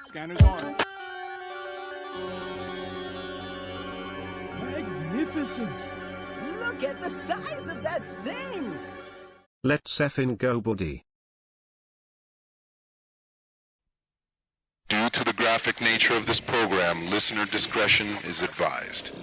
Scanners on. Magnificent! Look at the size of that thing! Let's effing go, buddy. Due to the graphic nature of this program, listener discretion is advised.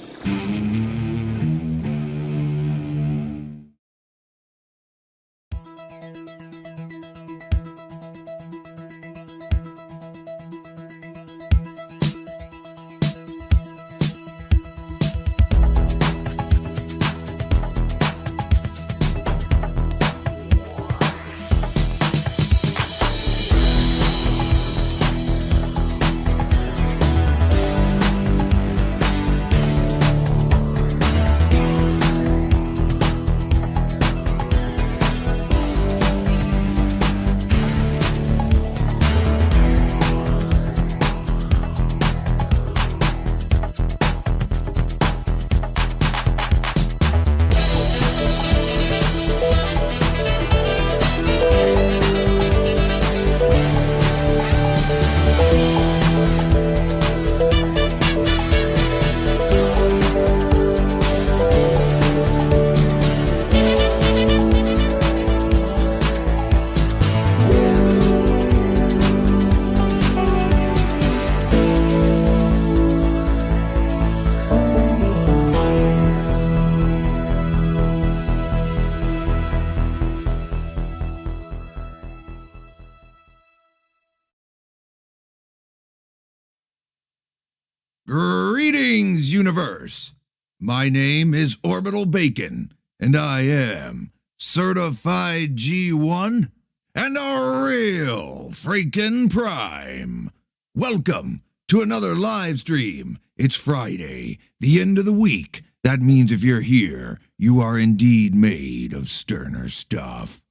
Greetings, universe! My name is Orbital Bacon, and I am certified G1 and a real freaking prime. Welcome to another live stream. It's Friday, the end of the week. That means if you're here, you are indeed made of sterner stuff.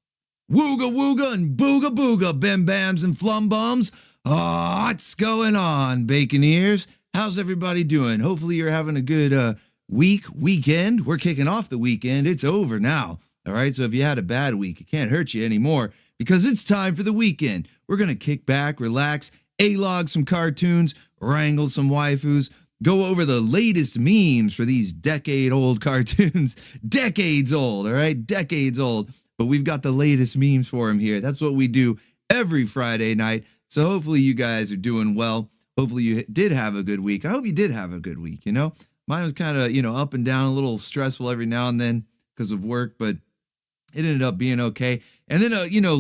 Wooga wooga and booga booga, bim bams and flum bums. What's going on, bacon ears? How's everybody doing? Hopefully you're having a good weekend. We're kicking off the weekend. It's over now. All right, so if you had a bad week, it can't hurt you anymore because it's time for the weekend. We're going to kick back, relax, A-log some cartoons, wrangle some waifus, go over the latest memes for these decade-old cartoons. Decades old, all right? Decades old. But we've got the latest memes for them here. That's what we do every Friday night. So hopefully you guys are doing well. Hopefully you did have a good week. I hope you did have a good week, you know? Mine was kind of, up and down, a little stressful every now and then because of work, but it ended up being okay. And then,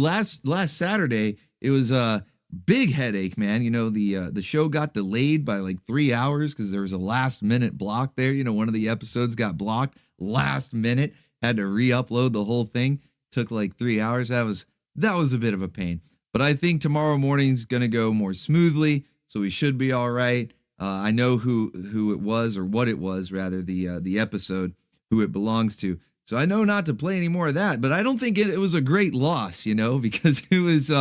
last Saturday, it was a big headache, man. The show got delayed by like 3 hours because there was a last-minute block there. One of the episodes got blocked last minute. Had to re-upload the whole thing. Took like 3 hours. That was a bit of a pain. But I think tomorrow morning's going to go more smoothly. So we should be all right. I know who it was, or what it was, rather, the episode, who it belongs to. So I know not to play any more of that, but I don't think it was a great loss, because it was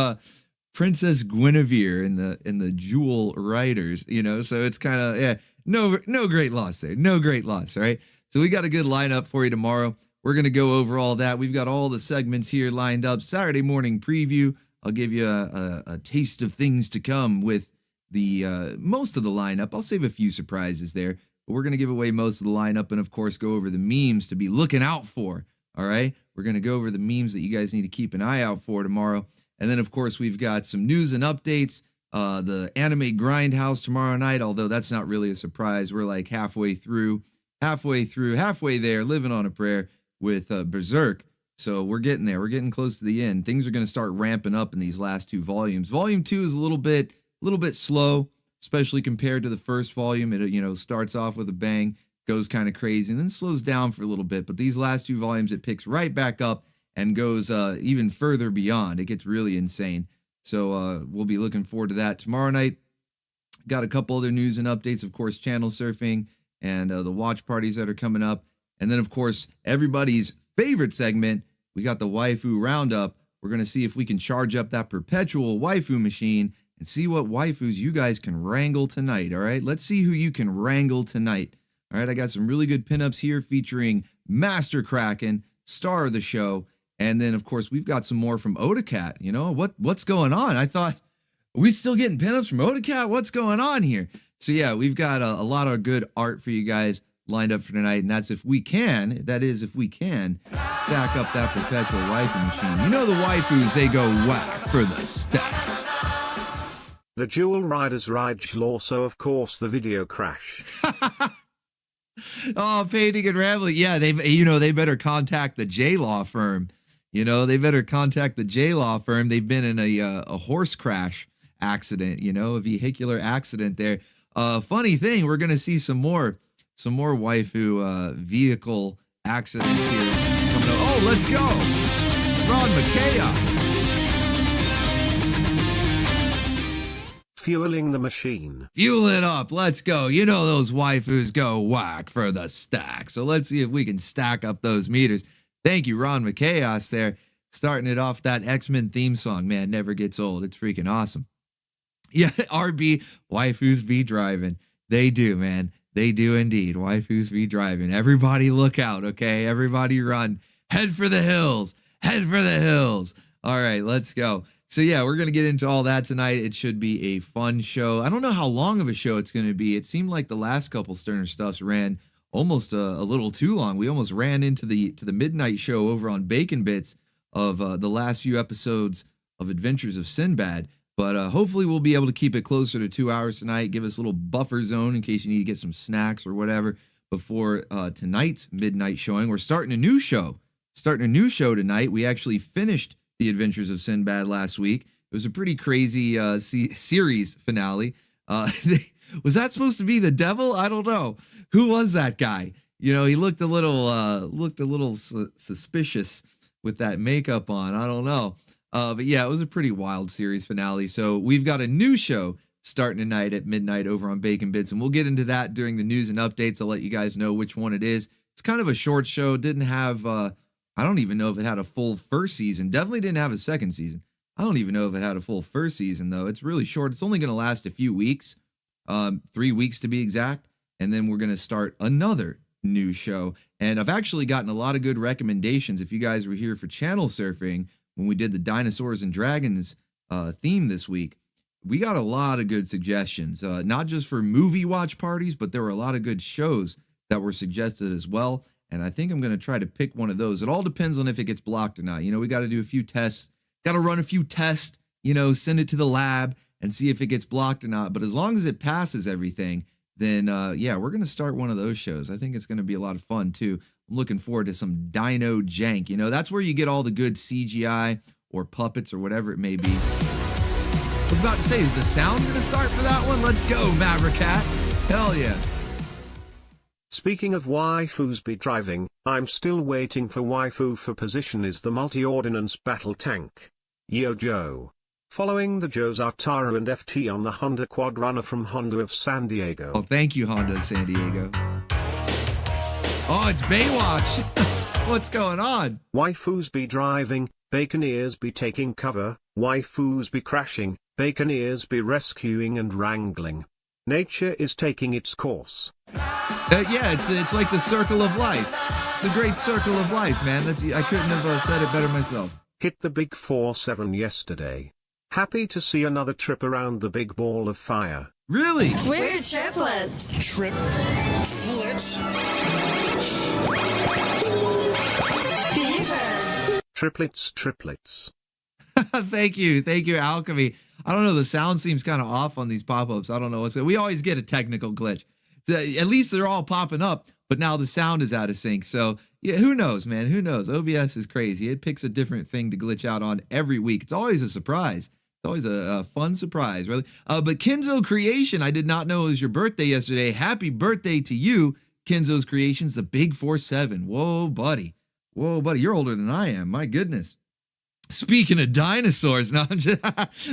Princess Guinevere in the Jewel Riders, So it's kind of no great loss there, no great loss, right? So we got a good lineup for you tomorrow. We're gonna go over all that. We've got all the segments here lined up. Saturday morning preview. I'll give you a taste of things to come with the most of the lineup. I'll save a few surprises there, but we're going to give away most of the lineup and, of course, go over the memes to be looking out for, all right? We're going to go over the memes that you guys need to keep an eye out for tomorrow. And then, of course, we've got some news and updates, the anime grindhouse tomorrow night, although that's not really a surprise. We're like halfway there, living on a prayer with Berserk. So we're getting there. We're getting close to the end. Things are going to start ramping up in these last two volumes. Volume 2 is a little bit slow, especially compared to the first volume. It starts off with a bang, goes kind of crazy, and then slows down for a little bit. But these last two volumes, it picks right back up and goes even further beyond. It gets really insane. So we'll be looking forward to that tomorrow night. Got a couple other news and updates, of course, channel surfing and the watch parties that are coming up. And then, of course, everybody's favorite segment, we got the waifu roundup. We're going to see if we can charge up that perpetual waifu machine and see what waifus you guys can wrangle tonight, all right? Let's see who you can wrangle tonight. All right, I got some really good pinups here featuring Master Krakken, star of the show, and then, of course, we've got some more from Otacat. What's going on? I thought Are we still getting pinups from Odacat? What's going on here? So yeah, we've got a lot of good art for you guys lined up for tonight, and that's if we can, stack up that perpetual waifu machine. You know the waifus, they go whack for the stack. The Jewel Riders ride Jlaw, so of course the video crash. Oh, Painting and Rambling. Yeah, they better contact the J-Law firm. They better contact the J-Law firm. They've been in a horse crash accident, a vehicular accident there. Funny thing, we're going to see some more waifu vehicle accidents here coming up. Oh, let's go. Ron McChaos. Fueling the machine. Fuel it up. Let's go. Those waifus go whack for the stack. So let's see if we can stack up those meters. Thank you, Ron McChaos there. Starting it off that X-Men theme song. Man, never gets old. It's freaking awesome. Yeah, RB, waifus be driving. They do, man. They do indeed. Waifus be driving. Everybody look out, okay? Everybody run. Head for the hills. Head for the hills. All right, let's go. So yeah, we're going to get into all that tonight. It should be a fun show. I don't know how long of a show it's going to be. It seemed like the last couple Sterner Stuffs ran almost a little too long. We almost ran into the midnight show over on Bacon Bits of the last few episodes of Adventures of Sinbad. But hopefully we'll be able to keep it closer to 2 hours tonight. Give us a little buffer zone in case you need to get some snacks or whatever before tonight's midnight showing. We're starting a new show. Tonight. We actually finished The Adventures of Sinbad last week. It was a pretty crazy series finale. Was that supposed to be the devil? I don't know. Who was that guy? He looked a little suspicious with that makeup on. I don't know. But yeah, it was a pretty wild series finale. So we've got a new show starting tonight at midnight over on Bacon Bits, and we'll get into that during the news and updates. I'll let you guys know which one it is. It's kind of a short show. Didn't have, I don't even know if it had a full first season. Definitely didn't have a second season. I don't even know if it had a full first season, though. It's really short. It's only going to last a few weeks, 3 weeks to be exact. And then we're going to start another new show. And I've actually gotten a lot of good recommendations. If you guys were here for channel surfing, when we did the Dinosaurs and Dragons theme this week, we got a lot of good suggestions, not just for movie watch parties, but there were a lot of good shows that were suggested as well. And I think I'm going to try to pick one of those. It all depends on if it gets blocked or not. We got to do a few tests, got to run a few tests, send it to the lab and see if it gets blocked or not. But as long as it passes everything, then yeah, we're going to start one of those shows. I think it's going to be a lot of fun too. I'm looking forward to some dino jank. That's where you get all the good CGI or puppets or whatever it may be. I was about to say, is the sound going to start for that one? Let's go, Maverick Cat. Hell yeah. Speaking of waifus be driving, I'm still waiting for waifu for position is the multi-ordnance battle tank. Yo Joe. Following the Joes are Taro and FT on the Honda Quad Runner from Honda of San Diego. Oh, thank you, Honda of San Diego. Oh, it's Baywatch. What's going on? Waifus be driving, baconeers be taking cover, waifus be crashing, baconeers be rescuing and wrangling. Nature is taking its course. Yeah, it's like the circle of life. It's the great circle of life, man. I couldn't have said it better myself. Hit the big 4-7 yesterday. Happy to see another trip around the big ball of fire. Really? We're triplets. Triplets? Fever. Triplets. Thank you, Alchemy. I don't know, the sound seems kind of off on these pop-ups. I don't know what's. We always get a technical glitch. At least they're all popping up, but now the sound is out of sync. So yeah, who knows, man? Who knows? OBS is crazy. It picks a different thing to glitch out on every week. It's always a surprise. It's always a fun surprise, really. But Kenzo Creation, I did not know it was your birthday yesterday. Happy birthday to you, Kenzo's Creations, the big 4-7. Whoa, buddy. You're older than I am. My goodness. Speaking of dinosaurs, no,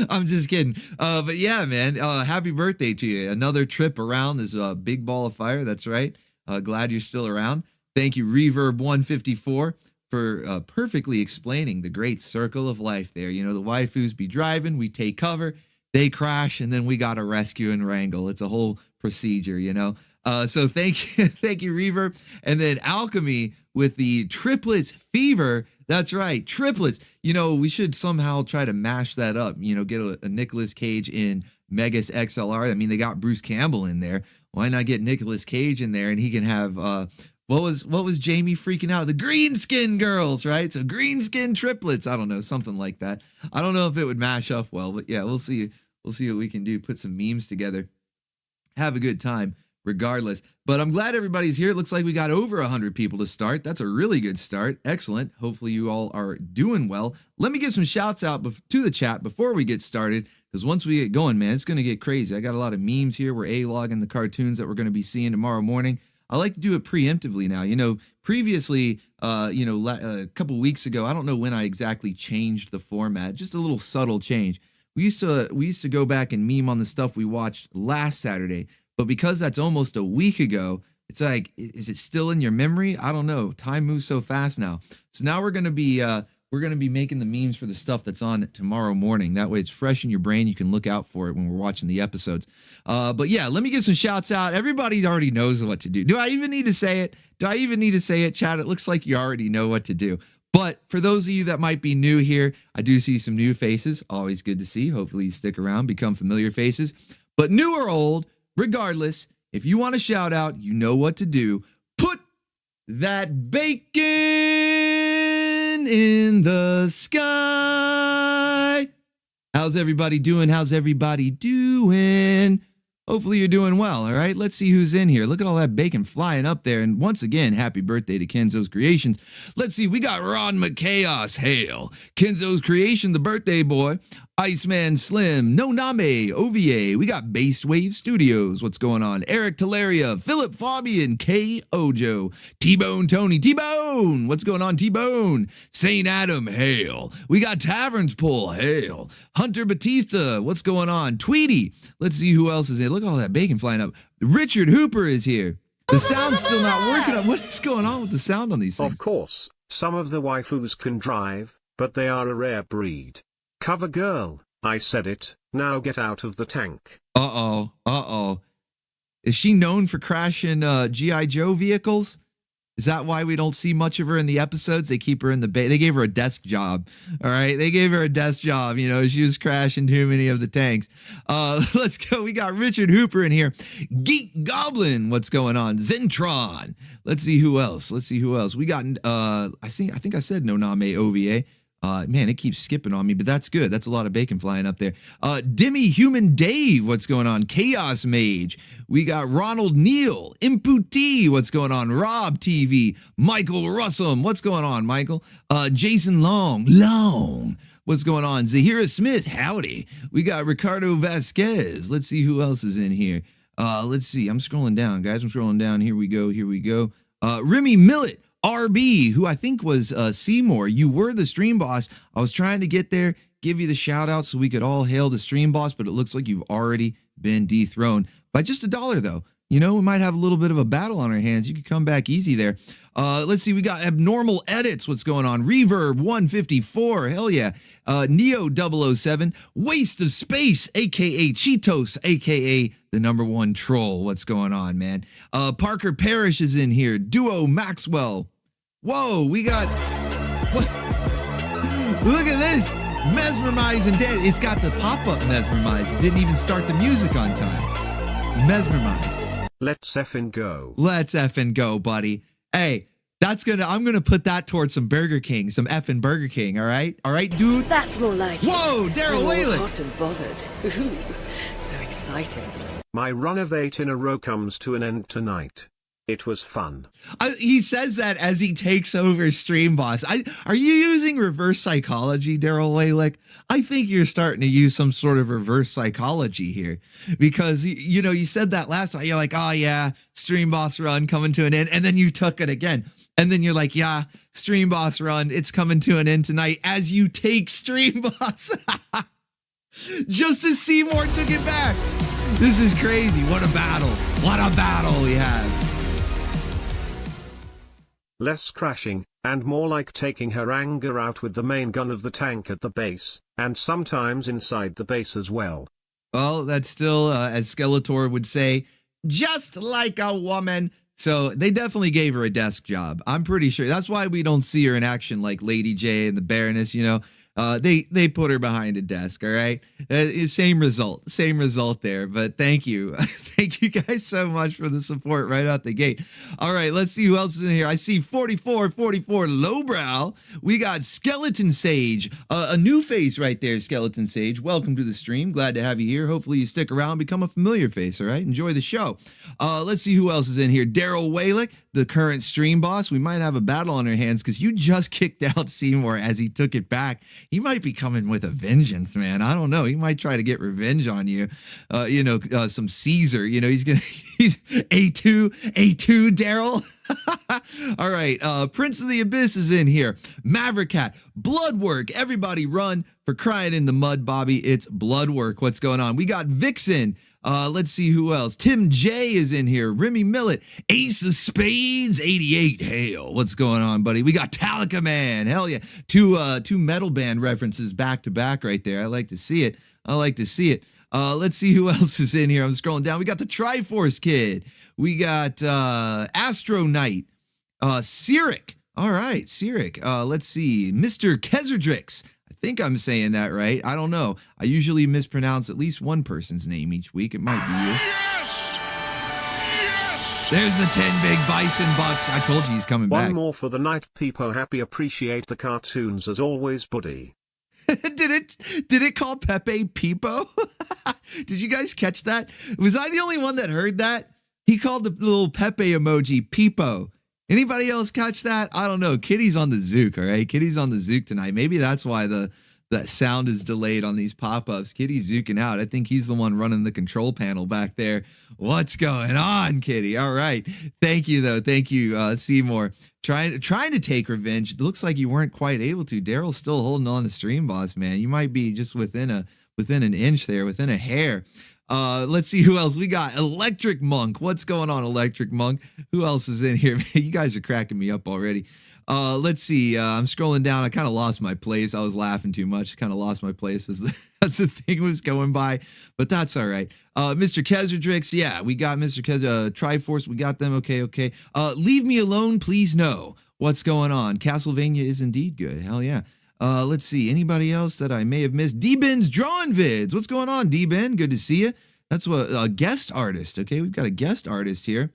I'm just kidding. But yeah, man, happy birthday to you. Another trip around this big ball of fire. That's right. Glad you're still around. Thank you, Reverb154, for perfectly explaining the great circle of life there. The waifus be driving, we take cover, they crash, and then we got to rescue and wrangle. It's a whole procedure, So thank you, Reverb. And then Alchemy with the Triplets Fever. That's right. Triplets. You know, we should somehow try to mash that up. You know, get a Nicolas Cage in Megas XLR. I mean, they got Bruce Campbell in there. Why not get Nicolas Cage in there and he can have what was Jamie freaking out? The green skin girls, right? So green skin triplets. I don't know, something like that. I don't know if it would mash up well, but yeah, we'll see. We'll see what we can do. Put some memes together. Have a good time regardless. But I'm glad everybody's here. It looks like we got over 100 people to start. That's a really good start. Excellent. Hopefully you all are doing well. Let me give some shouts out to the chat before we get started, because once we get going, man, it's going to get crazy. I got a lot of memes here. We're A-logging the cartoons that we're going to be seeing tomorrow morning. I like to do it preemptively now. You know, previously, a couple weeks ago, I don't know when I exactly changed the format, just a little subtle change. We used to go back and meme on the stuff we watched last Saturday, but because that's almost a week ago, it's like, is it still in your memory? I don't know. Time moves so fast now. So now we're gonna be making the memes for the stuff that's on tomorrow morning. That way it's fresh in your brain. You can look out for it when we're watching the episodes. But yeah, let me get some shouts out. Everybody already knows what to do. Do I even need to say it? Chat, it looks like you already know what to do. But for those of you that might be new here, I do see some new faces. Always good to see. Hopefully you stick around, become familiar faces. But new or old, regardless, if you want a shout out, you know what to do. Put that bacon in the sky. How's everybody doing? Hopefully you're doing well, all right? Let's see who's in here. Look at all that bacon flying up there. And once again, happy birthday to Kenzo's Creations. Let's see, we got Ron McChaos, hail. Kenzo's Creation, the birthday boy. Iceman Slim, No Name, OVA. We got Based Wave Studios. What's going on? Eric Teleria, Philip Fabian, K. Ojo, T-Bone Tony, T-Bone. What's going on, T-Bone? Saint Adam, hail. We got Taverns Pull, hail. Hunter Batista, what's going on? Tweety. Let's see who else is here. Look at all that bacon flying up. Richard Hooper is here. The sound's still not working. What is going on with the sound on these things? Of course, some of the waifus can drive, but they are a rare breed. Cover girl, I said it, now get out of the tank. Uh-oh. Is she known for crashing G.I. Joe vehicles? Is that why we don't see much of her in the episodes? They keep her in the they gave her a desk job, all right? They gave her a desk job, you know, she was crashing too many of the tanks. Let's go. We got Richard Hooper in here. Geek Goblin, what's going on? Zentron. Let's see who else. We got, I think I said No Name OVA. Man, it keeps skipping on me, but that's good. That's a lot of bacon flying up there. Dimmy Human Dave, what's going on? Chaos Mage. We got Ronald Neal. Imputi, what's going on? Rob TV. Michael Russum, what's going on, Michael? Jason Long. What's going on? Zahira Smith, howdy. We got Ricardo Vasquez. Let's see who else is in here. Let's see. I'm scrolling down, guys. Here we go. Remy Millet. RB, who I think was Seymour. You were the stream boss. I was trying to get there, give you the shout out so we could all hail the stream boss, but it looks like you've already been dethroned by just $1 though. You know, we might have a little bit of a battle on our hands. You could come back easy there. Let's see. We got Abnormal Edits. What's going on? Reverb 154. Hell yeah. Neo 007. Waste of Space, a.k.a. Cheetos, a.k.a. the #1 troll. What's going on, man? Parker Parrish is in here. Duo Maxwell. Whoa, we got... What? Look at this. Mesmermizing Dance. It's got the pop-up Mesmerize. It didn't even start the music on time. Mesmerize. Let's effing go. Let's effing go, buddy. Hey, I'm gonna put that towards some Burger King, some effing Burger King, all right? All right, dude? That's more like Whoa, it. Daryl I'm all Whalen. hot and bothered. Ooh, so exciting. My run of 8 in a row comes to an end tonight. It was fun. He says that as he takes over Stream Boss. Are you using reverse psychology, Daryl Waylick? I think you're starting to use some sort of reverse psychology here, because you know you said that last night. You're like, oh yeah, Stream Boss run coming to an end, and then you took it again, and then you're like, yeah, Stream Boss run, it's coming to an end tonight. As you take Stream Boss, just as Seymour took it back. This is crazy. What a battle! What a battle we have. Less crashing, and more like taking her anger out with the main gun of the tank at the base, and sometimes inside the base as well. Well, that's still, as Skeletor would say, just like a woman So they definitely gave her a desk job. I'm pretty sure. That's why we don't see her in action like Lady J and the Baroness, you know. They put her behind a desk, all right? Same result there, but thank you. Thank you guys so much for the support right out the gate. All right, let's see who else is in here. I see 4444 Lowbrow. We got Skeleton Sage, a new face right there, Skeleton Sage. Welcome to the stream. Glad to have you here. Hopefully you stick around, become a familiar face, all right? Enjoy the show. Let's see who else is in here. Daryl Walick, the current stream boss. We might have a battle on our hands because you just kicked out Seymour as he took it back. He might be coming with a vengeance, man. I don't know. He might try to get revenge on you. Some Caesar. You know, he's A2 Daryl. All right. Prince of the Abyss is in here. Maverick Cat, Bloodwork. Everybody run for crying in the mud, Bobby. It's Bloodwork. What's going on? We got Vixen. Let's see who else. Tim J is in here. Remy Millet, Ace of Spades, 88. Hail. What's going on, buddy? We got Talica Man. Hell yeah. Two metal band references back to back right there. I like to see it. Let's see who else is in here. I'm scrolling down. We got the Triforce Kid. We got Astro Knight. Cyric. All right, Cyric. Let's see. Mr. Kezerdrix. I think I'm saying that right. I don't know. I usually mispronounce at least one person's name each week. It might be you. Yes! Yes! There's the 10 big Bison Bucks. I told you he's coming back. One more for the night, Peepo. Happy, appreciate the cartoons as always, buddy. Did it call Pepe Peepo? Did you guys catch that? Was I the only one that heard that? He called the little Pepe emoji Peepo. Anybody else catch that? I don't know. Kitty's on the Zook, all right? Kitty's on the Zook tonight. Maybe that's why that sound is delayed on these pop-ups. Kitty's zooking out. I think he's the one running the control panel back there. What's going on, Kitty? All right. Thank you, though. Thank you, Seymour. Trying to take revenge. It looks like you weren't quite able to. Daryl's still holding on to stream, boss, man. You might be just within an inch there, within a hair. Let's see who else we got. Electric Monk. What's going on, Electric Monk? Who else is in here? You guys are cracking me up already. Let's see. I'm scrolling down. I kind of lost my place. I was laughing too much. Kind of lost my place as the thing was going by, but that's all right. Mr. Kezerdrix. Yeah, we got Mr. Triforce. We got them. Okay. Leave me alone, please. No. What's going on? Castlevania is indeed good. Hell yeah. Let's see. Anybody else that I may have missed? D-Ben's drawing vids. What's going on, D-Ben? Good to see you. That's a guest artist. Okay, we've got a guest artist here.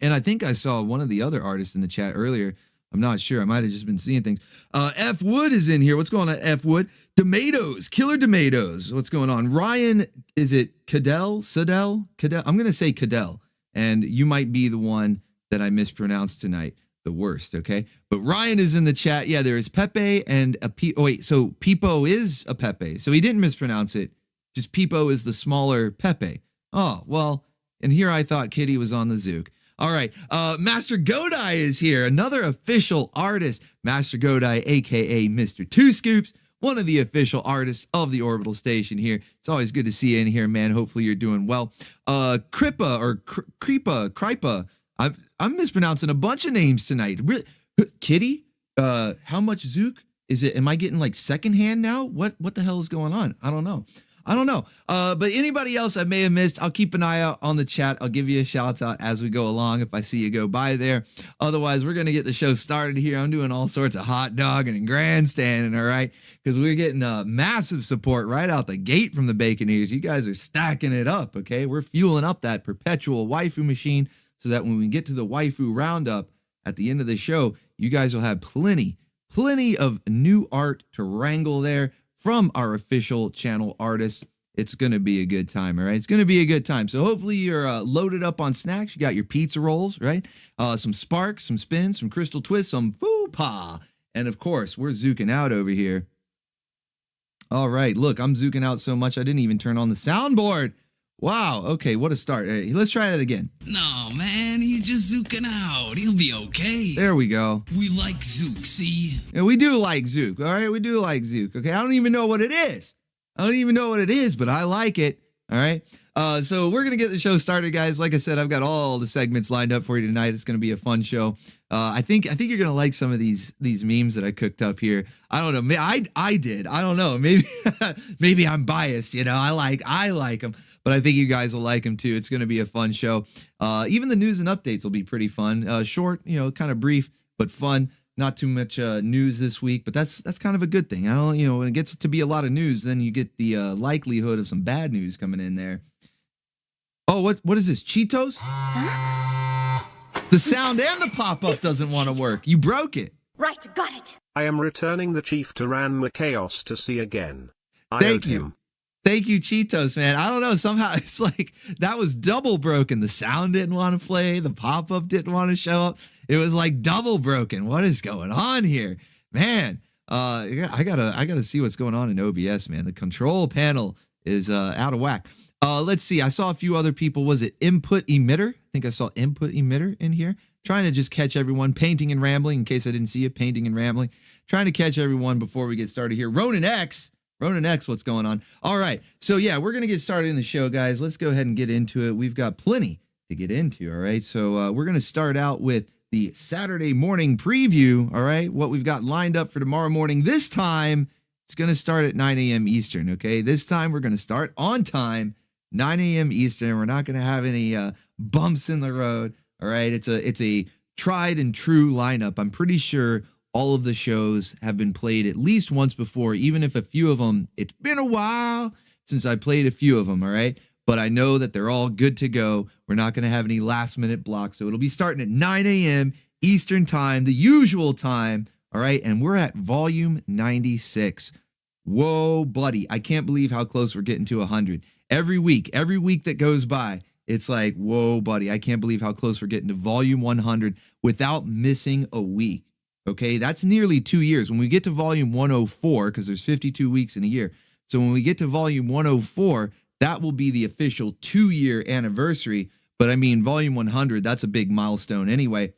And I think I saw one of the other artists in the chat earlier. I'm not sure. I might have just been seeing things. F Wood is in here. What's going on, F Wood? Tomatoes, Killer Tomatoes. What's going on? Ryan, is it Cadell? I'm going to say Cadell. And you might be the one that I mispronounced tonight. The worst, okay? But Ryan is in the chat. Yeah, there is Pepe and a P. Oh, wait, so Peepo is a Pepe. So he didn't mispronounce it. Just Peepo is the smaller Pepe. Oh, well, and here I thought Kitty was on the Zook. All right, Master Godai is here, another official artist. Master Godai, a.k.a. Mr. Two Scoops, one of the official artists of the Orbital Station here. It's always good to see you in here, man. Hopefully you're doing well. Kripa. I'm mispronouncing a bunch of names tonight. Really? Kitty, how much Zook is it? Am I getting like secondhand now? What the hell is going on? I don't know. But anybody else I may have missed, I'll keep an eye out on the chat. I'll give you a shout out as we go along if I see you go by there. Otherwise, we're going to get the show started here. I'm doing all sorts of hot dogging and grandstanding, all right? Because we're getting massive support right out the gate from the Baconeers. You guys are stacking it up, okay? We're fueling up that perpetual waifu machine so that when we get to the waifu roundup at the end of the show, you guys will have plenty of new art to wrangle there from our official channel artists. It's going to be a good time, all right? It's going to be a good time. So hopefully you're loaded up on snacks. You got your pizza rolls, right? Some sparks, some spins, some crystal twists, some foo-pa. And of course, we're zooking out over here. All right, look, I'm zooking out so much I didn't even turn on the soundboard. Wow, okay, what a start. Hey, let's try that again. No, man, he's just zooking out. He'll be okay. There we go. We like Zook, see? Yeah, we do like Zook, all right? We do like Zook, okay? I don't even know what it is. But I like it, all right? So we're going to get the show started, guys. Like I said, I've got all the segments lined up for you tonight. It's going to be a fun show. I think you're going to like some of these memes that I cooked up here. I don't know. I did. I don't know. Maybe I'm biased, you know. I like them. but I think you guys will like them too. It's going to be a fun show. Even the news and updates will be pretty fun. Short, kind of brief, but fun. Not too much news this week, but that's kind of a good thing. I don't, when it gets to be a lot of news, then you get the likelihood of some bad news coming in there. Oh, what is this? Cheetos? Huh? The sound and the pop-up doesn't want to work. You broke it. Right, got it. I am returning the chief to Ranma Chaos to see again. Thank you. Thank you, Cheetos, man. I don't know. Somehow it's like that was double broken. The sound didn't want to play. The pop-up didn't want to show up. It was like double broken. What is going on here? Man, I gotta see what's going on in OBS, man. The control panel is out of whack. Let's see. I saw a few other people. Was it Input Emitter? I think I saw Input Emitter in here. Trying to just catch everyone. Painting and Rambling, in case I didn't see it. Painting and Rambling. Trying to catch everyone before we get started here. Ronan X, what's going on? All right. So, yeah, we're going to get started in the show, guys. Let's go ahead and get into it. We've got plenty to get into, all right? So, we're going to start out with the Saturday morning preview, all right? What we've got lined up for tomorrow morning. This time, it's going to start at 9 a.m. Eastern, okay? This time, we're going to start on time, 9 a.m. Eastern. We're not going to have any bumps in the road, all right? It's a tried and true lineup. I'm pretty sure all of the shows have been played at least once before, even if a few of them, it's been a while since I played a few of them, all right? But I know that they're all good to go. We're not going to have any last-minute blocks, so it'll be starting at 9 a.m. Eastern time, the usual time, all right? And we're at volume 96. Whoa, buddy. I can't believe how close we're getting to 100. Every week that goes by, it's like, whoa, buddy. I can't believe how close we're getting to volume 100 without missing a week. Okay, that's nearly 2 years. When we get to volume 104, because there's 52 weeks in a year. So when we get to volume 104, that will be the official 2-year anniversary. But I mean, volume 100, that's a big milestone anyway.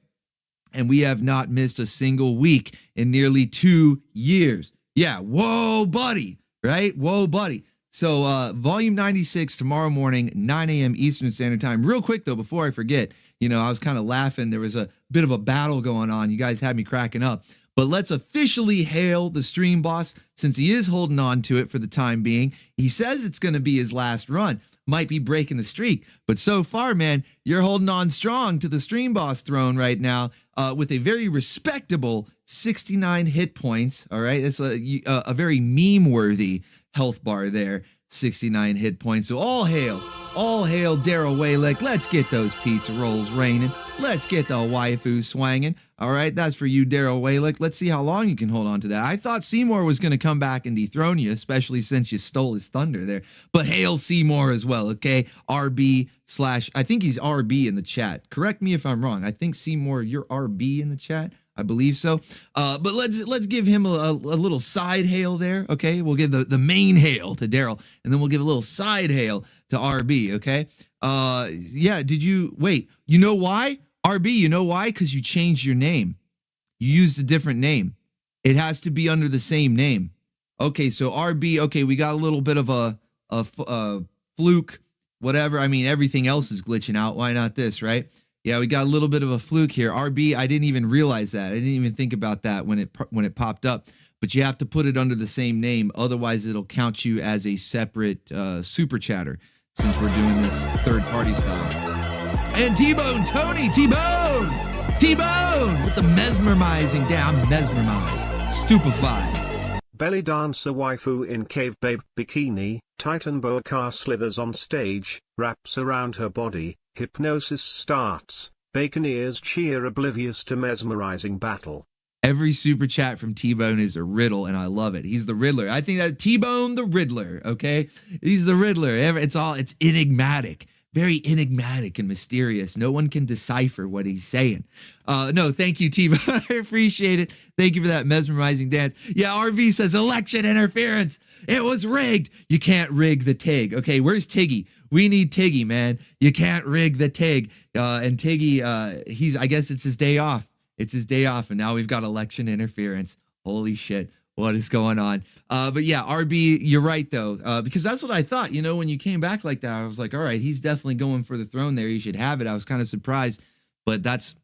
And we have not missed a single week in nearly 2 years. Yeah, whoa, buddy, right? Whoa, buddy. So volume 96 tomorrow morning, 9 a.m. Eastern Standard Time. Real quick, though, before I forget, I was kind of laughing. There was a bit of a battle going on. You guys had me cracking up. But let's officially hail the stream boss since he is holding on to it for the time being. He says it's going to be his last run. Might be breaking the streak. But so far, man, you're holding on strong to the stream boss throne right now with a very respectable 69 hit points. All right. It's a very meme-worthy health bar there. 69 hit points. So all hail Daryl Waylick. Let's get those pizza rolls raining. Let's get the waifu swanging. All right, that's for you, Daryl Waylick. Let's see how long you can hold on to that. I thought Seymour was going to come back and dethrone you, especially since you stole his thunder there. But hail Seymour as well, okay? RB / I think he's RB in the chat. Correct me if I'm wrong. I think Seymour, you're RB in the chat. I believe so. But let's give him a little side hail there, okay? We'll give the main hail to Daryl, and then we'll give a little side hail to RB, okay? Yeah, wait, you know why? RB, you know why? Because you changed your name. You used a different name. It has to be under the same name. Okay, so RB, okay, we got a little bit of a fluke, whatever. I mean, everything else is glitching out. Why not this, right? Yeah, we got a little bit of a fluke here. RB, I didn't even realize that. I didn't even think about that when it popped up. But you have to put it under the same name. Otherwise, it'll count you as a separate super chatter since we're doing this third-party style. And T-Bone, Tony, T-Bone with the mesmerizing down, mesmerized, stupefied. Belly dancer waifu in cave babe bikini, Titan boa car slithers on stage, wraps around her body, hypnosis starts, bacon ears cheer oblivious to mesmerizing battle. Every super chat from T-Bone is a riddle, and I love it. He's the Riddler. I think that T-Bone the Riddler, okay? He's the Riddler. It's enigmatic. Very enigmatic and mysterious. No one can decipher what he's saying. No, thank you, T-Bone. I appreciate it. Thank you for that mesmerizing dance. Yeah, RV says election interference. It was rigged. You can't rig the TIG. Okay, where's Tiggy? We need Tiggy, man. You can't rig the TIG. And Tiggy, I guess it's his day off. It's his day off, and now we've got election interference. Holy shit. What is going on? But yeah, RB, you're right, though, because that's what I thought. When you came back like that, I was like, all right, he's definitely going for the throne there. He should have it. I was kind of surprised, but that's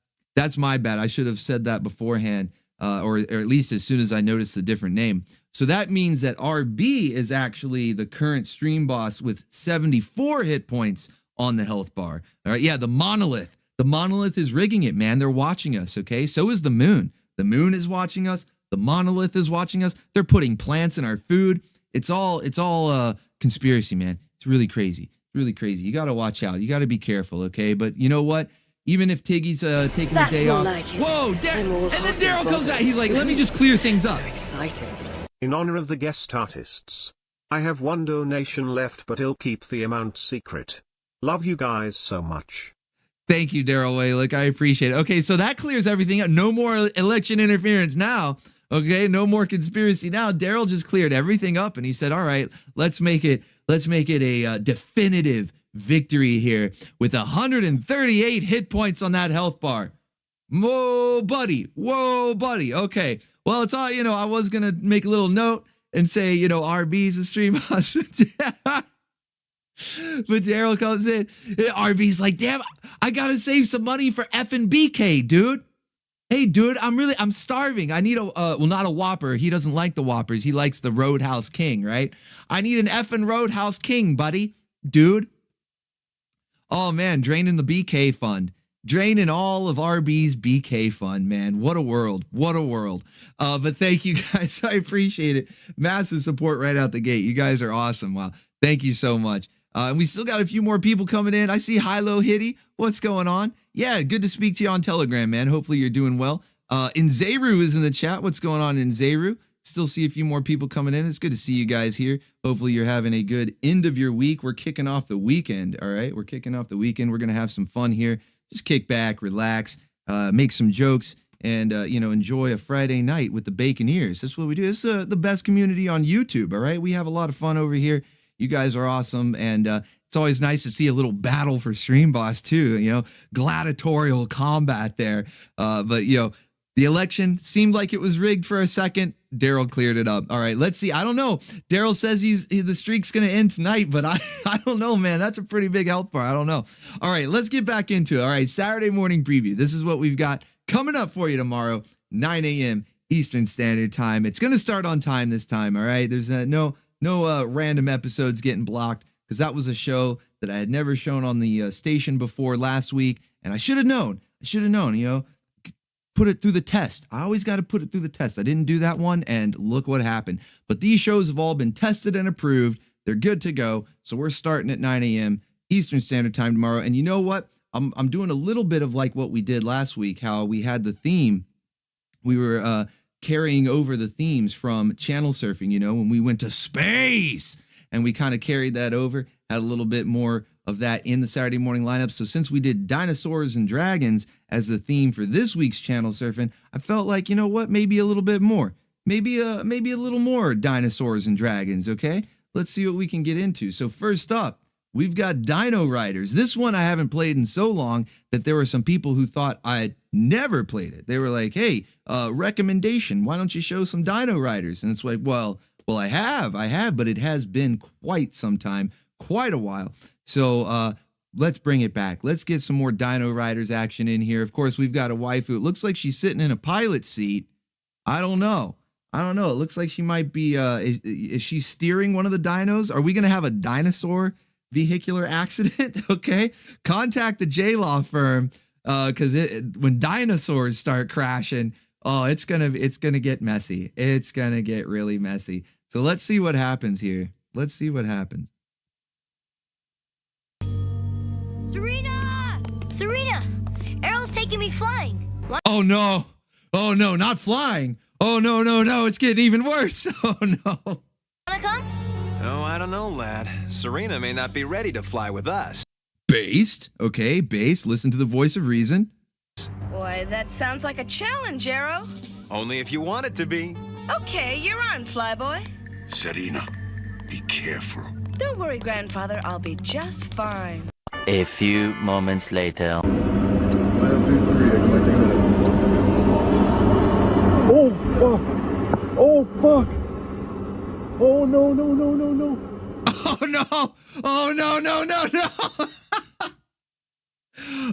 my bad. I should have said that beforehand. or at least as soon as I noticed the different name. So that means that RB is actually the current stream boss with 74 hit points on the health bar. All right, yeah, the monolith. The monolith is rigging it, man. They're watching us, okay? So is the moon. The moon is watching us. The monolith is watching us. They're putting plants in our food. It's all conspiracy, man. It's really crazy. Really crazy. You got to watch out. You got to be careful, okay? But you know what? Even if Tiggy's taking the day off. Like whoa, and then Daryl comes back. He's like, let me just clear things up. So exciting. In honor of the guest artists, I have one donation left, but I'll keep the amount secret. Love you guys so much. Thank you, Daryl Waylick. I appreciate it. Okay, so that clears everything up. No more election interference now. Okay, no more conspiracy now. Daryl just cleared everything up, and he said, all right, let's make it a definitive victory here with 138 hit points on that health bar. Whoa, buddy. Okay, well, it's all, I was going to make a little note and say, RB's a stream boss. But Daryl comes in. RB's like, damn, I got to save some money for effing BK, dude. Hey, dude, I'm starving. I need not a Whopper. He doesn't like the Whoppers. He likes the Roadhouse King, right? I need an effing Roadhouse King, buddy. Dude. Oh, man, draining the BK fund. Draining all of RB's BK fund, man. What a world. What a world. But thank you, guys. I appreciate it. Massive support right out the gate. You guys are awesome. Wow. Thank you so much. And we still got a few more people coming in. I see Hilo Hitty. What's going on? Yeah, good to speak to you on Telegram, man. Hopefully you're doing well. Inzeru is in the chat. What's going on, Inzeru? Still see a few more people coming in. It's good to see you guys here. Hopefully you're having a good end of your week. We're kicking off the weekend, all right? We're kicking off the weekend. We're going to have some fun here. Just kick back, relax, make some jokes, and, enjoy a Friday night with the Baconeers. That's what we do. This is the best community on YouTube, all right? We have a lot of fun over here. You guys are awesome, and it's always nice to see a little battle for Stream Boss, too, gladiatorial combat there. But, the election seemed like it was rigged for a second. Daryl cleared it up. All right, let's see. I don't know. Daryl says the streak's going to end tonight, but I don't know, man. That's a pretty big health bar. I don't know. All right, let's get back into it. All right, Saturday morning preview. This is what we've got coming up for you tomorrow, 9 a.m. Eastern Standard Time. It's going to start on time this time, all right? There's no random episodes getting blocked, because that was a show that I had never shown on the station before last week, and I should have known, put it through the test. I always got to put it through the test. I didn't do that one, and look what happened. But these shows have all been tested and approved. They're good to go, so we're starting at 9 a.m. Eastern Standard Time tomorrow, and you know what? I'm doing a little bit of like what we did last week, how we had the theme. We were carrying over the themes from channel surfing, when we went to space, and we kind of carried that over, had a little bit more of that in the Saturday morning lineup. So since we did dinosaurs and dragons as the theme for this week's channel surfing, I felt like, maybe a little bit more, maybe a little more dinosaurs and dragons. Okay, let's see what we can get into. So first up, we've got Dino Riders. This one I haven't played in so long that there were some people who thought I'd never played it. They were like, hey, recommendation, why don't you show some Dino Riders? And it's like, well, I have, but it has been quite some time, quite a while. So let's bring it back. Let's get some more Dino Riders action in here. Of course, we've got a waifu. It looks like she's sitting in a pilot seat. I don't know. It looks like she might be, is she steering one of the dinos? Are we going to have a dinosaur vehicular accident? Okay. Contact the J-Law firm, because when dinosaurs start crashing, it's gonna get messy. It's gonna get really messy. So let's see what happens here. Let's see what happens. Serena! Arrow's taking me flying. What? Oh no, not flying. Oh no, it's getting even worse. Oh no. Wanna come? Oh, I don't know, lad. Serena may not be ready to fly with us. Based? Okay, based. Listen to the voice of reason. Boy, that sounds like a challenge, Arrow. Only if you want it to be. Okay, you're on, Flyboy. Serena, be careful. Don't worry, Grandfather. I'll be just fine. A few moments later. Oh, fuck. Oh, fuck. Oh, no. Oh no.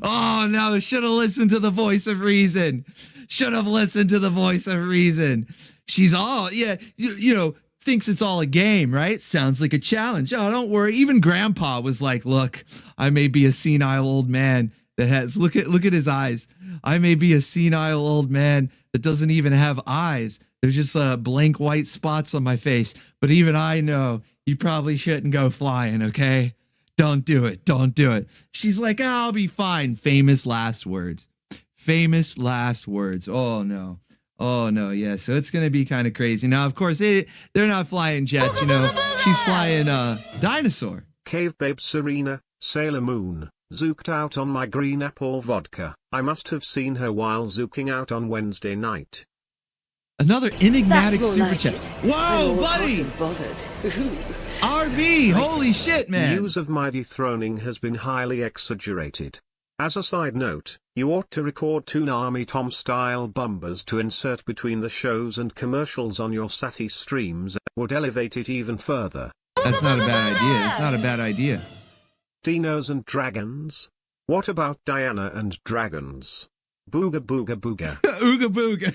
Oh no, should have listened to the voice of reason. Should have listened to the voice of reason. She's all, yeah, you know, thinks it's all a game, right? Sounds like a challenge. Oh, don't worry. Even Grandpa was like, look, I may be a senile old man that has, look at his eyes. I may be a senile old man that doesn't even have eyes. There's just blank white spots on my face. But even I know you probably shouldn't go flying, okay? Don't do it. Don't do it. She's like, oh, I'll be fine. Famous last words. Famous last words. Oh, no. Oh, no. Yeah. So it's going to be kind of crazy. Now, of course, they're not flying jets, you know. She's flying dinosaur. Cave Babe Serena, Sailor Moon, zooked out on my green apple vodka. I must have seen her while zooking out on Wednesday night. Another enigmatic That's more super like chat. it. Whoa, I'm all buddy! hot and bothered. Ooh, RB, so holy shit, man. News of my dethroning has been highly exaggerated. As a side note, you ought to record Toonami Tom-style bumpers to insert between the shows and commercials on your Sati streams. Would elevate it even further. That's not a bad idea. It's not a bad idea. Dinos and dragons? What about Diana and dragons? Booga booga booga. Ooga booga.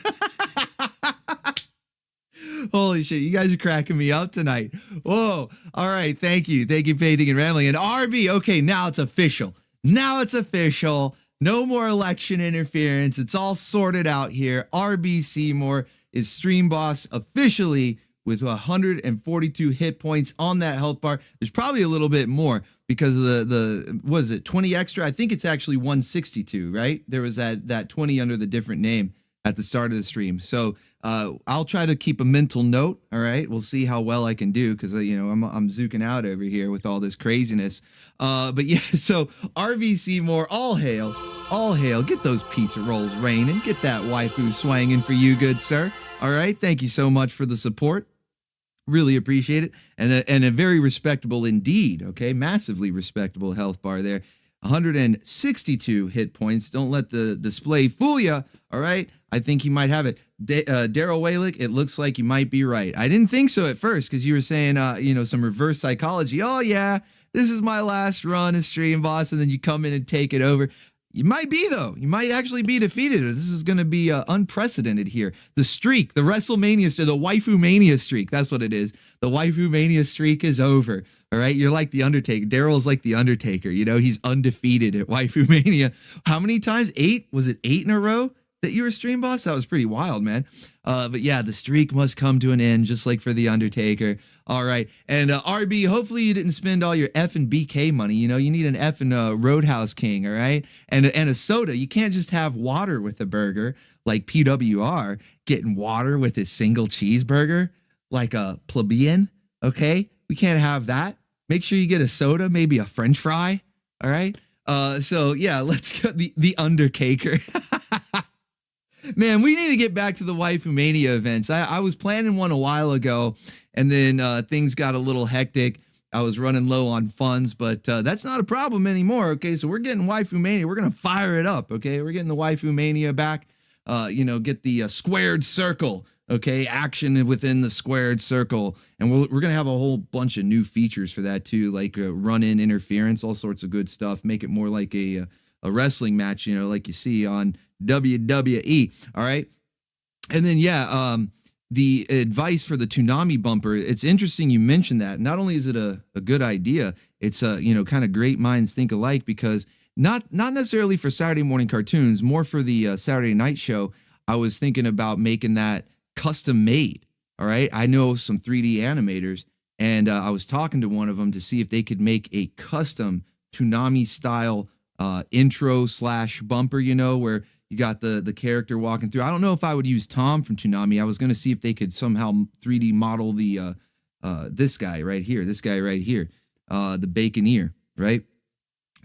Holy shit, you guys are cracking me up tonight. Whoa. All right, thank you. Thank you, Fading and Rambling. And RB, okay, now it's official. Now it's official. No more election interference. It's all sorted out here. RB Seymour is stream boss officially with 142 hit points on that health bar. There's probably a little bit more because of the what is it, 20 extra? I think it's actually 162, right? There was that 20 under the different name at the start of the stream. So I'll try to keep a mental note. All right, we'll see how well I can do because you know I'm zooking out over here with all this craziness. But yeah, so RV Seymour, all hail, all hail. Get those pizza rolls raining. Get that waifu swanging for you, good sir. All right, thank you so much for the support. Really appreciate it. And a very respectable indeed, okay? Massively respectable health bar there. 162 hit points. Don't let the display fool you, all right? I think you might have it. Daryl Walick, it looks like you might be right. I didn't think so at first because you were saying, you know, some reverse psychology. Oh, yeah, this is my last run as stream boss, and then you come in and take it over. You might be, though. You might actually be defeated. This is going to be unprecedented here. The streak, the WrestleMania, the Waifu Mania streak, that's what it is. The Waifu Mania streak is over. All right, you're like the Undertaker. Daryl's like the Undertaker. You know, he's undefeated at Waifu Mania. How many times? 8? Was it 8 in a row that you were stream boss? That was pretty wild, man. But yeah, the streak must come to an end, just like for the Undertaker. All right, and RB, hopefully you didn't spend all your F and BK money. You know, you need an F and Roadhouse King, all right, and a soda. You can't just have water with a burger like PWR getting water with his single cheeseburger like a plebeian. Okay, we can't have that. Make sure you get a soda, maybe a French fry. All right. So yeah, let's go the Undertaker. Man, we need to get back to the Waifu Mania events. I was planning one a while ago, and then things got a little hectic. I was running low on funds, but that's not a problem anymore, okay? So we're getting Waifu Mania. We're going to fire it up, okay? We're getting the Waifu Mania back, you know, get the squared circle, okay? Action within the squared circle. And we're going to have a whole bunch of new features for that, too, like run-in interference, all sorts of good stuff. Make it more like a wrestling match, you know, like you see on WWE, all right? And then, yeah, the advice for the Toonami bumper, it's interesting you mentioned that. Not only is it a good idea, it's, you know, kind of great minds think alike because not necessarily for Saturday morning cartoons, more for the Saturday night show, I was thinking about making that custom made, all right? I know some 3D animators, and I was talking to one of them to see if they could make a custom Toonami-style intro/bumper, you know, where you got the character walking through. I don't know if I would use Tom from Toonami. I was going to see if they could somehow 3D model the this guy right here, the Baconeer, right?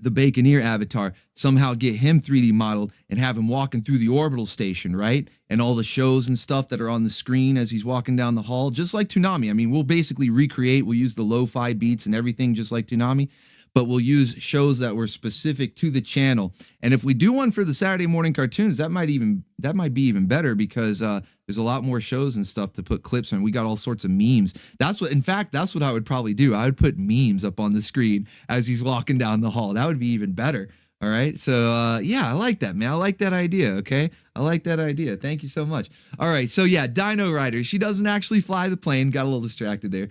The Baconeer avatar, somehow get him 3D modeled and have him walking through the orbital station, right? And all the shows and stuff that are on the screen as he's walking down the hall, just like Toonami. I mean, we'll basically recreate, we'll use the lo-fi beats and everything just like Toonami, but we'll use shows that were specific to the channel. And if we do one for the Saturday morning cartoons, that might be even better because there's a lot more shows and stuff to put clips on. We got all sorts of memes. That's what I would probably do. I would put memes up on the screen as he's walking down the hall. That would be even better. All right. So, yeah, I like that, man. I like that idea. Okay. I like that idea. Thank you so much. All right. So, yeah, Dino Rider. She doesn't actually fly the plane. Got a little distracted there.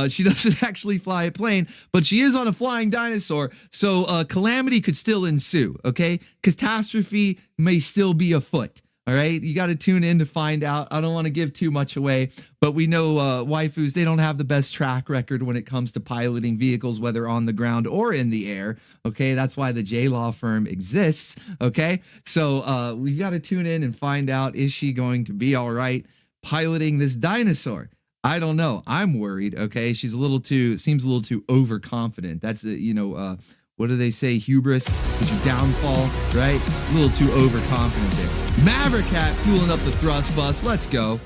She doesn't actually fly a plane, but she is on a flying dinosaur. So, calamity could still ensue. Okay. Catastrophe may still be afoot. All right, you got to tune in to find out. I don't want to give too much away, but we know waifus, they don't have the best track record when it comes to piloting vehicles, whether on the ground or in the air. Okay, that's why the J-Law firm exists. Okay, so we got to tune in and find out, is she going to be all right piloting this dinosaur? I don't know. I'm worried. Okay, she's seems a little too overconfident. That's what do they say? Hubris is your downfall, right? A little too overconfident there. Maverick Cat fueling up the thrust bus. Let's go.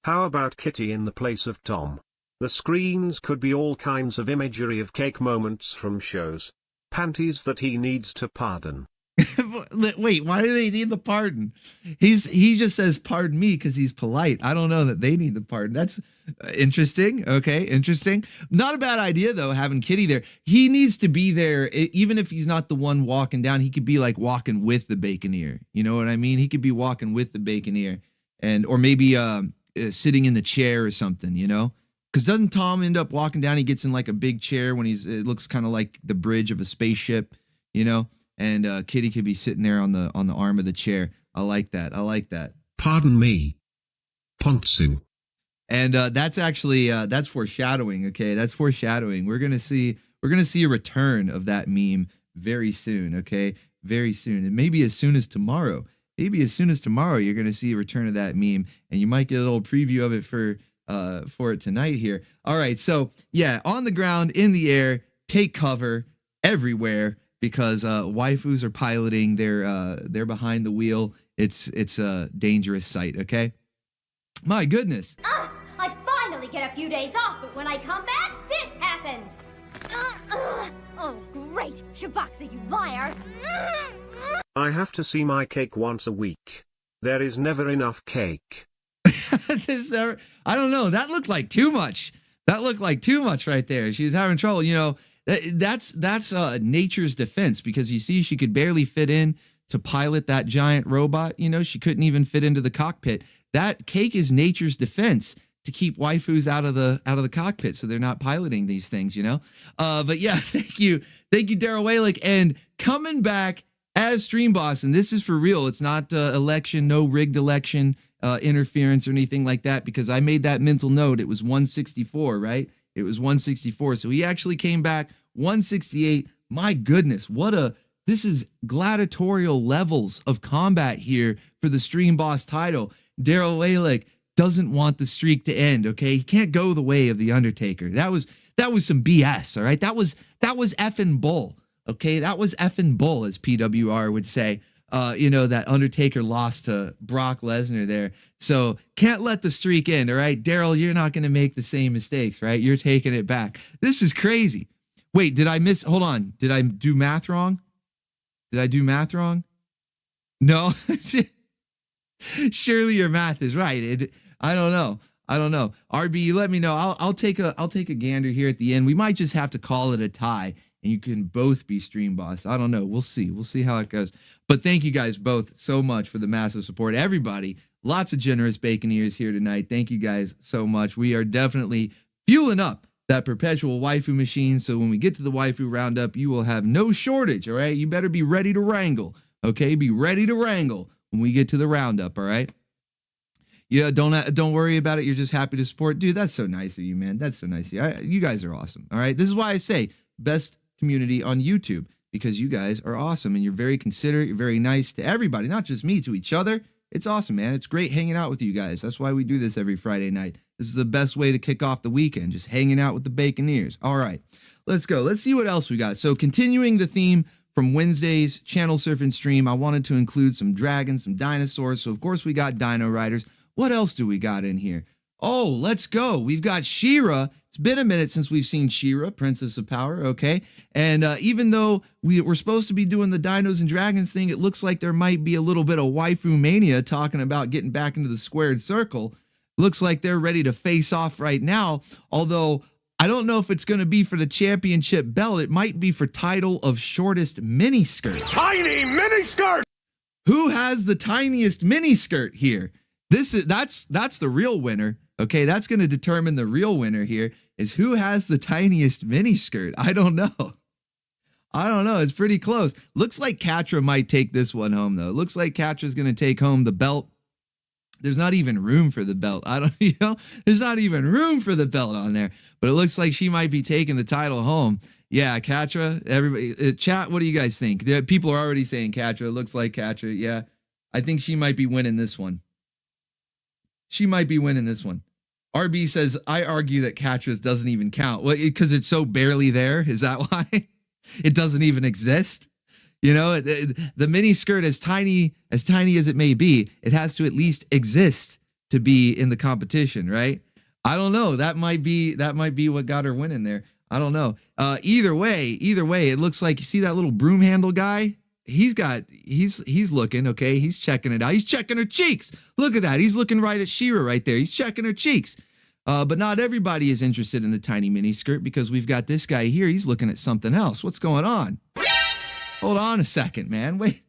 How about Kitty in the place of Tom? The screens could be all kinds of imagery of cake moments from shows. Panties that he needs to pardon. Wait, why do they need the pardon? He just says pardon me because he's polite. I don't know that they need the pardon. That's interesting. Okay, interesting. Not a bad idea though, having Kitty there. He needs to be there, even if he's not the one walking down. He could be like walking with the Baconeer. You know what I mean? He could be walking with the Baconeer, or maybe sitting in the chair or something. You know? Because doesn't Tom end up walking down? He gets in like a big chair when it looks kind of like the bridge of a spaceship. You know? And Kitty could be sitting there on the arm of the chair. I like that. I like that. Pardon me. Pontsu. And that's actually that's foreshadowing. Okay, that's foreshadowing. We're gonna see a return of that meme very soon. Okay, very soon, and maybe as soon as tomorrow. Maybe as soon as tomorrow, you're gonna see a return of that meme, and you might get a little preview of it for it tonight here. All right, so yeah, on the ground, in the air, take cover everywhere. Because waifus are piloting, they're behind the wheel. It's a dangerous sight. Okay, my goodness. I finally get a few days off, but when I come back, this happens. Oh, great, Shibuxa, you liar. I have to see my cake once a week. There is never enough cake. I don't know. That looked like too much. That looked like too much right there. She was having trouble. You know. That's nature's defense, because you see she could barely fit in to pilot that giant robot. You know, she couldn't even fit into the cockpit. That cake is nature's defense to keep waifus out of the cockpit, so they're not piloting these things. You know, but yeah, thank you, Daryl Walick, and coming back as Stream Boss, and this is for real. It's not election, no rigged election interference or anything like that, because I made that mental note. It was 164, right? It was 164. So he actually came back 168. My goodness, this is gladiatorial levels of combat here for the Stream Boss title. Daryl Walick doesn't want the streak to end, okay? He can't go the way of the Undertaker. That was some BS, all right? That was effing bull, okay? That was effing bull, as PWR would say. That Undertaker lost to Brock Lesnar there. So can't let the streak end, all right? Daryl, you're not going to make the same mistakes, right? You're taking it back. This is crazy. Wait, hold on. Did I do math wrong? No. Surely your math is right. I don't know. RB, you let me know. I'll take a gander here at the end. We might just have to call it a tie, and you can both be Stream Boss. I don't know. We'll see how it goes. But thank you guys both so much for the massive support. Everybody, lots of generous Baconeers here tonight. Thank you guys so much. We are definitely fueling up that perpetual waifu machine. So when we get to the waifu roundup, you will have no shortage. All right. You better be ready to wrangle. Okay. Be ready to wrangle when we get to the roundup. All right. Yeah. Don't worry about it. You're just happy to support. Dude, that's so nice of you, man. That's so nice of you. You guys are awesome. All right. This is why I say best community on YouTube, because you guys are awesome and you're very considerate. You're very nice to everybody, not just me, to each other. It's awesome, man. It's great hanging out with you guys. That's why we do this every Friday night. This is the best way to kick off the weekend, just hanging out with the Baconeers. All right, let's go. Let's see what else we got. So continuing the theme from Wednesday's Channel Surfing stream, I wanted to include some dragons, some dinosaurs. So, of course, we got Dino Riders. What else do we got in here? Oh, let's go. We've got She-Ra. It's been a minute since we've seen She-Ra, Princess of Power, okay? And even though we're supposed to be doing the Dinos and Dragons thing, it looks like there might be a little bit of waifu mania talking about getting back into the squared circle. Looks like they're ready to face off right now, although I don't know if it's going to be for the championship belt. It might be for title of shortest miniskirt. Tiny miniskirt! Who has the tiniest miniskirt here? That's the real winner. Okay, that's going to determine the real winner here is who has the tiniest miniskirt. I don't know. It's pretty close. Looks like Katra might take this one home, though. Looks like Katra's going to take home the belt. There's not even room for the belt. There's not even room for the belt on there. But it looks like she might be taking the title home. Yeah, Katra, everybody, chat, what do you guys think? People are already saying Katra. It looks like Katra. Yeah, I think she might be winning this one. RB says, I argue that Katra's doesn't even count. Well, because it's so barely there. Is that why? It doesn't even exist. You know, the mini skirt, as tiny as it may be, it has to at least exist to be in the competition, right? I don't know. That might be what got her winning there. I don't know. Either way, it looks like, you see that little broom handle guy? He's looking, okay? He's checking it out. He's checking her cheeks. Look at that. He's looking right at She-Ra right there. He's checking her cheeks. But not everybody is interested in the tiny mini skirt, because we've got this guy here. He's looking at something else. What's going on? Hold on a second, man. Wait,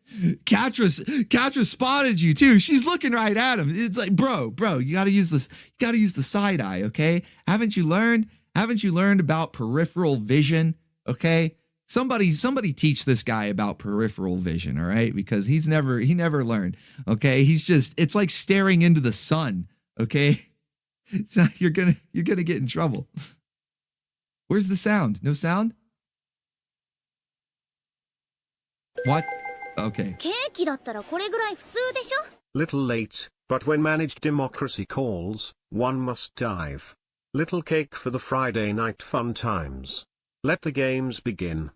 Katra spotted you too. She's looking right at him. It's like, bro, you gotta use this. You gotta use the side eye, okay? Haven't you learned about peripheral vision? Okay, somebody teach this guy about peripheral vision, all right? Because he never learned. Okay, it's like staring into the sun. Okay, it's not, you're gonna get in trouble. Where's the sound? No sound? What? Okay. Little late, but when managed democracy calls, one must dive. Little cake for the Friday night fun times. Let the games begin.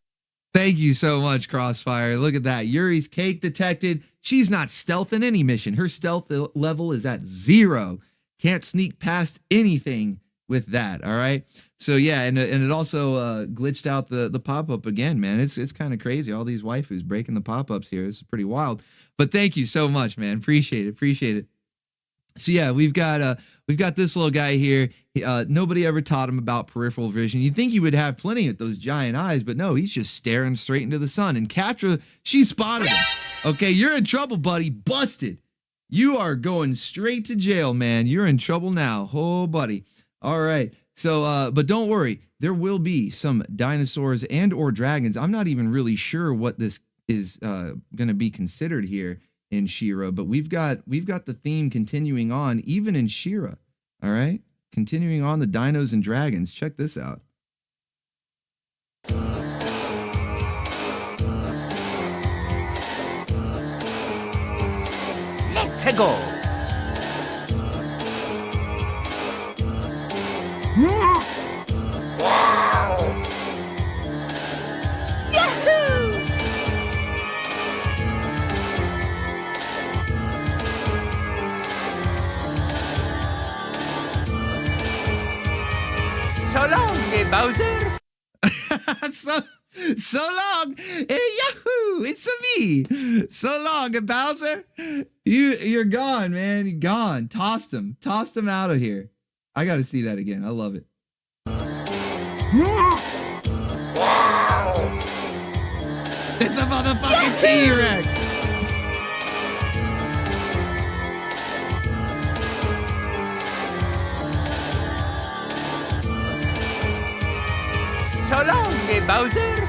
Thank you so much, Crossfire. Look at that. Yuri's cake detected. She's not stealthing any mission. Her stealth level is at 0. Can't sneak past anything with that, all right? So yeah, and it also glitched out the pop-up again, man. It's kind of crazy. All these waifus breaking the pop-ups here. This is pretty wild. But thank you so much, man. Appreciate it. So yeah, we've got this little guy here. Nobody ever taught him about peripheral vision. You'd think he would have plenty of those giant eyes, but no, he's just staring straight into the sun. And Katra, she spotted him. Okay, you're in trouble, buddy. Busted. You are going straight to jail, man. You're in trouble now. Oh, buddy. All right. So, but don't worry, there will be some dinosaurs and or dragons. I'm not even really sure what this is going to be considered here in She-Ra, but we've got the theme continuing on even in She-Ra. All right, continuing on the dinos and dragons. Check this out. Let's go. So long, Bowser. so long, Yahoo! It's me. So long, Bowser. You're gone, man. You're gone. Tossed him out of here. I got to see that again. I love it. It's a motherfucking T-Rex. So long, Bowser.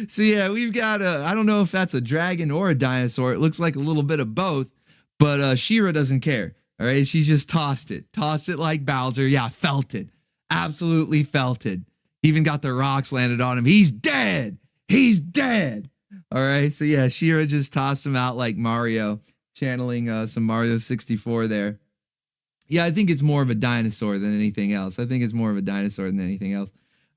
So yeah, we've got I don't know if that's a dragon or a dinosaur. It looks like a little bit of both, but She-Ra doesn't care. All right, she's just tossed it like Bowser. Yeah, felt it, absolutely felt it. Even got the rocks landed on him. He's dead. All right, so yeah, She-Ra just tossed him out like Mario, channeling some Mario 64 there. Yeah, I think it's more of a dinosaur than anything else.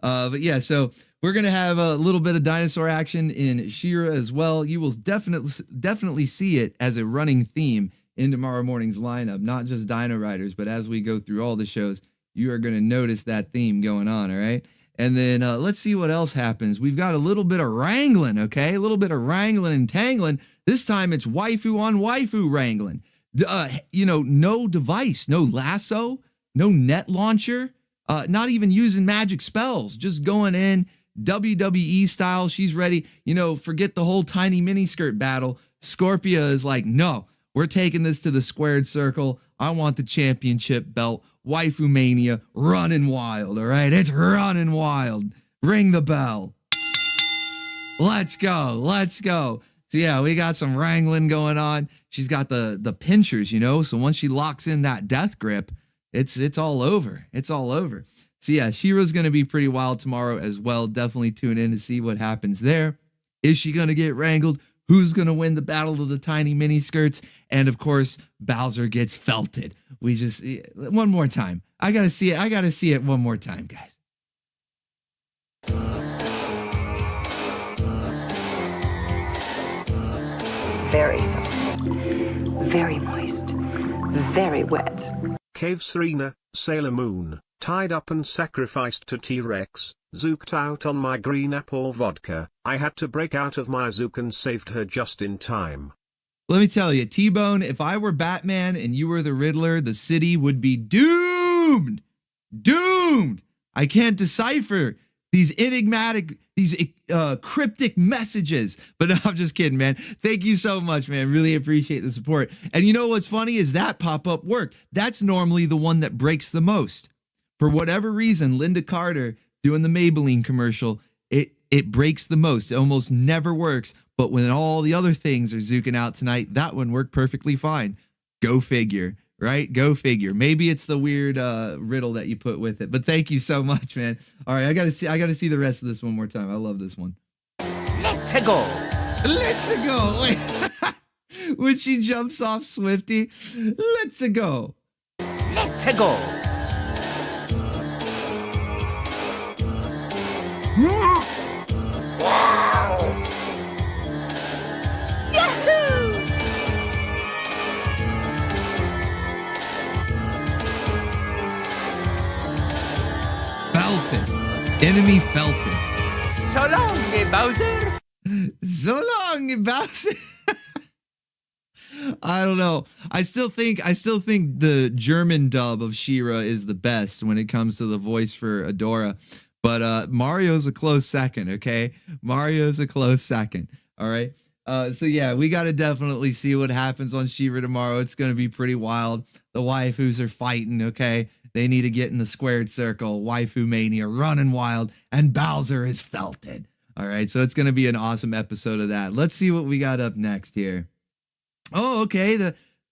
But yeah, so we're going to have a little bit of dinosaur action in She-Ra as well. You will definitely see it as a running theme in tomorrow morning's lineup, not just Dino Riders, but as we go through all the shows, you are going to notice that theme going on, all right? And then let's see what else happens. We've got a little bit of wrangling, okay? A little bit of wrangling and tangling. This time it's waifu on waifu wrangling. No device, no lasso, no net launcher, not even using magic spells, just going in WWE style. She's ready. Forget the whole tiny miniskirt battle. Scorpia is like, no, we're taking this to the squared circle. I want the championship belt. Waifu mania, running wild, all right? It's running wild. Ring the bell. Let's go. So yeah, we got some wrangling going on. She's got the pinchers, so once she locks in that death grip, it's all over. It's all over. So yeah, She-Ra's going to be pretty wild tomorrow as well. Definitely tune in to see what happens there. Is she going to get wrangled? Who's going to win the battle of the tiny mini skirts? And of course, Bowser gets felted. One more time. I got to see it one more time, guys. Very soft, very moist, very wet. Cave Serena, Sailor Moon, tied up and sacrificed to T-Rex, zooked out on my green apple vodka. I had to break out of my zook and saved her just in time. Let me tell you, T-Bone, if I were Batman and you were the Riddler, the city would be doomed. Doomed. I can't decipher these enigmatic, cryptic messages. But no, I'm just kidding, man. Thank you so much, man. Really appreciate the support. And you know what's funny is that pop-up worked. That's normally the one that breaks the most. For whatever reason, Linda Carter doing the Maybelline commercial, it breaks the most. It almost never works. But when all the other things are zooking out tonight, that one worked perfectly fine. Go figure, right? Go figure. Maybe it's the weird riddle that you put with it. But thank you so much, man. All right, I gotta see the rest of this one more time. I love this one. Let's go. Let's go. Wait. When she jumps off Swifty, let's go. Let's go. Felton. Enemy Felton. So long, Bowser. So long, Bowser. I don't know. I still think the German dub of She-Ra is the best when it comes to the voice for Adora. But Mario's a close second, okay? Mario's a close second. All right. So yeah, we got to definitely see what happens on She-Ra tomorrow. It's going to be pretty wild. The waifus are fighting, okay? They need to get in the squared circle. Waifu mania running wild, and Bowser is felted. All right, so it's going to be an awesome episode of that. Let's see what we got up next here. Oh, okay.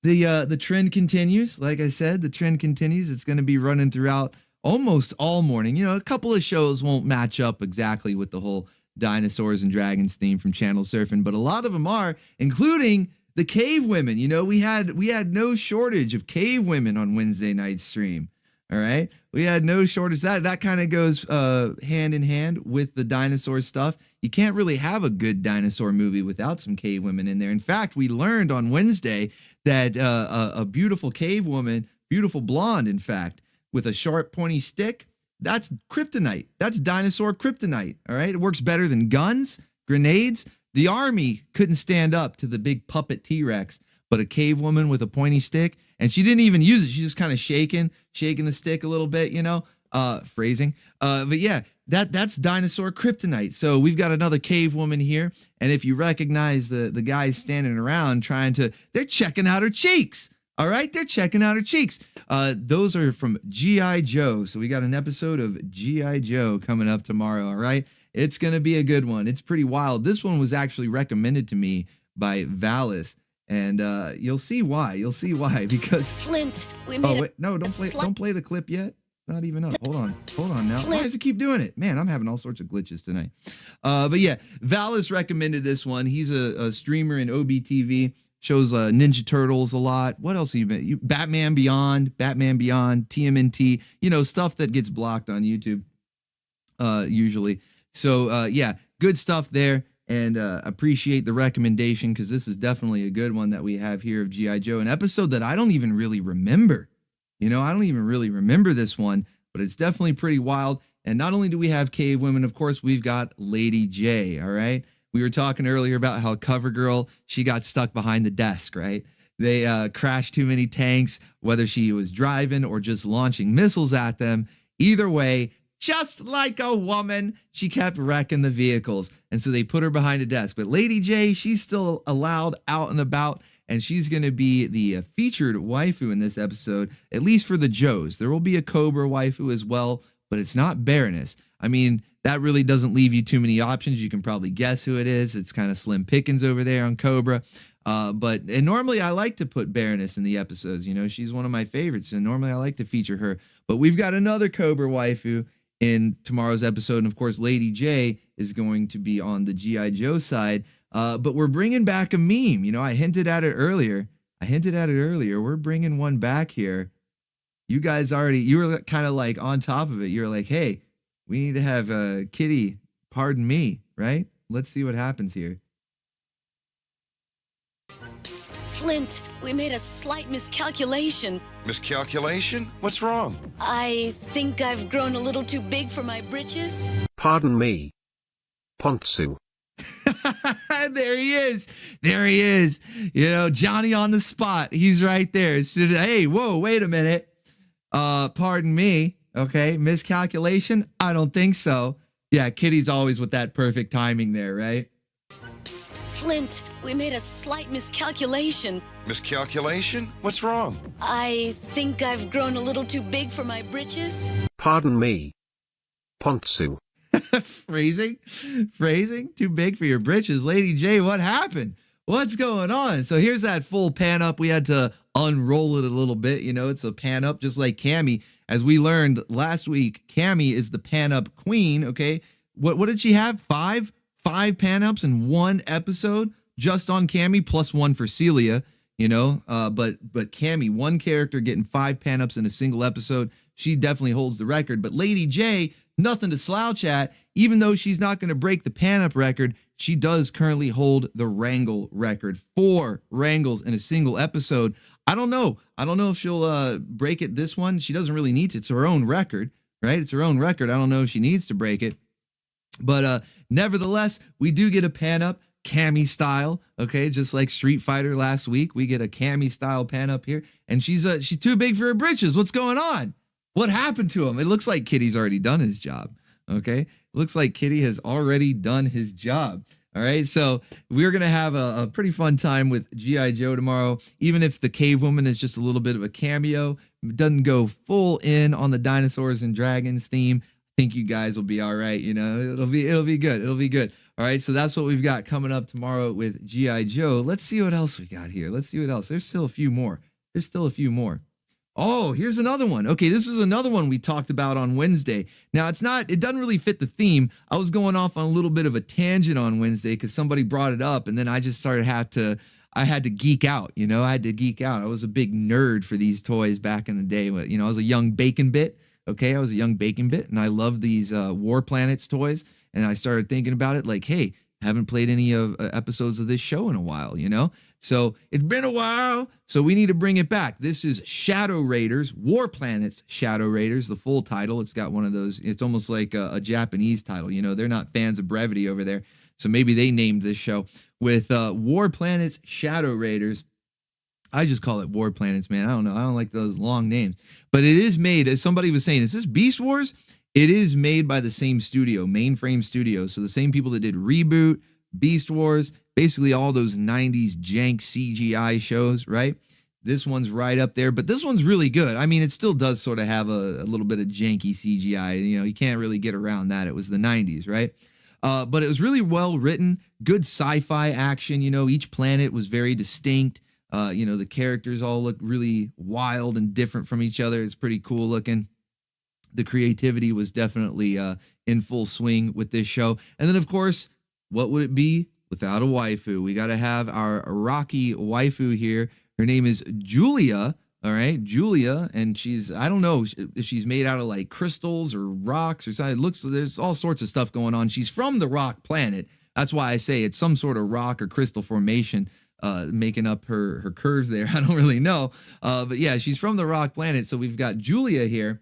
The trend continues. Like I said, the trend continues. It's going to be running throughout almost all morning. A couple of shows won't match up exactly with the whole dinosaurs and dragons theme from Channel Surfing, but a lot of them are, including the cave women. We had no shortage of cave women on Wednesday night stream. All right. We had no shortage. That kind of goes hand in hand with the dinosaur stuff. You can't really have a good dinosaur movie without some cave women in there. In fact, we learned on Wednesday that a beautiful cave woman, beautiful blonde, in fact, with a sharp pointy stick, that's kryptonite. That's dinosaur kryptonite. All right. It works better than guns, grenades. The army couldn't stand up to the big puppet T-Rex, but a cave woman with a pointy stick. And she didn't even use it. She just kind of shaking the stick a little bit, phrasing. But yeah, that's dinosaur kryptonite. So we've got another cave woman here. And if you recognize the guys standing around they're checking out her cheeks. All right, they're checking out her cheeks. Those are from G.I. Joe. So we got an episode of G.I. Joe coming up tomorrow. All right, it's going to be a good one. It's pretty wild. This one was actually recommended to me by Valis. And you'll see why. Because Flint, we made don't play the clip yet. It's not even up. Hold on now. Why does it keep doing it? Man, I'm having all sorts of glitches tonight. But yeah, Valis recommended this one. He's a streamer in OBTV. Shows Ninja Turtles a lot. What else have you been? Batman Beyond, TMNT. Stuff that gets blocked on YouTube. Usually. So yeah, good stuff there. And appreciate the recommendation, because this is definitely a good one that we have here of G.I. Joe, an episode that I don't even really remember. I don't even really remember this one, but it's definitely pretty wild. And not only do we have cave women, of course, we've got Lady J, all right? We were talking earlier about how CoverGirl, she got stuck behind the desk, right? They crashed too many tanks, whether she was driving or just launching missiles at them. Either way, just like a woman, she kept wrecking the vehicles. And so they put her behind a desk. But Lady J, she's still allowed out and about. And she's going to be the featured waifu in this episode, at least for the Joes. There will be a Cobra waifu as well, but it's not Baroness. I mean, that really doesn't leave you too many options. You can probably guess who it is. It's kind of slim pickings over there on Cobra. And normally I like to put Baroness in the episodes. You know, she's one of my favorites, and normally I like to feature her. But we've got another Cobra waifu in tomorrow's episode. And of course, Lady J is going to be on the G.I. Joe side. But we're bringing back a meme. You know, I hinted at it earlier. We're bringing one back here. You guys you were kind of like on top of it. You were like, hey, we need to have Kitty pardon me, right? Let's see what happens here. Psst, Flint, we made a slight miscalculation. Miscalculation? What's wrong? I think I've grown a little too big for my britches. Pardon me. Pontsu. There he is. You know, Johnny on the spot. He's right there. So, hey, whoa, wait a minute. Pardon me. Okay, miscalculation? I don't think so. Yeah, Kitty's always with that perfect timing there, right? Psst, Flint, we made a slight miscalculation. Miscalculation? What's wrong? I think I've grown a little too big for my britches. Pardon me. Pontsu. Phrasing? Too big for your britches. Lady J, what happened? What's going on? So here's that full pan up. We had to unroll it a little bit. You know, it's a pan up just like Cammy. As we learned last week, Cammy is the pan up queen, okay? What did she have? Five pan ups in one episode just on Cammy, plus one for Celia, you know? But Cammy, one character getting 5 pan ups in a single episode. She definitely holds the record. But Lady J, nothing to slouch at. Even though she's not going to break the pan up record, she does currently hold the wrangle record. 4 wrangles in a single episode. I don't know if she'll break it this one. She doesn't really need to. It's her own record, right? It's her own record. I don't know if she needs to break it. But nevertheless, we do get a pan up Cammy style, okay? Just like Street Fighter last week, we get a Cammy style pan up here. And she's too big for her britches. What's going on? What happened to him? It looks like Kitty's already done his job, okay? It looks like Kitty has already done his job. All right, so we're going to have a pretty fun time with G.I. Joe tomorrow, even if the Cave Woman is just a little bit of a cameo. It doesn't go full in on the Dinosaurs and Dragons theme. I think you guys will be all right, you know. It'll be good. All right, so that's what we've got coming up tomorrow with G.I. Joe. Let's see what else we got here. There's still a few more. Oh, here's another one. Okay, this is another one we talked about on Wednesday. Now, it doesn't really fit the theme. I was going off on a little bit of a tangent on Wednesday because somebody brought it up, and then I just I had to geek out, you know? I was a big nerd for these toys back in the day. You know, I was a young bacon bit, okay? And I love these War Planets toys, and I started thinking about it like, hey, haven't played any of episodes of this show in a while, you know? So it's been a while, so we need to bring it back. This is Shadow Raiders, War Planets Shadow Raiders, the full title. It's got one of those, it's almost like a Japanese title. You know, they're not fans of brevity over there, so maybe they named this show with War Planets Shadow Raiders. I just call it War Planets, man. I don't know. I don't like those long names. But it is made, as somebody was saying, is this Beast Wars? It is made by the same studio, Mainframe Studios. So the same people that did Reboot, Beast Wars, basically all those 90s jank CGI shows, right? This one's right up there, but this one's really good. I mean, it still does sort of have a little bit of janky CGI. You know, you can't really get around that. It was the 90s, right? But it was really well written, good sci-fi action. You know, each planet was very distinct. You know, the characters all look really wild and different from each other. It's pretty cool looking. The creativity was definitely in full swing with this show. And then, of course, what would it be without a waifu? We got to have our Rocky waifu here. Her name is Julia. All right, Julia, and she's, I don't know if she's made out of like crystals or rocks or something. It looks, there's all sorts of stuff going on. She's from the rock planet. That's why I say it's some sort of rock or crystal formation making up her curves there. I don't really know. But yeah, she's from the rock planet. So we've got Julia here.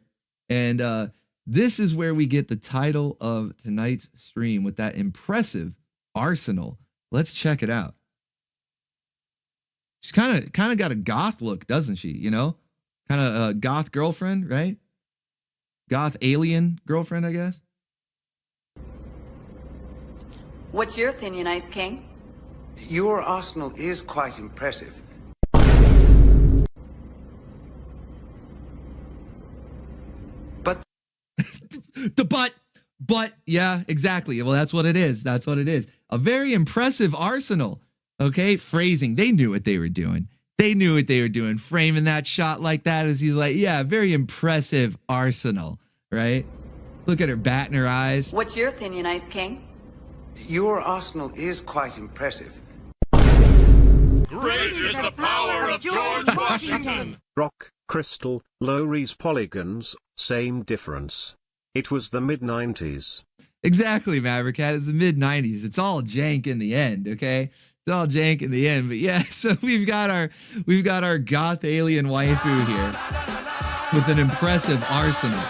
And this is where we get the title of tonight's stream with that impressive arsenal. Let's check it out. She's kind of got a goth look, doesn't she? You know, kind of a goth girlfriend, right? goth alien girlfriend, I guess. What's your opinion, Ice King? Your arsenal is quite impressive. But But yeah, exactly. Well, that's what it is. That's what it is. A very impressive arsenal. Okay, phrasing. They knew what they were doing. They knew what they were doing. Framing that shot like that as he's like, yeah, very impressive arsenal, right? Look at her batting her eyes. What's your opinion, Ice King? Your arsenal is quite impressive. Great is the power of George Washington! Rock, crystal, low-res polygons, same difference. It was the mid-90s. Exactly, Maverick Cat. It's the mid-90s. It's all jank in the end, okay? It's all jank in the end. But yeah, so we've got our goth alien waifu here with an impressive arsenal.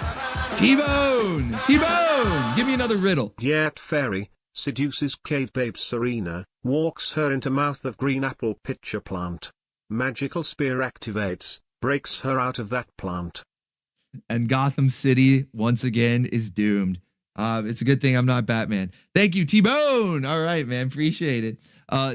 T-Bone! T-Bone! Give me another riddle. Gyat Fairy seduces cave babe Serena, walks her into mouth of green apple pitcher plant. Magical spear activates, breaks her out of that plant. And Gotham City, once again, is doomed. It's a good thing I'm not Batman. Thank you, T-Bone. All right, man. Appreciate it.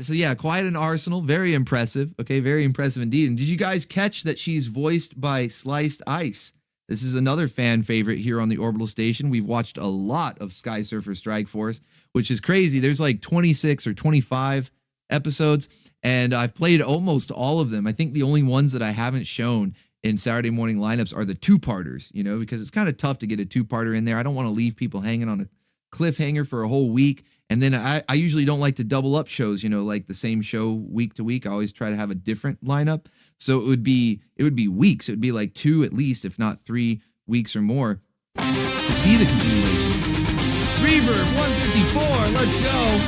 So yeah, quite an arsenal. Very impressive. Okay, very impressive indeed. And did you guys catch that she's voiced by Sliced Ice? This is another fan favorite here on the Orbital Station. We've watched a lot of Sky Surfer Strike Force, which is crazy. There's like 26 or 25 episodes, and I've played almost all of them. I think the only ones that I haven't shown in Saturday morning lineups are the two-parters, you know, because it's kind of tough to get a two-parter in there. I don't want to leave people hanging on a cliffhanger for a whole week. And then I usually don't like to double up shows, you know, like the same show week to week. I always try to have a different lineup. So it would be weeks. It would be like 2 at least, if not 3 weeks or more to see the continuation. Reverb 154, let's go.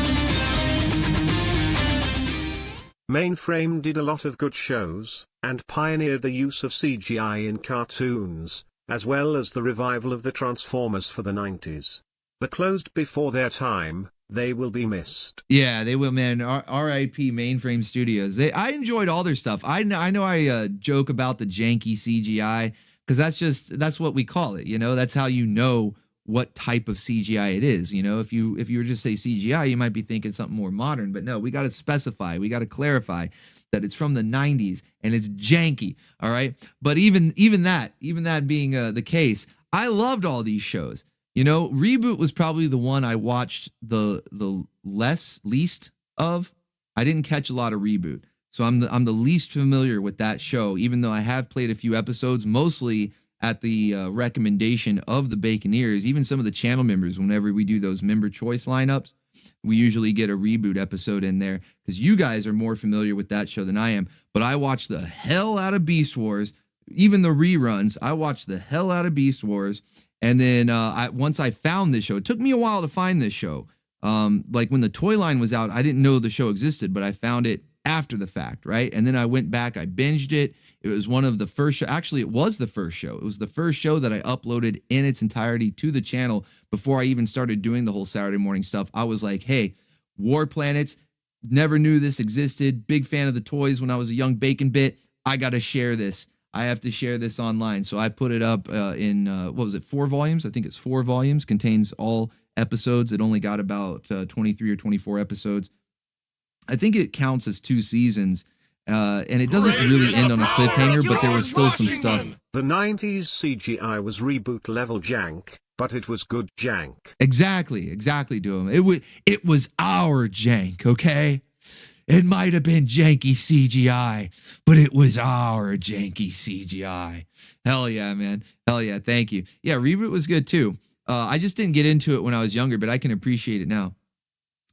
Mainframe did a lot of good shows, and pioneered the use of CGI in cartoons, as well as the revival of the Transformers for the 90s. They closed before their time. They will be missed. Yeah, they will, man. R.I.P. Mainframe Studios. I enjoyed all their stuff. I know I joke about the janky CGI because that's what we call it. You know, that's how you know what type of CGI it is. You know, if you were just say CGI, you might be thinking something more modern. But no, we got to specify. We got to clarify that it's from the 90s and it's janky. All right. But even that being the case, I loved all these shows. You know, Reboot was probably the one I watched the least of. I didn't catch a lot of Reboot, so I'm the least familiar with that show. Even though I have played a few episodes, mostly at the recommendation of the Baconeers. Even some of the channel members, whenever we do those member choice lineups, we usually get a Reboot episode in there because you guys are more familiar with that show than I am. But I watched the hell out of Beast Wars, even the reruns. I watched the hell out of Beast Wars. And then once I found this show, it took me a while to find this show. Like when the toy line was out, I didn't know the show existed, but I found it after the fact, right? And then I went back, I binged it. It was one of the first show. Actually, it was the first show. It was the first show that I uploaded in its entirety to the channel before I even started doing the whole Saturday morning stuff. I was like, hey, War Planets, never knew this existed. Big fan of the toys when I was a young bacon bit. I got to share this. I have to share this online. So I put it up in, 4 volumes? I think it's 4 volumes, contains all episodes. It only got about 23 or 24 episodes. I think it counts as 2 seasons. And it doesn't really end on a cliffhanger, but there was still some stuff. The 90s CGI was Reboot level jank, but it was good jank. Exactly, Doom. It was our jank, okay? It might have been janky CGI, but it was our janky CGI. Hell yeah, man. Hell yeah, thank you. Yeah, Reboot was good too. I just didn't get into it when I was younger, but I can appreciate it now.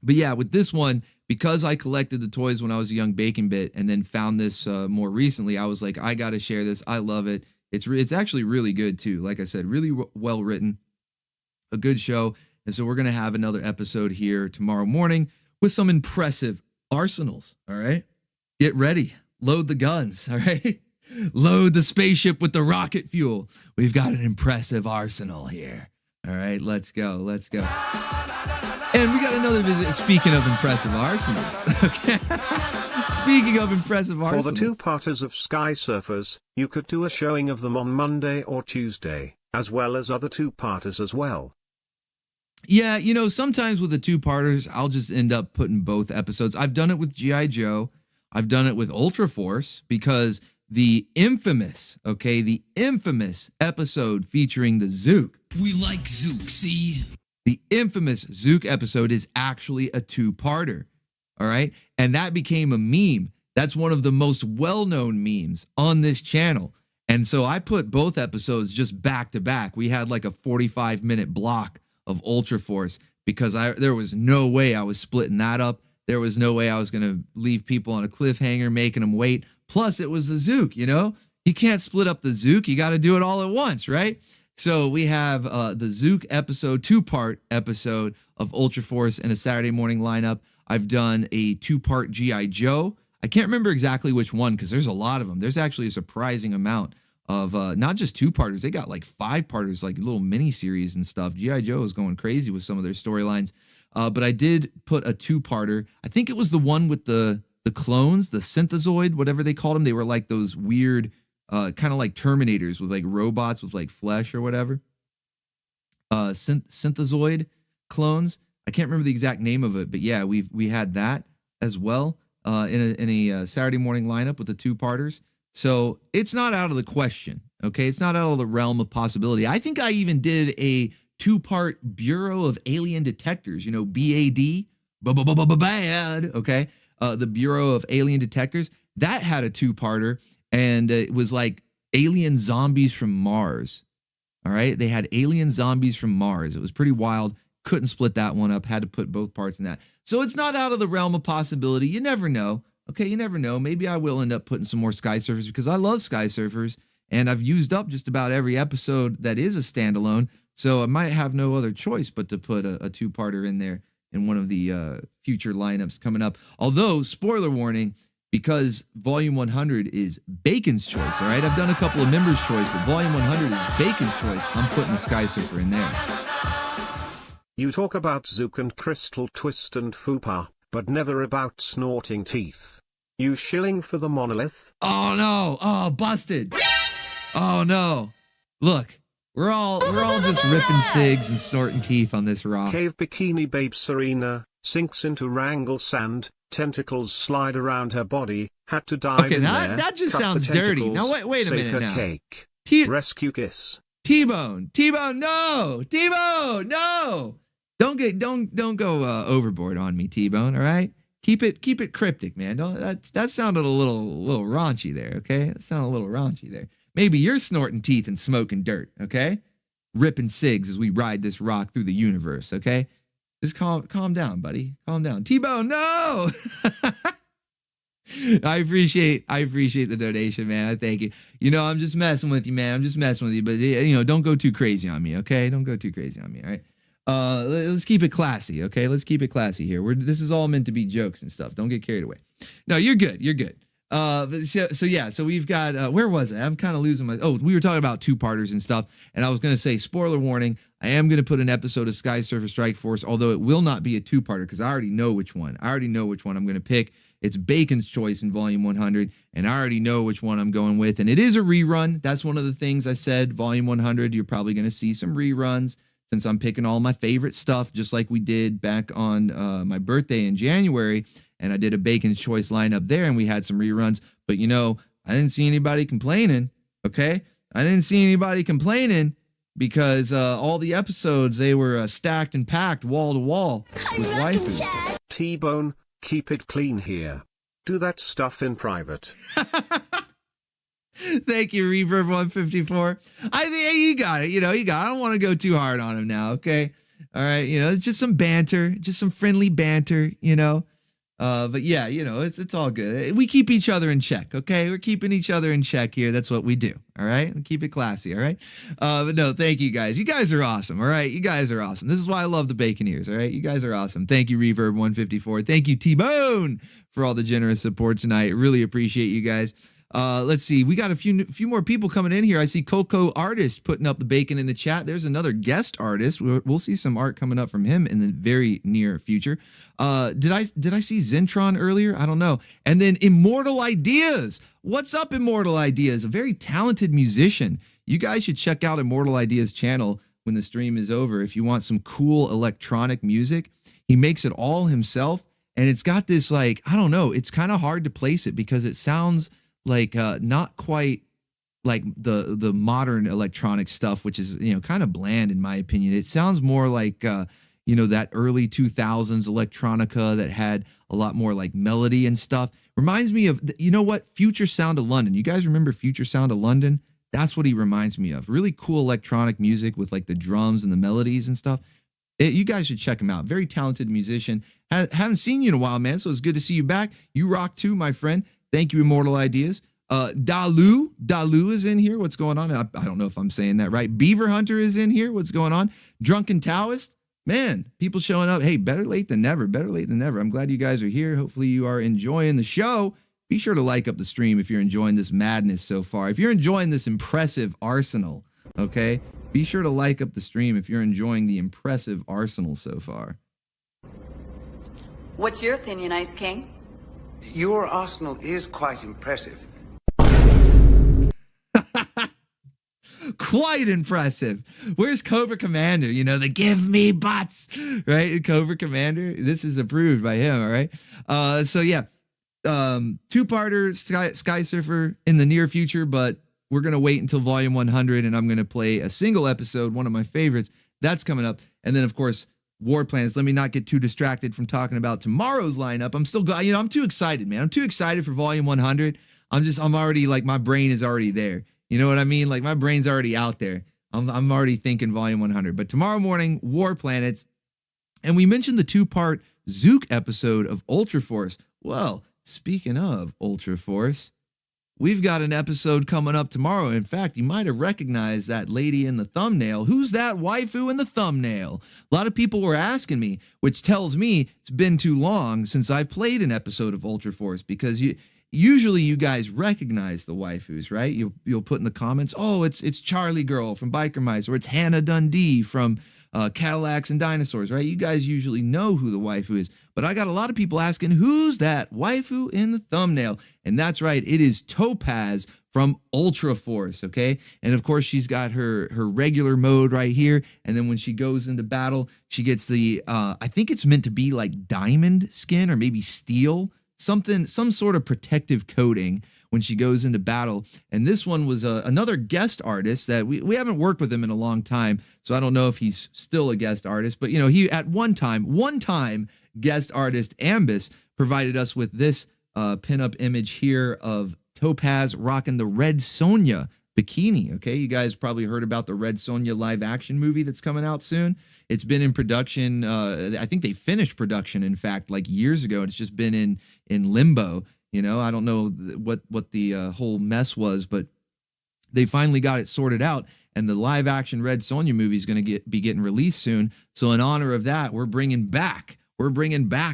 But yeah, with this one, because I collected the toys when I was a young bacon bit and then found this more recently, I was like, I got to share this. I love it. It's actually really good too. Like I said, really well written, a good show. And so we're going to have another episode here tomorrow morning with some impressive arsenals. All right, get ready, load the guns. All right, load the spaceship with the rocket fuel. We've got an impressive arsenal here. All right, let's go. And we got another visit. Speaking of impressive arsenals, okay. Speaking of impressive arsenals, for the 2-parters of Sky Surfers, you could do a showing of them on Monday or Tuesday. as well as other two-parters as well. Yeah, you know, sometimes with the two-parters, I'll just end up putting both episodes. I've done it with G.I. Joe. I've done it with Ultra Force because the infamous episode featuring the Zook. We like Zook, see? The infamous Zook episode is actually a two-parter, all right? And that became a meme. That's one of the most well-known memes on this channel. And so I put both episodes just back to back. We had like a 45-minute block of Ultra Force because there was no way I was splitting that up. There was no way I was going to leave people on a cliffhanger, making them wait. Plus, it was the Zook, you know? You can't split up the Zook. You got to do it all at once, right? So we have the Zook episode, two-part episode of Ultra Force in a Saturday morning lineup. I've done a two-part G.I. Joe. I can't remember exactly which one because there's a lot of them. There's actually a surprising amount of not just two-parters. They got like five-parters, like little mini-series and stuff. G.I. Joe is going crazy with some of their storylines. But I did put a two-parter. I think it was the one with the clones, the synthezoid, whatever they called them. They were like those weird, kind of like Terminators with like robots with like flesh or whatever. Synthezoid clones. I can't remember the exact name of it, but yeah, we had that as well in a Saturday morning lineup with the two-parters. So it's not out of the question, okay? It's not out of the realm of possibility. I think I even did a two-part Bureau of Alien Detectors, you know, BAD, bad, okay? The Bureau of Alien Detectors, that had a two-parter, and it was like alien zombies from Mars, all right? They had alien zombies from Mars. It was pretty wild. Couldn't split that one up. Had to put both parts in that. So it's not out of the realm of possibility. You never know, okay? You never know. Maybe I will end up putting some more Sky Surfers because I love Sky Surfers, and I've used up just about every episode that is a standalone. So I might have no other choice but to put a two-parter in there in one of the future lineups coming up. Although, spoiler warning, because Volume 100 is Bacon's choice, all right? I've done a couple of members' choice, but Volume 100 is Bacon's choice. I'm putting the Sky Surfer in there. You talk about Zook and Crystal Twist and Fupa, but never about Snorting Teeth. You shilling for the monolith? Oh, no. Oh, busted. Oh, no. Look. We're all just ripping cigs and snorting teeth on this rock. Cave Bikini Babe Serena sinks into Wrangle sand, tentacles slide around her body, had to dive in there. That just sounds dirty. Now wait a minute now. Cake. Rescue kiss. T-Bone, no, T-Bone, no. Don't go overboard on me, T-Bone. All right, keep it cryptic, man. That sounded a little raunchy there. Okay, that sounded a little raunchy there. Maybe you're snorting teeth and smoking dirt, okay? Ripping cigs as we ride this rock through the universe, okay? Just calm down, buddy. Calm down. T-Bone, no! I appreciate the donation, man. I thank you. You know, I'm just messing with you, man. I'm just messing with you. But, you know, don't go too crazy on me, okay? Don't go too crazy on me, all right? Let's keep it classy, okay? Let's keep it classy here. This is all meant to be jokes and stuff. Don't get carried away. No, you're good. You're good. So we've got, where was I? I'm kind of losing we were talking about two-parters and stuff, and I was going to say, spoiler warning, I am going to put an episode of Sky Surfer Strike Force, although it will not be a two-parter, because I already know which one. I'm going to pick. It's Bacon's choice in Volume 100, and I already know which one I'm going with, and it is a rerun. That's one of the things I said, Volume 100, you're probably going to see some reruns, since I'm picking all my favorite stuff, just like we did back on my birthday in January. And I did a Bacon's Choice lineup there, and we had some reruns. But, you know, I didn't see anybody complaining, okay? I didn't see anybody complaining because all the episodes, they were stacked and packed wall to wall with waifus. T-Bone, keep it clean here. Do that stuff in private. Thank you, Reverb 154. I think you got it. I don't want to go too hard on him now, okay? All right, it's just some banter, just some friendly banter, But yeah, it's all good. We keep each other in check, okay? We're keeping each other in check here. That's what we do, all right? We keep it classy, all right? But no, thank you guys. You guys are awesome, all right? You guys are awesome. This is why I love the Baconeers, all right? You guys are awesome. Thank you, Reverb 154. Thank you, T-Bone, for all the generous support tonight. Really appreciate you guys. Let's see. We got a few more people coming in here. I see Coco Artist putting up the bacon in the chat. There's another guest artist. We'll see some art coming up from him in the very near future. Did I see Zentron earlier? I don't know. And then Immortal Ideas. What's up, Immortal Ideas? A very talented musician. you guys should check out Immortal Ideas channel when the stream is over if you want some cool electronic music. He makes it all himself, and it's got this, like, I don't know, it's kind of hard to place it because it sounds like not quite like the modern electronic stuff, which is, you know, kind of bland in my opinion. It sounds more like you know, that early 2000s electronica that had a lot more like melody and stuff. Reminds me of, you know what, Future Sound of London. You guys remember Future Sound of London? That's what he reminds me of. Really cool electronic music with like the drums and the melodies and stuff. You guys should check him out. Very talented musician. Haven't seen you in a while, man, so it's good to see you back. You rock too, my friend. Thank you, Immortal Ideas. Dalu is in here. What's going on? I don't know if I'm saying that right. Beaver Hunter is in here. What's going on? Drunken Taoist. Man, people showing up. Hey, better late than never. Better late than never. I'm glad you guys are here. Hopefully you are enjoying the show. Be sure to like up the stream if you're enjoying this madness so far. If you're enjoying this impressive arsenal, okay? Be sure to like up the stream if you're enjoying the impressive arsenal so far. What's your opinion, Ice King? Your arsenal is quite impressive. Quite impressive. Where's Cobra Commander? You know, the give me butts, right? Cobra Commander. This is approved by him, all right? So yeah, two-parter Sky Surfer in the near future, but we're going to wait until volume 100, and I'm going to play a single episode, one of my favorites. That's coming up. And then, of course, War Planets. Let me not get too distracted from talking about tomorrow's lineup. I'm still, you know, I'm too excited, man. I'm too excited for volume 100. I'm already, like, my brain is already there. You know what I mean? Like, my brain's already out there. I'm already thinking volume 100. But tomorrow morning, War Planets. And we mentioned the two-part Zook episode of Ultra Force. Well, speaking of Ultra Force, we've got an episode coming up tomorrow. In fact, you might have recognized that lady in the thumbnail. Who's that waifu in the thumbnail? A lot of people were asking me, which tells me it's been too long since I've played an episode of Ultra Force, because usually you guys recognize the waifus, right? You'll put in the comments, oh, it's Charlie Girl from Biker Mice, or it's Hannah Dundee from Cadillacs and Dinosaurs, right? You guys usually know who the waifu is. But I got a lot of people asking, who's that waifu in the thumbnail? And that's right, it is Topaz from Ultra Force, okay? And of course, she's got her regular mode right here. And then when she goes into battle, she gets the, I think it's meant to be like diamond skin or maybe steel, some sort of protective coating when she goes into battle. And this one was another guest artist that we haven't worked with him in a long time, so I don't know if he's still a guest artist, but you know, he at one time guest artist Ambus provided us with this pinup image here of Topaz rocking the Red Sonja bikini. Okay, you guys probably heard about the Red Sonja live action movie that's coming out soon. It's been in production. I think they finished production, in fact, like years ago. It's just been in limbo. You know, I don't know what the whole mess was, but they finally got it sorted out. And the live action Red Sonja movie is going to be getting released soon. So in honor of that, we're bringing back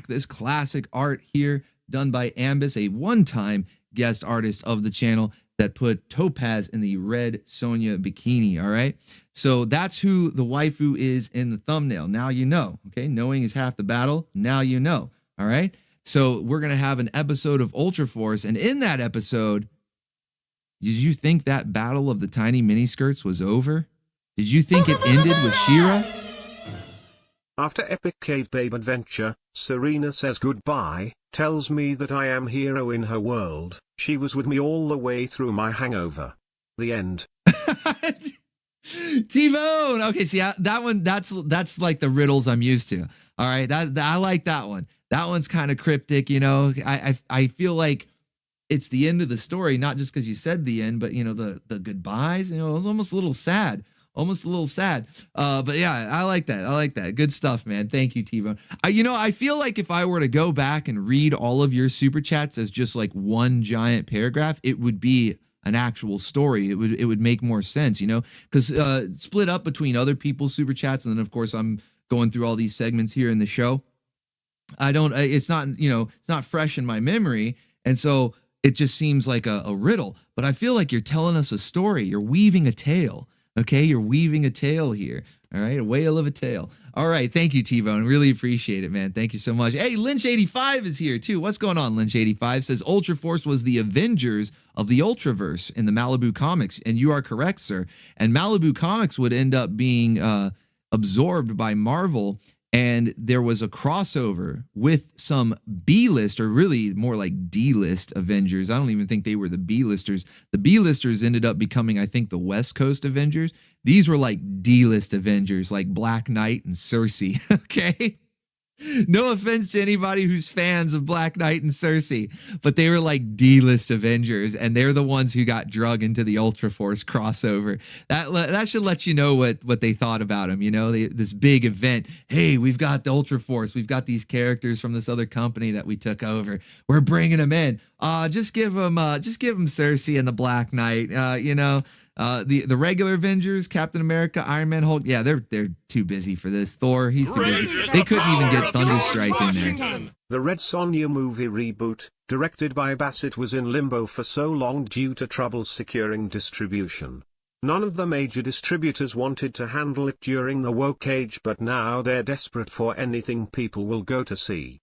this classic art here done by Ambus, a one-time guest artist of the channel that put Topaz in the Red Sonja bikini, all right? So that's who the waifu is in the thumbnail. Now you know, okay? Knowing is half the battle. Now you know, all right? So we're going to have an episode of Ultra Force, and in that episode, did you think that battle of the tiny miniskirts was over? Did you think it ended with She-Ra? After epic cave babe adventure, Serena says goodbye, tells me that I am hero in her world. She was with me all the way through my hangover. The end. T-Bone. Okay, see that one. That's like the riddles I'm used to. All right, I like that one. That one's kind of cryptic. You know, I feel like it's the end of the story, not just because you said the end, but you know the goodbyes. You know, it was almost a little sad. But yeah, I like that. Good stuff, man. Thank you, T-Bone. You know, I feel like if I were to go back and read all of your super chats as just like one giant paragraph, it would be an actual story. It would make more sense, you know, because split up between other people's super chats, and then of course I'm going through all these segments here in the show. It's not fresh in my memory, and so it just seems like a riddle. But I feel like you're telling us a story. You're weaving a tale. Okay, you're weaving a tale here. All right, a whale of a tale. All right, thank you, T-Bone. Really appreciate it, man. Thank you so much. Hey, Lynch85 is here, too. What's going on, Lynch85? Says Ultra Force was the Avengers of the Ultraverse in the Malibu comics, and you are correct, sir. And Malibu comics would end up being absorbed by Marvel, and there was a crossover with some B-list, or really more like D-list Avengers. I don't even think they were the B-listers. The B-listers ended up becoming, I think, the West Coast Avengers. These were like D-list Avengers, like Black Knight and Cersei, okay? No offense to anybody who's fans of Black Knight and Cersei, but they were like D-list Avengers, and they're the ones who got drug into the Ultra Force crossover. That should let you know what they thought about them. You know, this big event. Hey, we've got the Ultra Force. We've got these characters from this other company that we took over. We're bringing them in. Just give them Cersei and the Black Knight. You know. The regular Avengers, Captain America, Iron Man, Hulk, yeah, they're too busy for this. Thor, he's too busy. They couldn't even get Thunderstrike in there. The Red Sonja movie reboot, directed by Bassett, was in limbo for so long due to troubles securing distribution. None of the major distributors wanted to handle it during the woke age, but now they're desperate for anything people will go to see.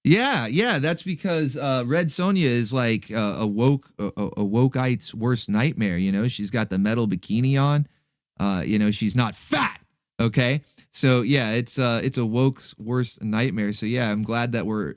Yeah, that's because Red Sonja is like a wokeite's worst nightmare. You know, she's got the metal bikini on. You know, she's not fat. Okay, so yeah, it's a woke's worst nightmare. So yeah, I'm glad that we're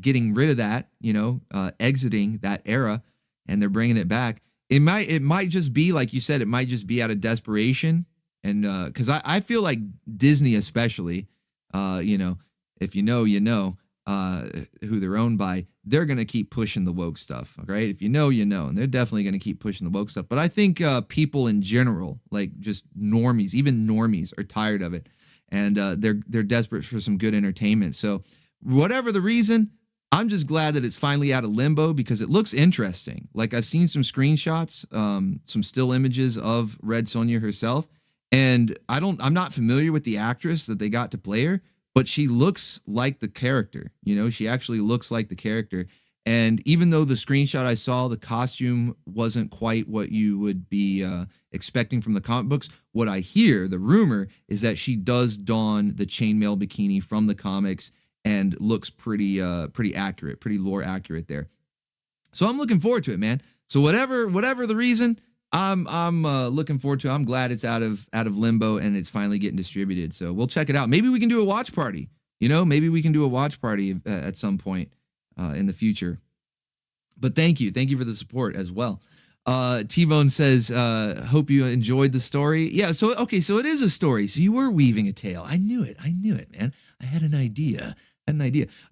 getting rid of that. You know, exiting that era, and they're bringing it back. It might just be like you said. It might just be out of desperation, and because I feel like Disney, especially, you know, if you know, you know. Who they're owned by, they're going to keep pushing the woke stuff, right? If you know, you know, and they're definitely going to keep pushing the woke stuff. But I think people in general, like just normies, even normies, are tired of it, and they're desperate for some good entertainment. So whatever the reason, I'm just glad that it's finally out of limbo because it looks interesting. Like I've seen some screenshots, some still images of Red Sonja herself, and I'm not familiar with the actress that they got to play her. But she looks like the character, you know, she actually looks like the character. And even though the screenshot I saw, the costume wasn't quite what you would be expecting from the comic books, what I hear, the rumor, is that she does don the chainmail bikini from the comics and looks pretty accurate, pretty lore accurate there. So I'm looking forward to it, man. So whatever the reason, I'm looking forward to it. I'm glad it's out of limbo and it's finally getting distributed. So we'll check it out. Maybe we can do a watch party. You know, maybe we can do a watch party at some point in the future. But thank you for the support as well. T-Bone says, hope you enjoyed the story. Yeah, so it is a story. So you were weaving a tale. I knew it, man. I had an idea.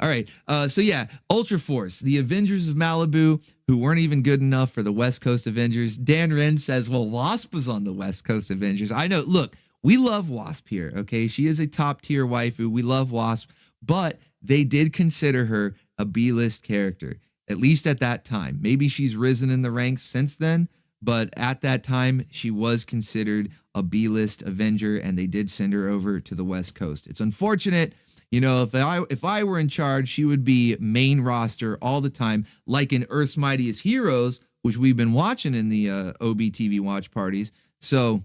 All right. So yeah, Ultra Force, the Avengers of Malibu, who weren't even good enough for the West Coast Avengers. Dan Wren says, well, Wasp was on the West Coast Avengers. I know. Look, we love Wasp here. Okay. She is a top tier waifu. We love Wasp, but they did consider her a B-list character, at least at that time. Maybe she's risen in the ranks since then, but at that time she was considered a B-list Avenger, and they did send her over to the West Coast. It's unfortunate. You know, if I were in charge, she would be main roster all the time, like in Earth's Mightiest Heroes, which we've been watching in the OBTV watch parties. So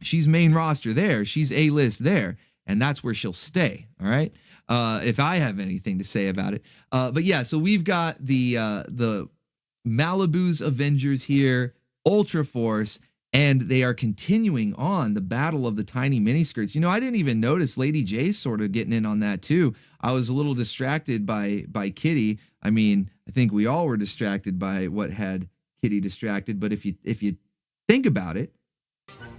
she's main roster there. She's A-list there, and that's where she'll stay. All right. If I have anything to say about it. But yeah, so we've got the Malibu's Avengers here, Ultra Force, and they are continuing on the battle of the tiny miniskirts. You know, I didn't even notice Lady J sort of getting in on that too. I was a little distracted by Kitty. I mean, I think we all were distracted by what had Kitty distracted. But if you think about it.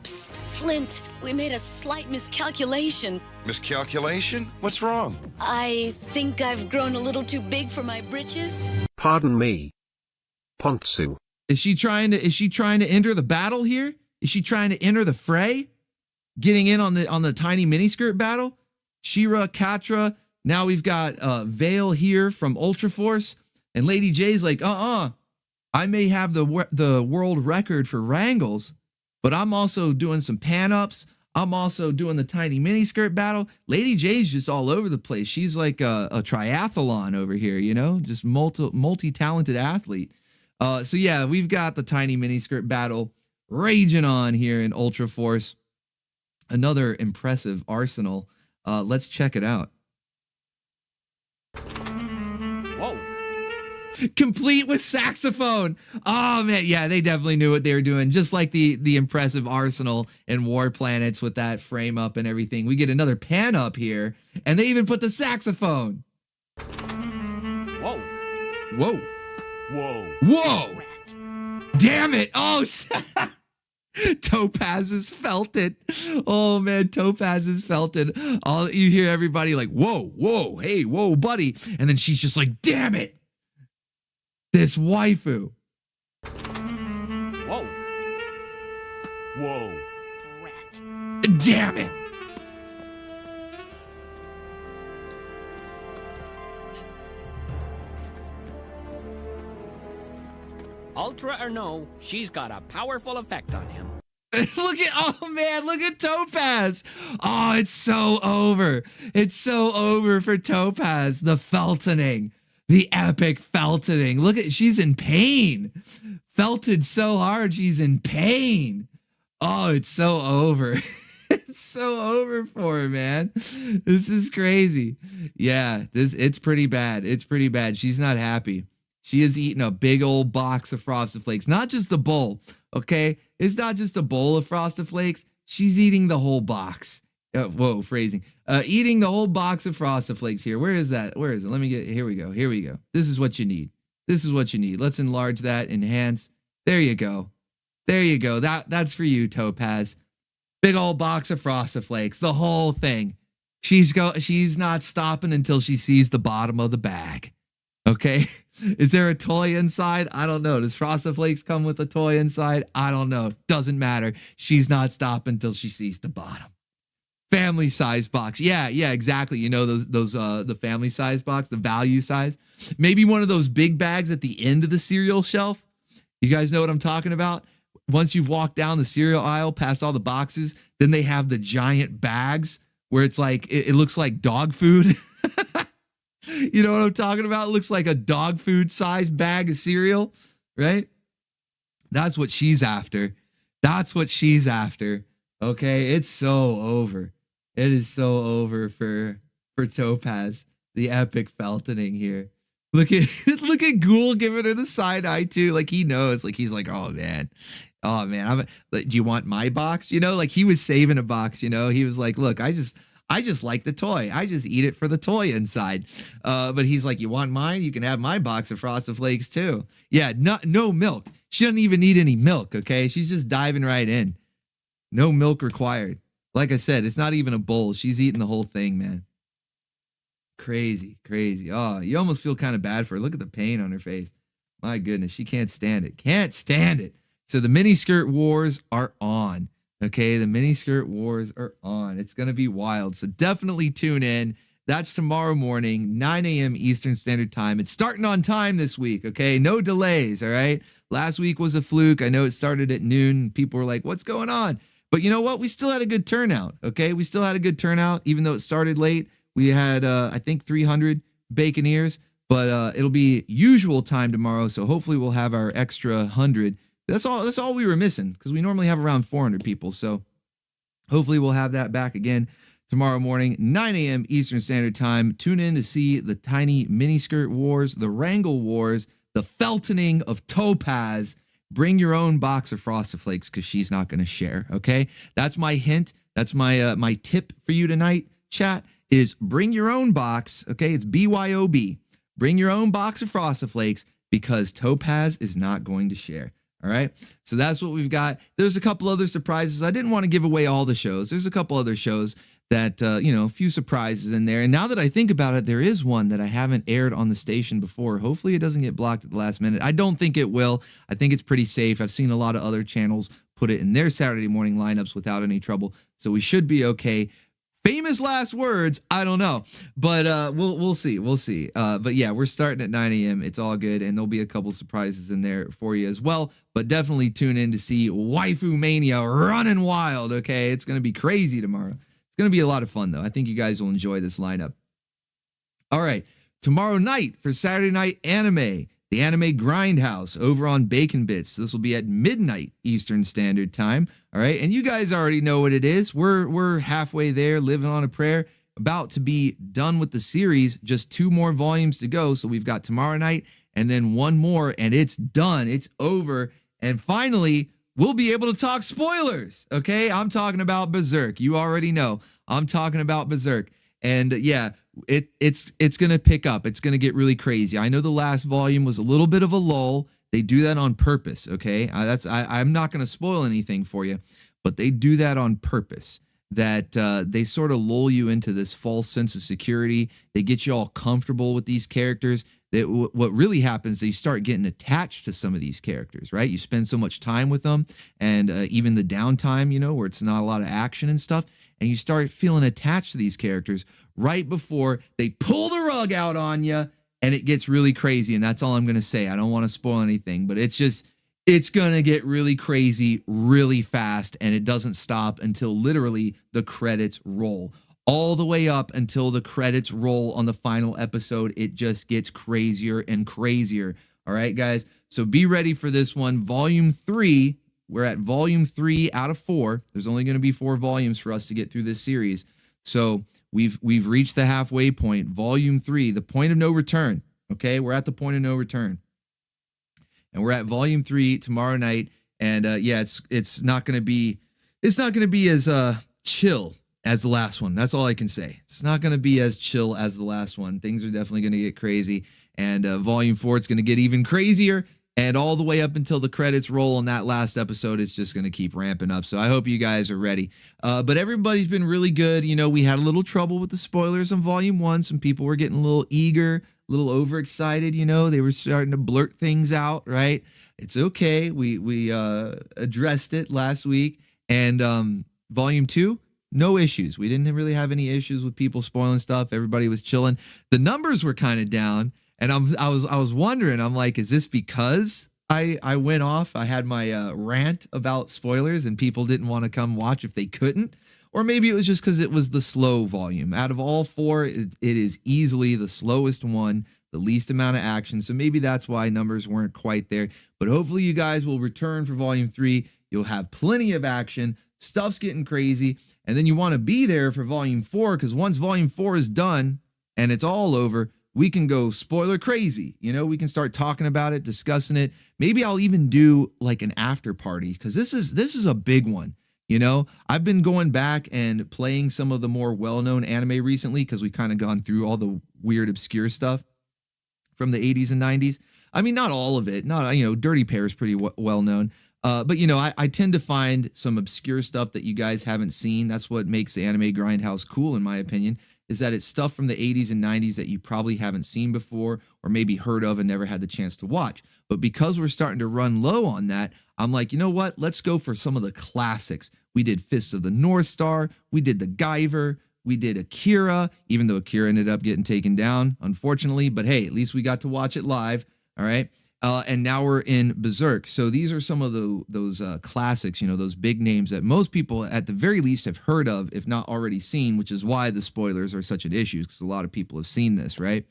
Psst, Flint, we made a slight miscalculation. Miscalculation? What's wrong? I think I've grown a little too big for my britches. Pardon me. Pontsu. Is she trying to enter the battle here? Is she trying to enter the fray? Getting in on the tiny miniskirt battle? She-Ra, Catra. Now we've got Vale here from Ultra Force, and Lady J's like, I may have the world record for wrangles, but I'm also doing some pan-ups. I'm also doing the tiny miniskirt battle. Lady J's just all over the place. She's like a triathlon over here, you know, just multi-talented athlete. So yeah, we've got the tiny miniskirt battle raging on here in Ultra Force. Another impressive arsenal. Let's check it out. Whoa. Complete with saxophone. Oh man, yeah, they definitely knew what they were doing. Just like the impressive arsenal in War Planets with that frame up and everything. We get another pan up here, and they even put the saxophone. Whoa. Whoa. Whoa. Whoa. Damn it. Oh, Topaz has felt it. Oh man, Topaz has felt it. All you hear everybody like, whoa, whoa, hey, whoa, buddy. And then she's just like, damn it. This waifu. Whoa. Whoa. Damn it. Ultra or no, she's got a powerful effect on him. Look at Topaz. Oh, it's so over. It's so over for Topaz. The feltoning, the epic feltoning. Look at, she's in pain. Felted so hard, she's in pain. Oh, it's so over. It's so over for her, man. This is crazy. Yeah, it's pretty bad. It's pretty bad. She's not happy. She is eating a big old box of Frosted Flakes. Not just a bowl, okay? It's not just a bowl of Frosted Flakes. She's eating the whole box. Whoa, phrasing. Eating the whole box of Frosted Flakes here. Where is that? Where is it? Let me get, here we go. Here we go. This is what you need. This is what you need. Let's enlarge that, enhance. There you go. There you go. That's for you, Topaz. Big old box of Frosted Flakes. The whole thing. She's not stopping until she sees the bottom of the bag. Okay? Is there a toy inside? I don't know. Does Frosted Flakes come with a toy inside? I don't know. Doesn't matter. She's not stopping until she sees the bottom. Family size box. Yeah, exactly. You know those the family size box, the value size. Maybe one of those big bags at the end of the cereal shelf. You guys know what I'm talking about? Once you've walked down the cereal aisle past all the boxes, then they have the giant bags where it's like it looks like dog food. You know what I'm talking about? It looks like a dog food sized bag of cereal, right? That's what she's after. That's what she's after. Okay, it's so over. It is so over for Topaz, the epic feltoning here. Look at Ghoul giving her the side eye too. Like he knows. Like he's like, oh man. Do you want my box? You know, like he was saving a box. You know, he was like, look, I just like the toy. I just eat it for the toy inside. But he's like, you want mine? You can have my box of Frosted Flakes too. Yeah, no milk. She doesn't even need any milk, okay? She's just diving right in. No milk required. Like I said, it's not even a bowl. She's eating the whole thing, man. Crazy. Oh, you almost feel kind of bad for her. Look at the pain on her face. My goodness, she can't stand it. Can't stand it. So the miniskirt wars are on. Okay, the miniskirt wars are on. It's going to be wild. So definitely tune in. That's tomorrow morning, 9 a.m. Eastern Standard Time. It's starting on time this week, okay? No delays, all right? Last week was a fluke. I know it started at noon. People were like, what's going on? But you know what? We still had a good turnout, okay? We still had a good turnout, even though it started late. We had, I think, 300 Baconeers. But it'll be usual time tomorrow, so hopefully we'll have our extra 100. That's all we were missing, because we normally have around 400 people. So hopefully we'll have that back again tomorrow morning, 9 a.m. Eastern Standard Time. Tune in to see the tiny miniskirt wars, the Wrangle wars, the feltoning of Topaz. Bring your own box of Frosted Flakes, because she's not going to share, okay? That's my hint. That's my tip for you tonight, chat, is bring your own box, okay? It's BYOB. Bring your own box of Frosted Flakes, because Topaz is not going to share. All right. So that's what we've got. There's a couple other surprises. I didn't want to give away all the shows. There's a couple other shows that, a few surprises in there. And now that I think about it, there is one that I haven't aired on the station before. Hopefully it doesn't get blocked at the last minute. I don't think it will. I think it's pretty safe. I've seen a lot of other channels put it in their Saturday morning lineups without any trouble. So we should be okay. Famous last words, I don't know, but we'll see. But yeah, we're starting at 9 a.m. It's all good, and there'll be a couple surprises in there for you as well. But definitely tune in to see Waifu Mania running wild, okay? It's going to be crazy tomorrow. It's going to be a lot of fun, though. I think you guys will enjoy this lineup. All right, tomorrow night for Saturday Night Anime, the Anime Grindhouse over on Bacon Bits. This will be at midnight Eastern Standard Time. All right, and you guys already know what it is. We're halfway there, living on a prayer, about to be done with the series. Just 2 more volumes to go. So we've got tomorrow night and then 1 more, and it's done. It's over. And finally, we'll be able to talk spoilers. Okay, I'm talking about Berserk. You already know I'm talking about Berserk. And yeah, it's gonna pick up. It's gonna get really crazy. I know the last volume was a little bit of a lull. They do that on purpose, okay? I'm not gonna spoil anything for you, but they do that on purpose. That they sort of lull you into this false sense of security. They get you all comfortable with these characters. What really happens is you start getting attached to some of these characters, right? You spend so much time with them, and even the downtime, you know, where it's not a lot of action and stuff, and you start feeling attached to these characters right before they pull the rug out on you, and it gets really crazy. And that's all I'm going to say. I don't want to spoil anything, but it's going to get really crazy really fast, and it doesn't stop until literally the credits roll. All the way up until the credits roll on the final episode, it just gets crazier and crazier. All right, guys? So be ready for this one. Volume 3, we're at volume 3 out of 4. There's only going to be 4 volumes for us to get through this series. So we've reached the halfway point. Volume 3, the point of no return. Okay, we're at the point of no return. And we're at volume 3 tomorrow night. And yeah, it's not going to be as chill as the last one. That's all I can say. It's not going to be as chill as the last one. Things are definitely going to get crazy. And volume 4, it's going to get even crazier. And all the way up until the credits roll on that last episode, it's just going to keep ramping up. So I hope you guys are ready. But everybody's been really good. You know, we had a little trouble with the spoilers on volume 1. Some people were getting a little eager, a little overexcited. You know, they were starting to blurt things out, right? It's okay. We addressed it last week. And volume 2, no issues. We didn't really have any issues with people spoiling stuff. Everybody was chilling. The numbers were kind of down. And I was wondering, I'm like, is this because I went off? I had my rant about spoilers and people didn't want to come watch if they couldn't. Or maybe it was just because it was the slow volume. Out of all 4, it is easily the slowest one, the least amount of action. So maybe that's why numbers weren't quite there. But hopefully you guys will return for volume 3. You'll have plenty of action. Stuff's getting crazy. And then you want to be there for volume 4, because once volume 4 is done and it's all over, we can go spoiler crazy. You know, we can start talking about it, discussing it. Maybe I'll even do like an after party, because this is a big one. You know, I've been going back and playing some of the more well-known anime recently, because we've kind of gone through all the weird, obscure stuff from the 80s and 90s. I mean, not all of it. Not, you know, Dirty Pair is pretty well-known. But, you know, I tend to find some obscure stuff that you guys haven't seen. That's what makes the Anime Grindhouse cool, in my opinion, is that it's stuff from the 80s and 90s that you probably haven't seen before, or maybe heard of and never had the chance to watch. But because we're starting to run low on that, I'm like, you know what? Let's go for some of the classics. We did Fists of the North Star. We did the Guyver. We did Akira, even though Akira ended up getting taken down, unfortunately. But hey, at least we got to watch it live. All right. And now we're in Berserk. So these are some of those classics, you know, those big names that most people at the very least have heard of, if not already seen, which is why the spoilers are such an issue, because a lot of people have seen this, right?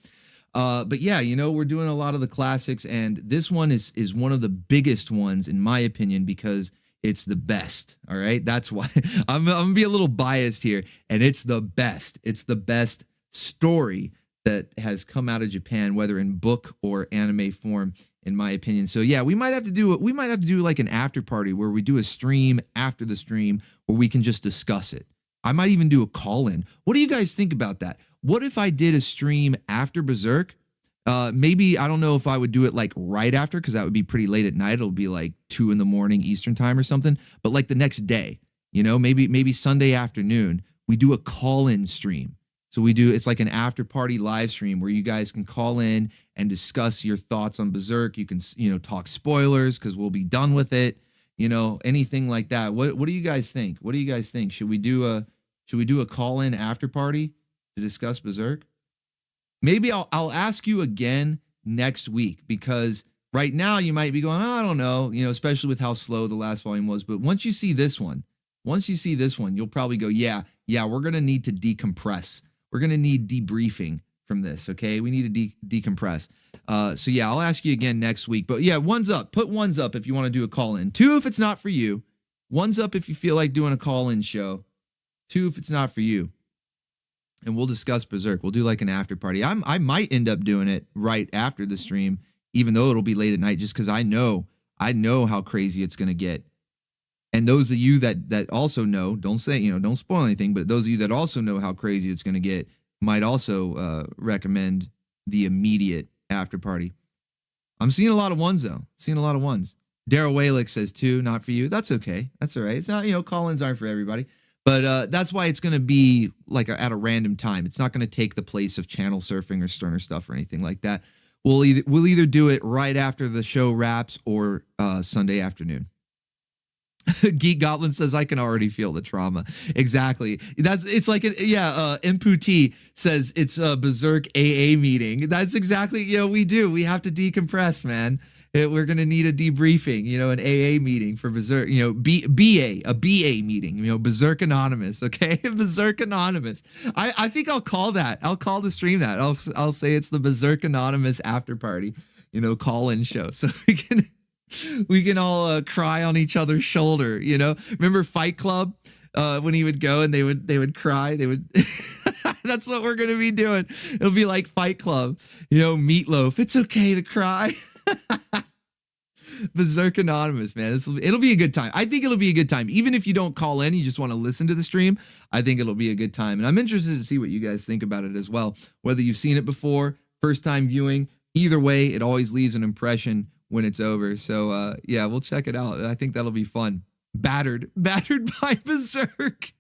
But yeah, you know, we're doing a lot of the classics, and this one is one of the biggest ones, in my opinion, because it's the best. All right. That's why I'm going to be a little biased here, and it's the best. It's the best story that has come out of Japan, whether in book or anime form, in my opinion. So yeah, we might have to do like an after party where we do a stream after the stream where we can just discuss it. I might even do a call-in. What do you guys think about that? What if I did a stream after Berserk? Maybe, I don't know if I would do it like right after, because that would be pretty late at night. It'll be like 2 a.m. Eastern time or something. But like the next day, you know, maybe Sunday afternoon, we do a call-in stream. So it's like an after party live stream where you guys can call in and discuss your thoughts on Berserk. You can, you know, talk spoilers because we'll be done with it. You know, anything like that. What do you guys think? What do you guys think? Should we do a call in after party to discuss Berserk? Maybe I'll ask you again next week, because right now you might be going, oh, I don't know, you know, especially with how slow the last volume was. But once you see this one, you'll probably go, yeah, we're going to need to decompress. We're going to need debriefing from this. Okay, we need to decompress. So yeah, I'll ask you again next week. But yeah, one's up. Put ones up if you want to do a call in. 2 if it's not for you. One's up if you feel like doing a call in show. 2 if it's not for you. And we'll discuss Berserk. We'll do like an after party. I might end up doing it right after the stream, even though it'll be late at night, just because I know how crazy it's gonna get. And those of you that also know, don't say, don't spoil anything, but those of you that also know how crazy it's gonna get might also recommend the immediate after party. I'm seeing a lot of ones though. Seeing a lot of ones. Daryl Walick says 2, not for you. That's okay. That's all right. It's not, call-ins aren't for everybody. But that's why it's going to be like at a random time. It's not going to take the place of channel surfing or Sterner stuff or anything like that. We'll either do it right after the show wraps or Sunday afternoon. Geek Goblin says, I can already feel the trauma. Exactly. It's like, Imputi says it's a Berserk AA meeting. That's exactly, we do. We have to decompress, man. We're going to need a debriefing, an AA meeting for Berserk, a BA meeting, Berserk Anonymous, okay? Berserk Anonymous. I think I'll call that. I'll call the stream that. I'll say it's the Berserk Anonymous after party, call-in show. So we can all cry on each other's shoulder, Remember Fight Club? When he would go and they would cry, that's what we're going to be doing. It'll be like Fight Club, Meatloaf. It's okay to cry. Berserk Anonymous, man. It'll be a good time. I think it'll be a good time. Even if you don't call in, you just want to listen to the stream, I think it'll be a good time. And I'm interested to see what you guys think about it as well. Whether you've seen it before, first time viewing, either way, it always leaves an impression when it's over. So yeah, we'll check it out. I think that'll be fun. Battered by Berserk.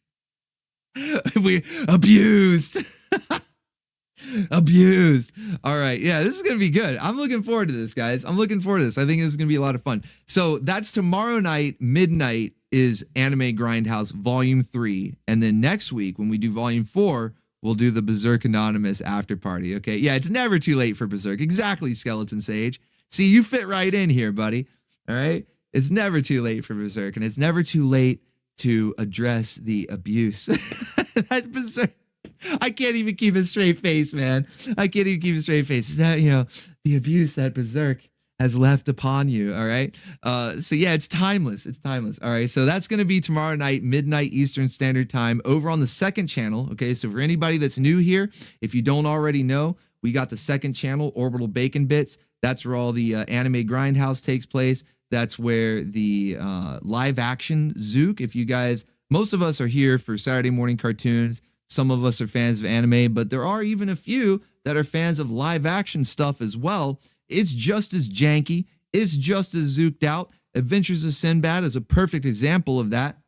We abused. Abused. All right. Yeah, this is going to be good. I'm looking forward to this, guys. I'm looking forward to this. I think this is going to be a lot of fun. So that's tomorrow night, midnight, is Anime Grindhouse Volume 3. And then next week, when we do Volume 4, we'll do the Berserk Anonymous after party. Okay. Yeah, it's never too late for Berserk. Exactly, Skeleton Sage. See, you fit right in here, buddy. All right. It's never too late for Berserk, and it's never too late to address the abuse. That Berserk. I can't even keep a straight face, man. I can't even keep a straight face. It's that, the abuse that Berserk has left upon you, all right? So yeah, it's timeless. It's timeless, all right? So that's going to be tomorrow night, midnight Eastern Standard Time, over on the second channel, okay? So for anybody that's new here, if you don't already know, we got the second channel, Orbital Bacon Bits. That's where all the Anime Grindhouse takes place. That's where the live action Zook, if you guys, most of us are here for Saturday morning cartoons. Some of us are fans of anime, but there are even a few that are fans of live action stuff as well. It's just as janky. It's just as zooked out. Adventures of Sinbad is a perfect example of that.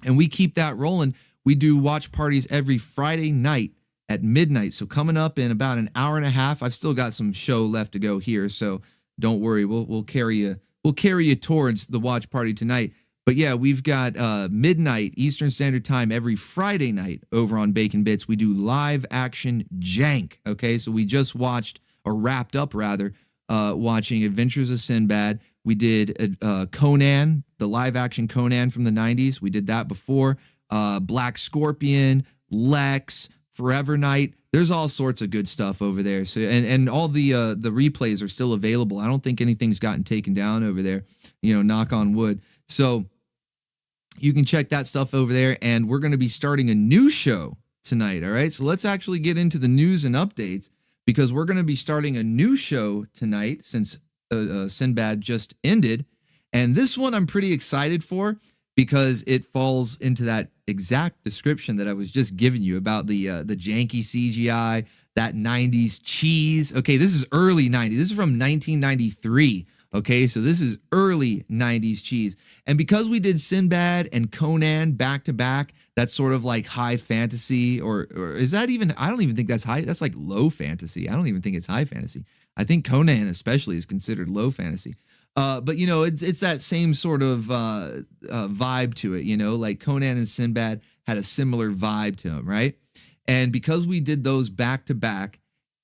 And we keep that rolling. We do watch parties every Friday night at midnight. So coming up in about an hour and a half, I've still got some show left to go here. So don't worry. We'll carry you towards the watch party tonight. But yeah, we've got midnight Eastern Standard Time every Friday night over on Bacon Bits. We do live action jank. Okay, so we just watched, or wrapped up rather, watching Adventures of Sinbad. We did Conan, the live action Conan from the 90s. We did that before. Black Scorpion, Lex, Forever Night. There's all sorts of good stuff over there. So and all the replays are still available. I don't think anything's gotten taken down over there. Knock on wood. So you can check that stuff over there, and we're going to be starting a new show tonight, all right? So let's actually get into the news and updates, because we're going to be starting a new show tonight since Sinbad just ended, and this one I'm pretty excited for because it falls into that exact description that I was just giving you about the janky CGI, that 90s cheese. Okay, this is early 90s. This is from 1993. Okay, so this is early 90s cheese. And because we did Sinbad and Conan back to back, that's sort of like high fantasy, or is that even, I don't even think that's high, that's like low fantasy. I don't even think it's high fantasy. I think Conan especially is considered low fantasy. But it's that same sort of vibe to it, like Conan and Sinbad had a similar vibe to them, right? And because we did those back to back,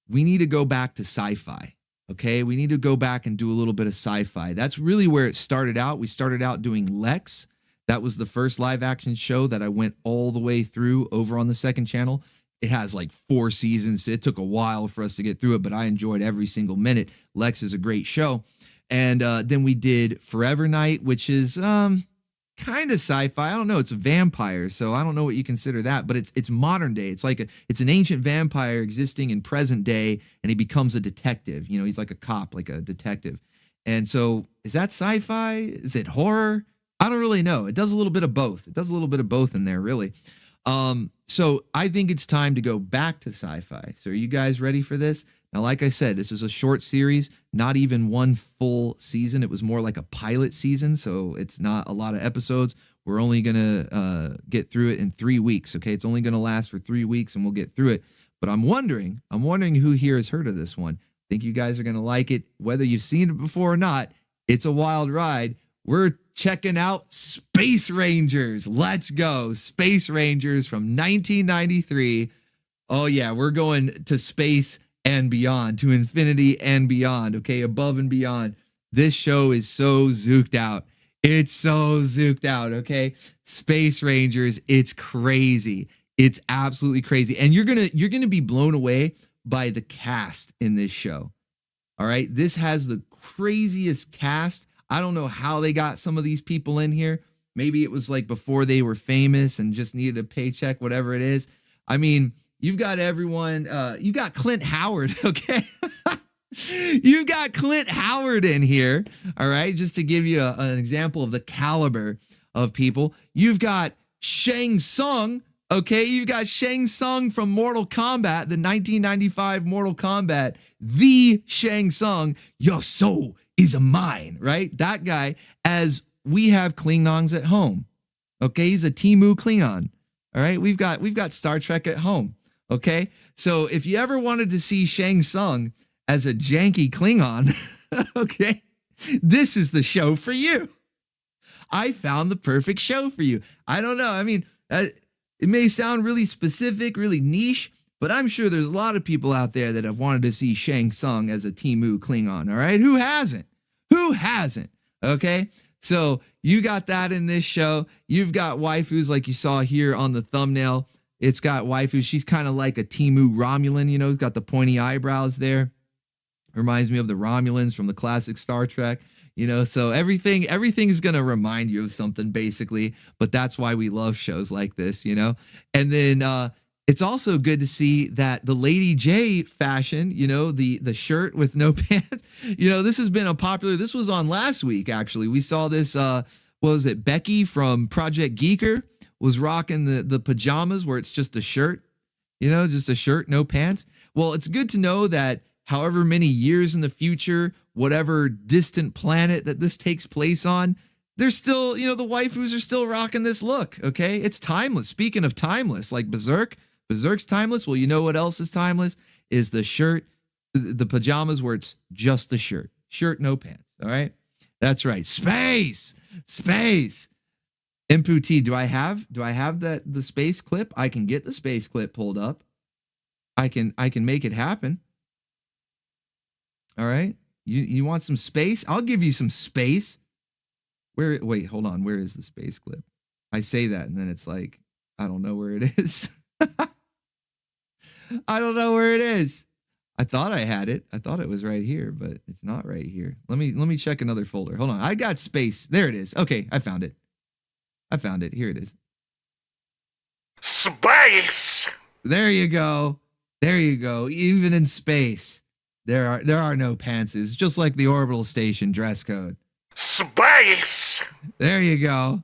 we need to go back to sci-fi. Okay, we need to go back and do a little bit of sci-fi. That's really where it started out. We started out doing Lex. That was the first live action show that I went all the way through over on the second channel. it has like 4 seasons. It took a while for us to get through it, but I enjoyed every single minute. Lex is a great show. And then we did Forever Night, which is kind of sci-fi. I don't know. It's a vampire, so I don't know what you consider that, but it's modern day. It's like it's an ancient vampire existing in present day, and he becomes a detective. You know, he's like a cop, like a detective. And so, is that sci-fi? Is it horror? I don't really know. It does a little bit of both. It does a little bit of both in there, really. So I think it's time to go back to sci-fi. So are you guys ready for this? Now, like I said, this is a short series, not even one full season. It was more like a pilot season, so it's not a lot of episodes. We're only going to get through it in 3 weeks, okay? It's only going to last for 3 weeks, and we'll get through it. But I'm wondering who here has heard of this one. I think you guys are going to like it. Whether you've seen it before or not, it's a wild ride. We're checking out Space Rangers. Let's go. Space Rangers from 1993. Oh, yeah, we're going to space and beyond, to infinity and beyond, okay, above and beyond. This show is so zooked out. It's so zooked out, okay? Space Rangers, it's crazy. It's absolutely crazy. And you're gonna be blown away by the cast in this show. All right? This has the craziest cast. I don't know how they got some of these people in here. Maybe it was like before they were famous and just needed a paycheck, whatever it is. I mean, you've got everyone, you got Clint Howard, okay? You've got Clint Howard in here, all right? Just to give you an example of the caliber of people. You've got Shang Tsung, okay? You've got Shang Tsung from Mortal Kombat, the 1995 Mortal Kombat. The Shang Tsung, your soul is mine, right? That guy, as we have Klingons at home, okay? He's a Temu Klingon, all right? We've got Star Trek at home. Okay, so if you ever wanted to see Shang Tsung as a janky Klingon, okay, this is the show for you. I found the perfect show for you. I don't know. I mean, it may sound really specific, really niche, but I'm sure there's a lot of people out there that have wanted to see Shang Tsung as a Temu Klingon, all right? Who hasn't? Who hasn't? Okay, so you got that in this show. You've got waifus like you saw here on the thumbnail. It's got waifu. She's kind of like a Temu Romulan, you know, got the pointy eyebrows there. Reminds me of the Romulans from the classic Star Trek, you know, so everything is going to remind you of something basically, but that's why we love shows like this, you know. And then it's also good to see that the Lady J fashion, you know, the shirt with no pants, you know, this has been this was on last week, actually. We saw this, what was it, Becky from Project Geeker was rocking the pajamas where it's just a shirt, you know, just a shirt, no pants. Well, it's good to know that however many years in the future, whatever distant planet that this takes place on, they're still, you know, the waifus are still rocking this look, okay? It's timeless. Speaking of timeless, like Berserk, Berserk's timeless. Well, you know what else is timeless? Is the shirt, the pajamas where it's just the shirt. Shirt, no pants, all right? That's right. Space! Impu-T, do I have the space clip? I can get the space clip pulled up. I can make it happen. All right. You want some space? I'll give you some space. Wait, hold on. Where is the space clip? I say that and then it's like, I don't know where it is. I don't know where it is. I thought I had it. I thought it was right here, but it's not right here. Let me check another folder. Hold on. I got space. There it is. Okay, I found it. Here it is. Space! There you go. Even in space, there are no pantses, just like the orbital station dress code. Space! There you go.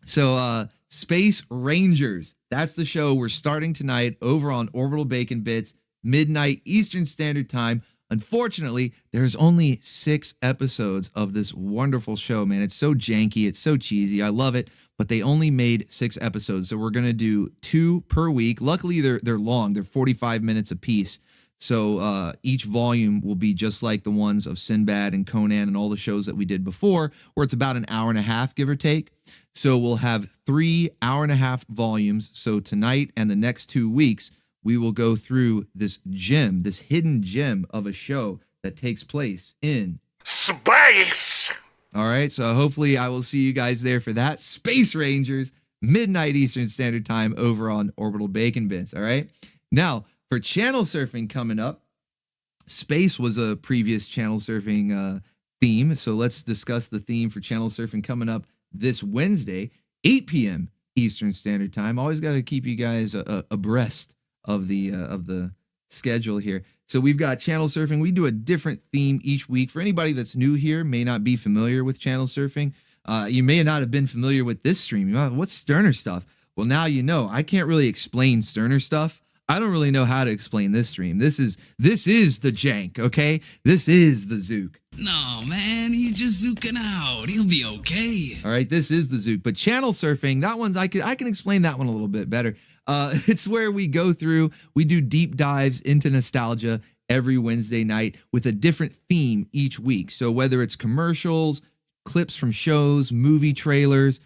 So, Space Rangers. That's the show we're starting tonight over on Orbital Bacon Bits, midnight Eastern Standard Time. Unfortunately, there's only 6 episodes of this wonderful show, man. It's so janky. It's so cheesy. I love it. But they only made 6 episodes. So we're going to do 2 per week. Luckily, they're long. They're 45 minutes apiece. So each volume will be just like the ones of Sinbad and Conan and all the shows that we did before, where it's about an hour and a half, give or take. So we'll have 3 hour-and-a-half volumes. So tonight and the next 2 weeks, we will go through this gem, this hidden gem of a show that takes place in space. All right, so hopefully I will see you guys there for that. Space Rangers, midnight Eastern Standard Time over on Orbital Bacon Bits. All right. Now, for channel surfing coming up, space was a previous channel surfing theme. So let's discuss the theme for channel surfing coming up this Wednesday, 8 p.m. Eastern Standard Time. Always got to keep you guys abreast of the schedule here. So we've got channel surfing. We do a different theme each week. For anybody that's new here, may not be familiar with channel surfing. You may not have been familiar with this stream. What's Sterner stuff? Well, now you know. I can't really explain Sterner stuff. I don't really know how to explain this stream. This is the jank, okay? This is the Zook. No, man, he's just zooking out. He'll be okay. All right, this is the Zook. But channel surfing, that one's I can explain that one a little bit better. It's where we go through, we do deep dives into nostalgia every Wednesday night with a different theme each week. So whether it's commercials, clips from shows, movie trailers,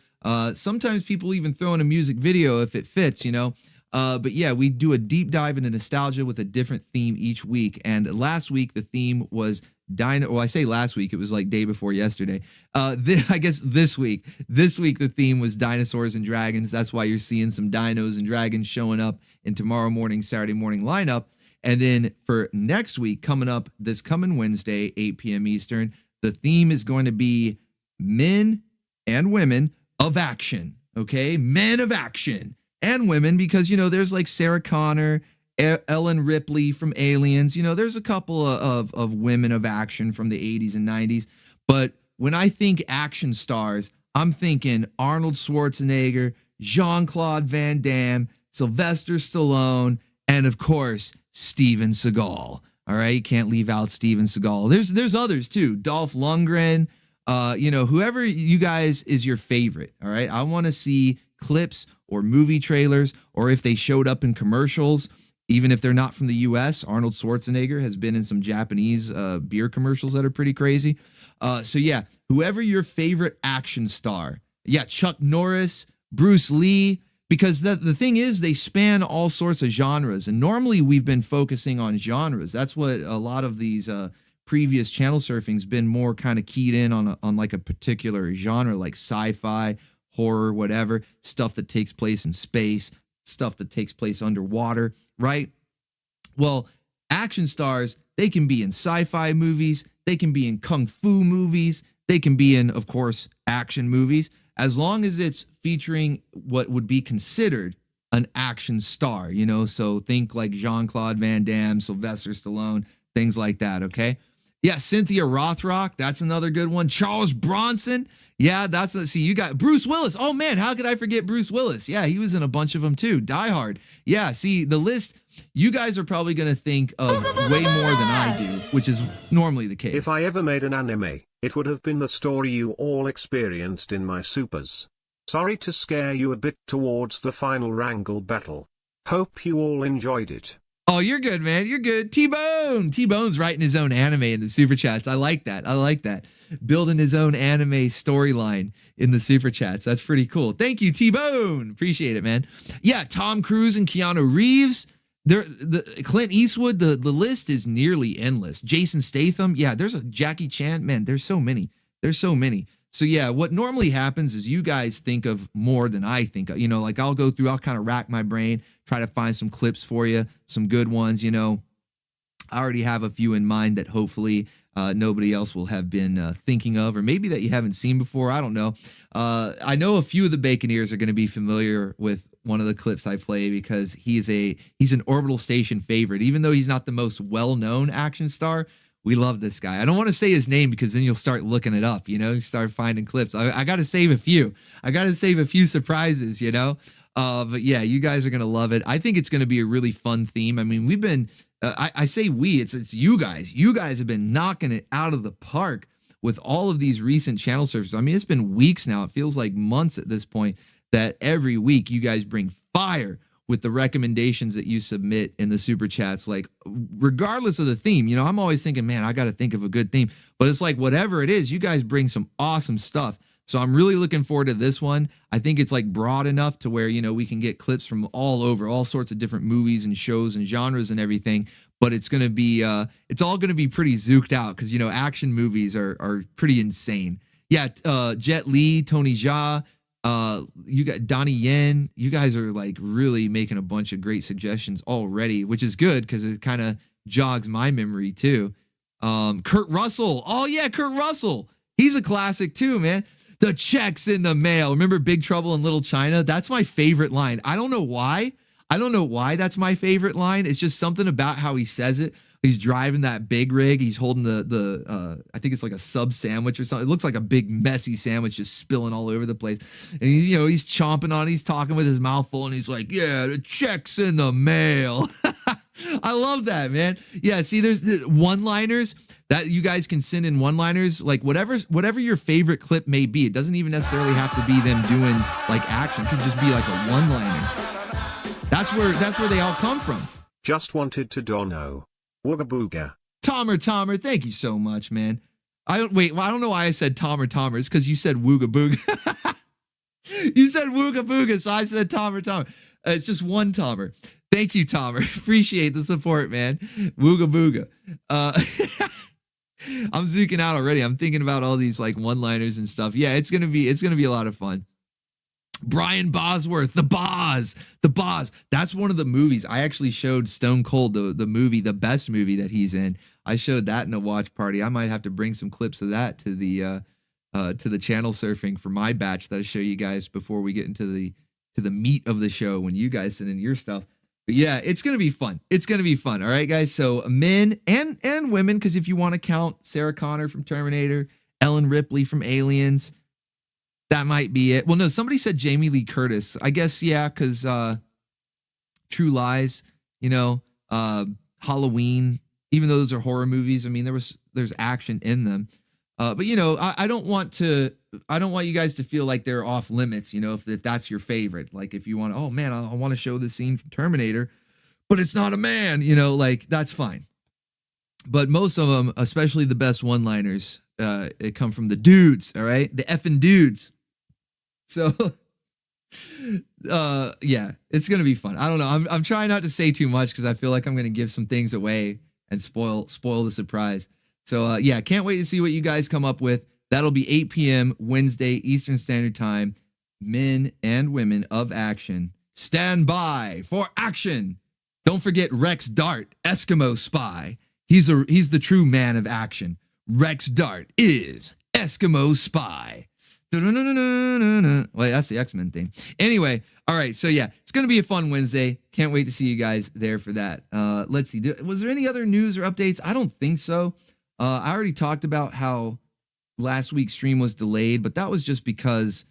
sometimes people even throw in a music video if it fits, you know. But yeah, we do a deep dive into nostalgia with a different theme each week. And last week, the theme was well, I say last week, it was like day before yesterday. I guess this week the theme was dinosaurs and dragons. That's why you're seeing some dinos and dragons showing up in tomorrow morning, Saturday morning lineup. And then for next week, coming up this coming Wednesday, 8 p.m. Eastern, the theme is going to be men and women of action. Okay, men of action. And women, because, you know, there's like Sarah Connor, Ellen Ripley from Aliens. You know, there's a couple of women of action from the 80s and 90s. But when I think action stars, I'm thinking Arnold Schwarzenegger, Jean-Claude Van Damme, Sylvester Stallone, and of course, Steven Seagal. All right, you can't leave out Steven Seagal. There's others too. Dolph Lundgren, you know, whoever you guys is your favorite. All right, I want to see clips or movie trailers, or if they showed up in commercials, even if they're not from the US. Arnold Schwarzenegger has been in some Japanese beer commercials that are pretty crazy. So yeah, whoever your favorite action star. Yeah, Chuck Norris, Bruce Lee, because the thing is they span all sorts of genres. And normally we've been focusing on genres. That's what a lot of these previous channel surfing's been more kind of keyed in on like a particular genre, like sci-fi, horror, whatever, stuff that takes place in space, stuff that takes place underwater, right? Well, action stars, they can be in sci-fi movies, they can be in kung fu movies, they can be in, of course, action movies, as long as it's featuring what would be considered an action star, you know? So think like Jean-Claude Van Damme, Sylvester Stallone, things like that, okay? Yeah, Cynthia Rothrock, that's another good one. Charles Bronson, yeah, see, you got Bruce Willis. Oh man, how could I forget Bruce Willis? Yeah, he was in a bunch of them too. Die Hard. Yeah, see, the list, you guys are probably going to think of way more than I do, which is normally the case. If I ever made an anime, it would have been the story you all experienced in my supers. Sorry to scare you a bit towards the final wrangle battle. Hope you all enjoyed it. Oh, you're good, man. You're good. T-Bone. T-Bone's writing his own anime in the super chats. I like that. Building his own anime storyline in the super chats. That's pretty cool. Thank you, T-Bone. Appreciate it, man. Yeah, Tom Cruise and Keanu Reeves. The Clint Eastwood, the list is nearly endless. Jason Statham. Yeah, there's a Jackie Chan. Man, there's so many. So yeah, what normally happens is you guys think of more than I think of. You know, like I'll kind of rack my brain, try to find some clips for you, some good ones, you know. I already have a few in mind that hopefully nobody else will have been thinking of, or maybe that you haven't seen before. I don't know. I know a few of the Baconeers are going to be familiar with one of the clips I play because he's an Orbital Station favorite. Even though he's not the most well-known action star, we love this guy. I don't want to say his name because then you'll start looking it up, you know, you start finding clips. I got to save a few. I got to save a few surprises, you know. But yeah, you guys are going to love it. I think it's going to be a really fun theme. I mean, we've been, I say we, it's you guys. You guys have been knocking it out of the park with all of these recent channel surfers. I mean, it's been weeks now. It feels like months at this point that every week you guys bring fire with the recommendations that you submit in the super chats. Like, regardless of the theme, you know, I'm always thinking, man, I got to think of a good theme. But it's like, whatever it is, you guys bring some awesome stuff. So I'm really looking forward to this one. I think it's like broad enough to where, you know, we can get clips from all over, all sorts of different movies and shows and genres and everything. But it's going to be, it's all going to be pretty zooked out because, you know, action movies are pretty insane. Yeah, Jet Li, Tony Jaa, You got Donnie Yen. You guys are like really making a bunch of great suggestions already, which is good because it kind of jogs my memory too. Kurt Russell. Oh yeah, Kurt Russell. He's a classic too, man. The check's in the mail. Remember Big Trouble in Little China? That's my favorite line. I don't know why. That's my favorite line. It's just something about how he says it. He's driving that big rig. He's holding the I think it's like a sub sandwich or something. It looks like a big messy sandwich just spilling all over the place. And he's chomping on it. He's talking with his mouth full and he's like, yeah, the check's in the mail. I love that, man. Yeah, see, there's one-liners that you guys can send in one-liners, like whatever your favorite clip may be. It doesn't even necessarily have to be them doing like action. It could just be like a one-liner. That's where they all come from. Just wanted to know. Wooga booga. Tomer, thank you so much, man. I don't know why I said Tomer. It's because you said wooga booga. You said wooga booga, so I said Tomer. It's just one Tomer. Thank you, Tomer. Appreciate the support, man. Wooga booga. I'm zooking out already. I'm thinking about all these like one-liners and stuff. Yeah, it's gonna be a lot of fun. Brian Bosworth, the Boz. That's one of the movies. I actually showed Stone Cold the movie, the best movie that he's in. I showed that in a watch party. I might have to bring some clips of that to the channel surfing for my batch that I show you guys before we get into the meat of the show when you guys send in your stuff. But yeah, it's gonna be fun. All right, guys. So men and women, because if you want to count Sarah Connor from Terminator, Ellen Ripley from Aliens. That might be it. Well, no, somebody said Jamie Lee Curtis. I guess, yeah, because True Lies, Halloween, even though those are horror movies, I mean, there's action in them. But I don't want you guys to feel like they're off limits, if that's your favorite. Like if you want, oh man, I want to show this scene from Terminator, but it's not a man, like that's fine. But most of them, especially the best one-liners, it come from the dudes, all right? The effing dudes. So, yeah, it's going to be fun. I don't know. I'm trying not to say too much because I feel like I'm going to give some things away and spoil the surprise. So, yeah, can't wait to see what you guys come up with. That'll be 8 p.m. Wednesday, Eastern Standard Time. Men and women of action, stand by for action. Don't forget Rex Dart, Eskimo spy. He's the true man of action. Rex Dart is Eskimo spy. Wait, that's the X-Men theme. Anyway, all right, so yeah, it's going to be a fun Wednesday. Can't wait to see you guys there for that. Let's see. Was there any other news or updates? I don't think so. I already talked about how last week's stream was delayed, but that was just because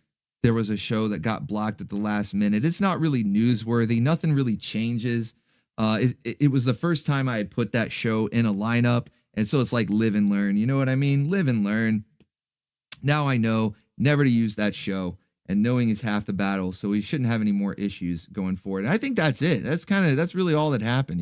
there was a show that got blocked at the last minute. It's not really newsworthy. Nothing really changes. It was the first time I had put that show in a lineup, and so it's like live and learn. You know what I mean? Live and learn. Now I know never to use that show, and knowing is half the battle, so we shouldn't have any more issues going forward. And I think that's it. That's really all that happened,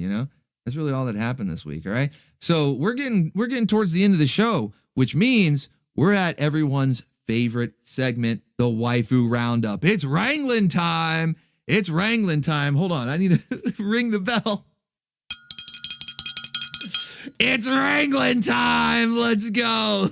That's really all that happened this week, all right? So we're getting towards the end of the show, which means we're at everyone's favorite segment, the waifu roundup. It's wrangling time. Hold on, I need to ring the bell. It's wrangling time. Let's go.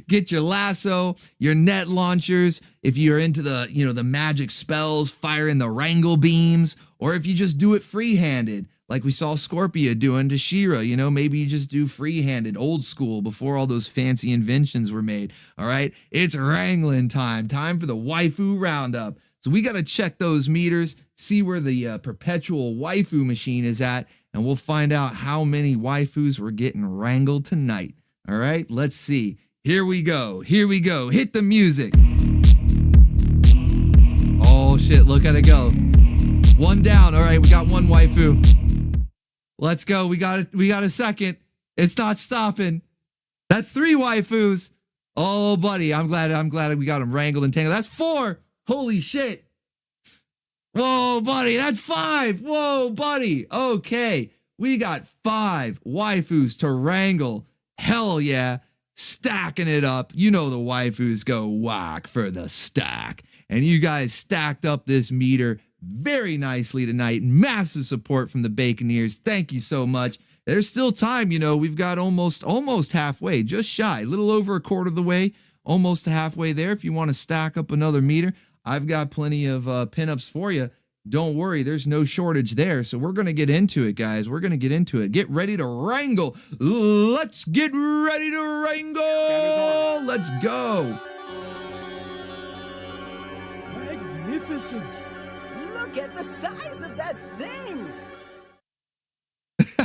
Get your lasso, your net launchers. If you're into the magic spells, firing the wrangle beams, or if you just do it free-handed, like we saw Scorpia doing to She-Ra, maybe you just do free-handed, old school, before all those fancy inventions were made. All right, it's wrangling time for the waifu roundup. So we got to check those meters, see where the perpetual waifu machine is at, and we'll find out how many waifus we're getting wrangled tonight. All right, let's see. Here we go. Hit the music. Oh shit, look at it go. One down. All right, we got one waifu. Let's go. We got a second. It's not stopping. That's 3 waifus. Oh, buddy, I'm glad we got them wrangled and tangled. That's 4. Holy shit. Whoa, buddy, that's 5. Whoa, buddy. Okay, we got 5 waifus to wrangle. Hell yeah. Stacking it up. The waifus go whack for the stack. And you guys stacked up this meter very nicely tonight. Massive support from the Baconeers. Thank you so much. There's still time, we've got almost halfway, just shy, a little over a quarter of the way, almost halfway there. If you want to stack up another meter, I've got plenty of pinups for you. Don't worry, there's no shortage there. So we're going to get into it, guys. We're going to get into it. Get ready to wrangle. Let's get ready to wrangle. Let's go. Magnificent. Look at the size of that thing.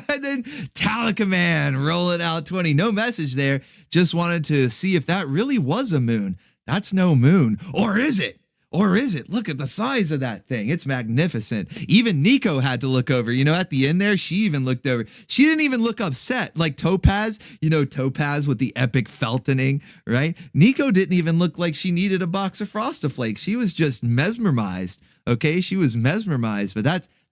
And then Talica Man, roll it out 20. No message there. Just wanted to see if that really was a moon. That's no moon. Or is it? Or is it? Look at the size of that thing. It's magnificent. Even Nico had to look over. You know, at the end there, she even looked over. She didn't even look upset. Like Topaz, you know, Topaz with the epic feltoning, right? Nico didn't even look like she needed a box of Frostiflakes. She was just mesmerized, okay? She was mesmerized, but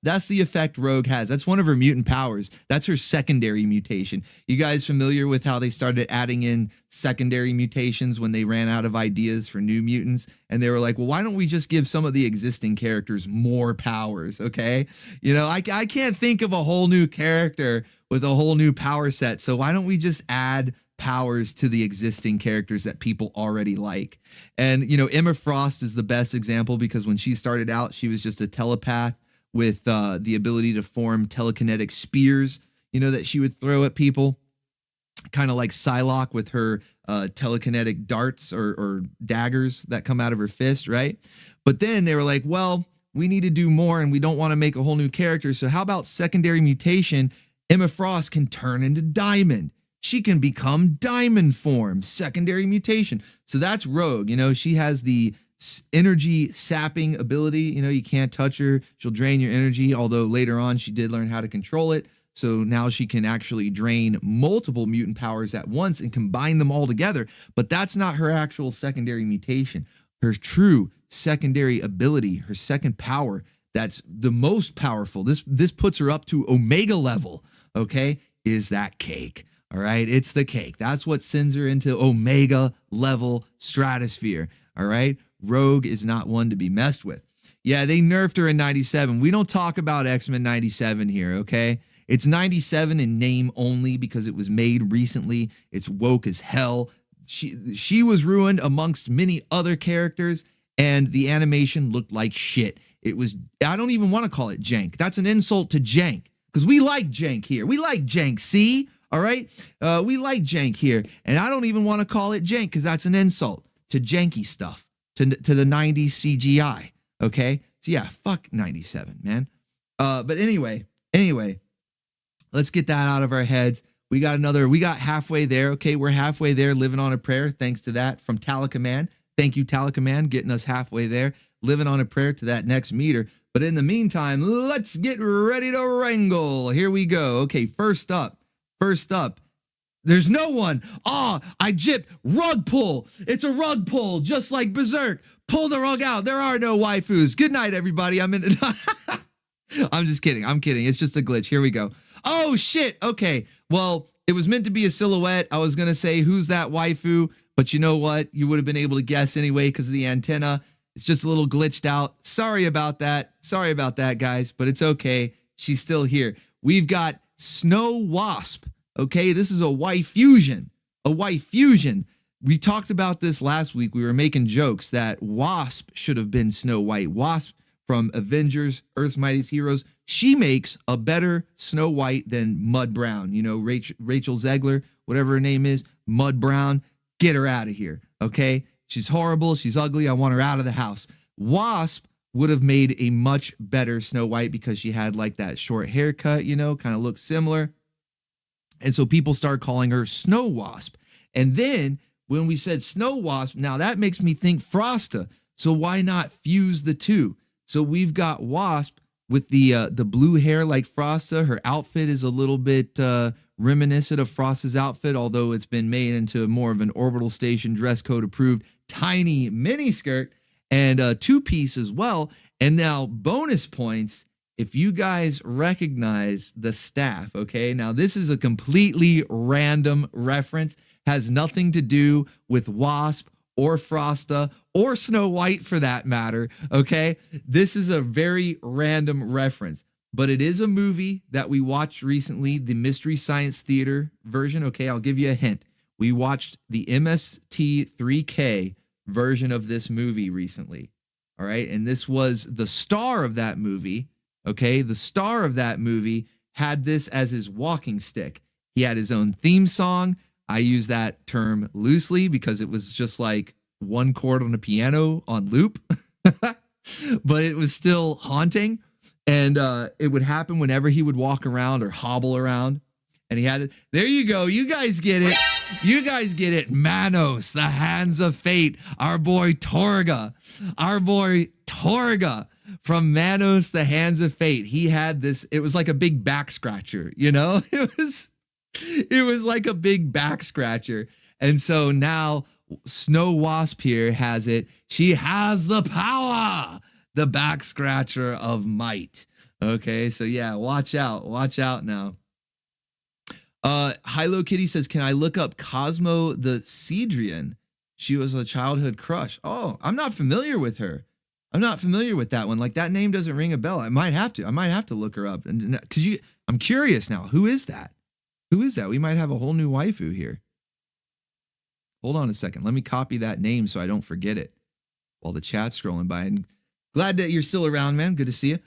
that's the effect Rogue has. That's one of her mutant powers. That's her secondary mutation. You guys familiar with how they started adding in secondary mutations when they ran out of ideas for new mutants? And they were like, well, why don't we just give some of the existing characters more powers, okay? You know, I can't think of a whole new character with a whole new power set, so why don't we just add powers to the existing characters that people already like? And, you know, Emma Frost is the best example because when she started out, she was just a telepath with the ability to form telekinetic spears, you know, that she would throw at people, kind of like Psylocke with her telekinetic darts or daggers that come out of her fist, right? But then they were like, well, we need to do more and we don't want to make a whole new character. So how about secondary mutation? Emma Frost can turn into Diamond. She can become Diamond form, secondary mutation. So that's Rogue. You know, she has the energy sapping ability. You know, you can't touch her. She'll drain your energy, although later on she did learn how to control it. So now she can actually drain multiple mutant powers at once and combine them all together. But that's not her actual secondary mutation. Her true secondary ability, her second power, that's the most powerful. This puts her up to Omega level, okay, is that cake. All right, it's the cake. That's what sends her into Omega level stratosphere. All right, Rogue is not one to be messed with. Yeah, they nerfed her in 97. We don't talk about X-Men 97 here, okay? It's 97 in name only because it was made recently. It's woke as hell. She was ruined amongst many other characters, and the animation looked like shit. It was, I don't even want to call it jank. That's an insult to jank because we like jank here. We like jank, see? All right? We like jank here, and I don't even want to call it jank because that's an insult to janky stuff, to the 90s CGI, okay? So yeah, fuck 97, man. But anyway, let's get that out of our heads. We got halfway there, okay? We're halfway there, living on a prayer, thanks to that from Talica Man. Thank you, Talica Man, getting us halfway there, living on a prayer to that next meter. But in the meantime, let's get ready to wrangle. Here we go. Okay, first up, there's no one. I gypped. Rug pull. It's a rug pull, just like Berserk. Pull the rug out. There are no waifus. Good night, everybody. I'm just kidding. I'm kidding. It's just a glitch. Here we go. Oh, shit. Okay. Well, it was meant to be a silhouette. I was going to say, who's that waifu? But you know what? You would have been able to guess anyway because of the antenna. It's just a little glitched out. Sorry about that. Sorry about that, guys. But it's okay. She's still here. We've got Snow Wasp. Okay, this is a waifusion. A waifusion. We talked about this last week. We were making jokes that Wasp should have been Snow White. Wasp from Avengers, Earth's Mightiest Heroes. She makes a better Snow White than Mud Brown. You know, Rachel Zegler, whatever her name is, Mud Brown. Get her out of here, okay? She's horrible. She's ugly. I want her out of the house. Wasp would have made a much better Snow White because she had like that short haircut, you know, kind of looks similar. And so people started calling her Snow Wasp. And then when we said Snow Wasp, now that makes me think Frosta. So why not fuse the two? So we've got Wasp with the blue hair like Frosta. Her outfit is a little bit reminiscent of Frosta's outfit, although it's been made into more of an Orbital Station dress code approved tiny mini skirt and a two-piece as well. And now bonus points if you guys recognize the staff, okay? Now, this is a completely random reference, has nothing to do with Wasp or Frosta or Snow White for that matter, okay? This is a very random reference, but it is a movie that we watched recently, the Mystery Science Theater version, okay? I'll give you a hint. we watched the MST3K version of this movie recently. All right. And this was the star of that movie. Okay. The star of that movie had this as his walking stick. He had his own theme song. I use that term loosely because it was just like one chord on a piano on loop, but it was still haunting. And it would happen whenever he would walk around or hobble around. And he had it. There you go. You guys get it. You guys get it. Manos, the hands of fate. Our boy Torga. Our boy Torga from Manos, the hands of fate. He had this. It was like a big back scratcher, you know? It was like a big back scratcher. And so now Snow Wasp here has it. She has the power. The back scratcher of might. Okay, so yeah, watch out now. Hilo Kitty says, can I look up Cosmo the Cedrian? She was a childhood crush. Oh, I'm not familiar with her. I'm not familiar with that one. Like, that name doesn't ring a bell. I might have to look her up. And because I'm curious now. Who is that? Who is that? We might have a whole new waifu here. Hold on a second. Let me copy that name so I don't forget it while the chat's scrolling by. And glad that you're still around, man. Good to see you.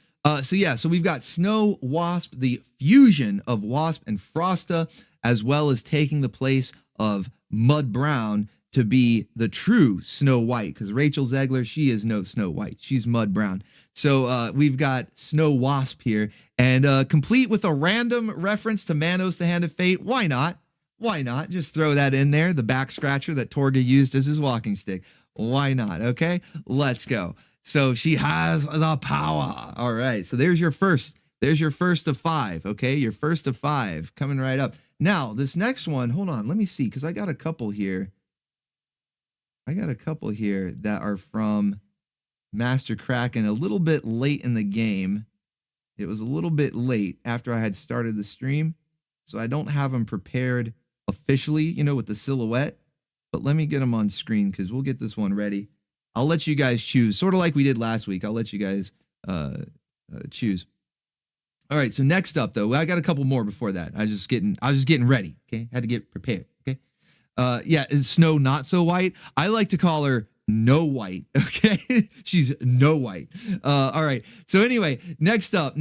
So we've got Snow Wasp, the fusion of Wasp and Frosta, as well as taking the place of Mud Brown to be the true Snow White, because Rachel Zegler, she is no Snow White. She's Mud Brown. So we've got Snow Wasp here, and complete with a random reference to Manos, the Hand of Fate. Why not? Why not? Just throw that in there, the back scratcher that Torga used as his walking stick. Why not? Okay, let's go. So she has the power. All right. So there's your first of 5. Okay. Your first of 5 coming right up. Now, this next one, hold on. Let me see. Cause I got a couple here. That are from Master Krakken a little bit late in the game. It was a little bit late after I had started the stream. So I don't have them prepared officially, you know, with the silhouette, but let me get them on screen because we'll get this one ready. I'll let you guys choose, sort of like we did last week. I'll let you guys choose. All right, so next up, though, I got a couple more before that. I was just getting ready, okay? Had to get prepared, okay? Yeah, is Snow not so white? I like to call her No White, okay? She's No White. All right, so anyway, next up,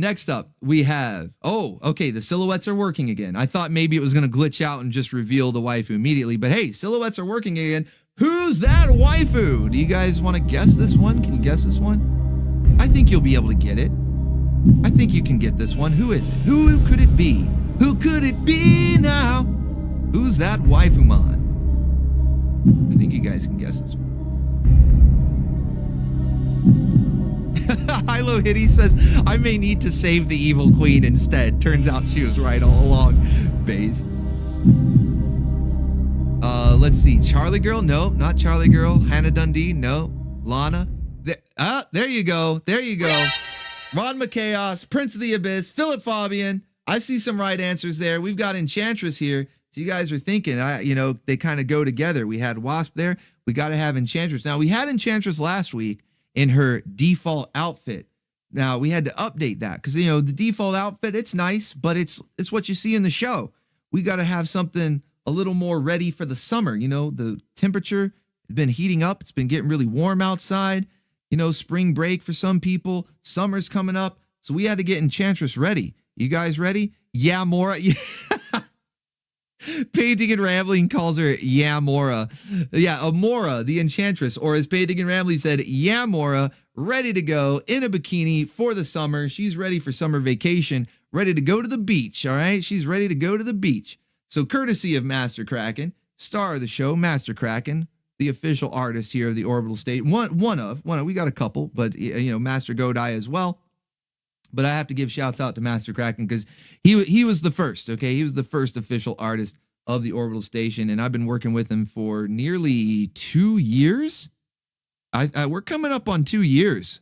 we have, the silhouettes are working again. I thought maybe it was going to glitch out and just reveal the waifu immediately, but hey, silhouettes are working again. Who's that waifu? Do you guys want to guess this one? Can you guess this one? I think you'll be able to get it. I think you can get this one. Who is it? Who could it be? Who could it be now? Who's that waifu-mon? I think you guys can guess this one. Hilo Hitty says, I may need to save the evil queen instead. Turns out she was right all along. Base. Let's see. Charlie Girl? No, not Charlie Girl. Hannah Dundee? No. Lana? There you go. Ron McChaos, Prince of the Abyss, Philip Fabian. I see some right answers there. We've got Enchantress here. So you guys are thinking, they kind of go together. We had Wasp there. We got to have Enchantress. Now, we had Enchantress last week in her default outfit. Now, we had to update that because, the default outfit, it's nice, but it's what you see in the show. We got to have something a little more ready for the summer. The temperature has been heating up. It's been getting really warm outside. Spring break for some people. Summer's coming up. So we had to get Enchantress ready. You guys ready? Yeah, Mora. Painting and Rambling calls her Yamora. Yeah, Amora, the Enchantress. Or as Painting and Rambling said, Yamora, ready to go in a bikini for the summer. She's ready for summer vacation, ready to go to the beach, all right? She's ready to go to the beach. So courtesy of Master Krakken, star of the show, Master Krakken, the official artist here of the Orbital State. One of, we got a couple, but, Master Godai as well. But I have to give shouts out to Master Krakken because he was the first, okay? He was the first official artist of the Orbital Station, and I've been working with him for nearly 2 years. We're coming up on 2 years.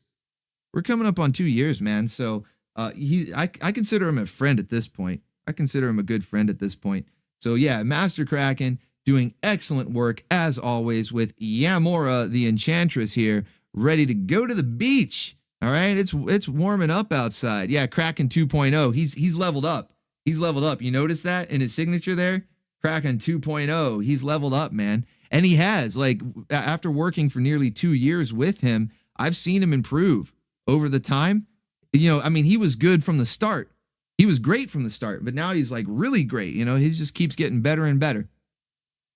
We're coming up on 2 years, man. So I consider him a friend at this point. I consider him a good friend at this point. So yeah, Master Krakken doing excellent work as always with Yamora, the Enchantress here, ready to go to the beach. All right, it's warming up outside. Yeah, Krakken 2.0. He's leveled up. He's leveled up. You notice that in his signature there? Krakken 2.0. He's leveled up, man. And he has, like, after working for nearly 2 years with him, I've seen him improve over the time. You know, I mean, he was good from the start. He was great from the start, but now he's like really great. You know, he just keeps getting better and better,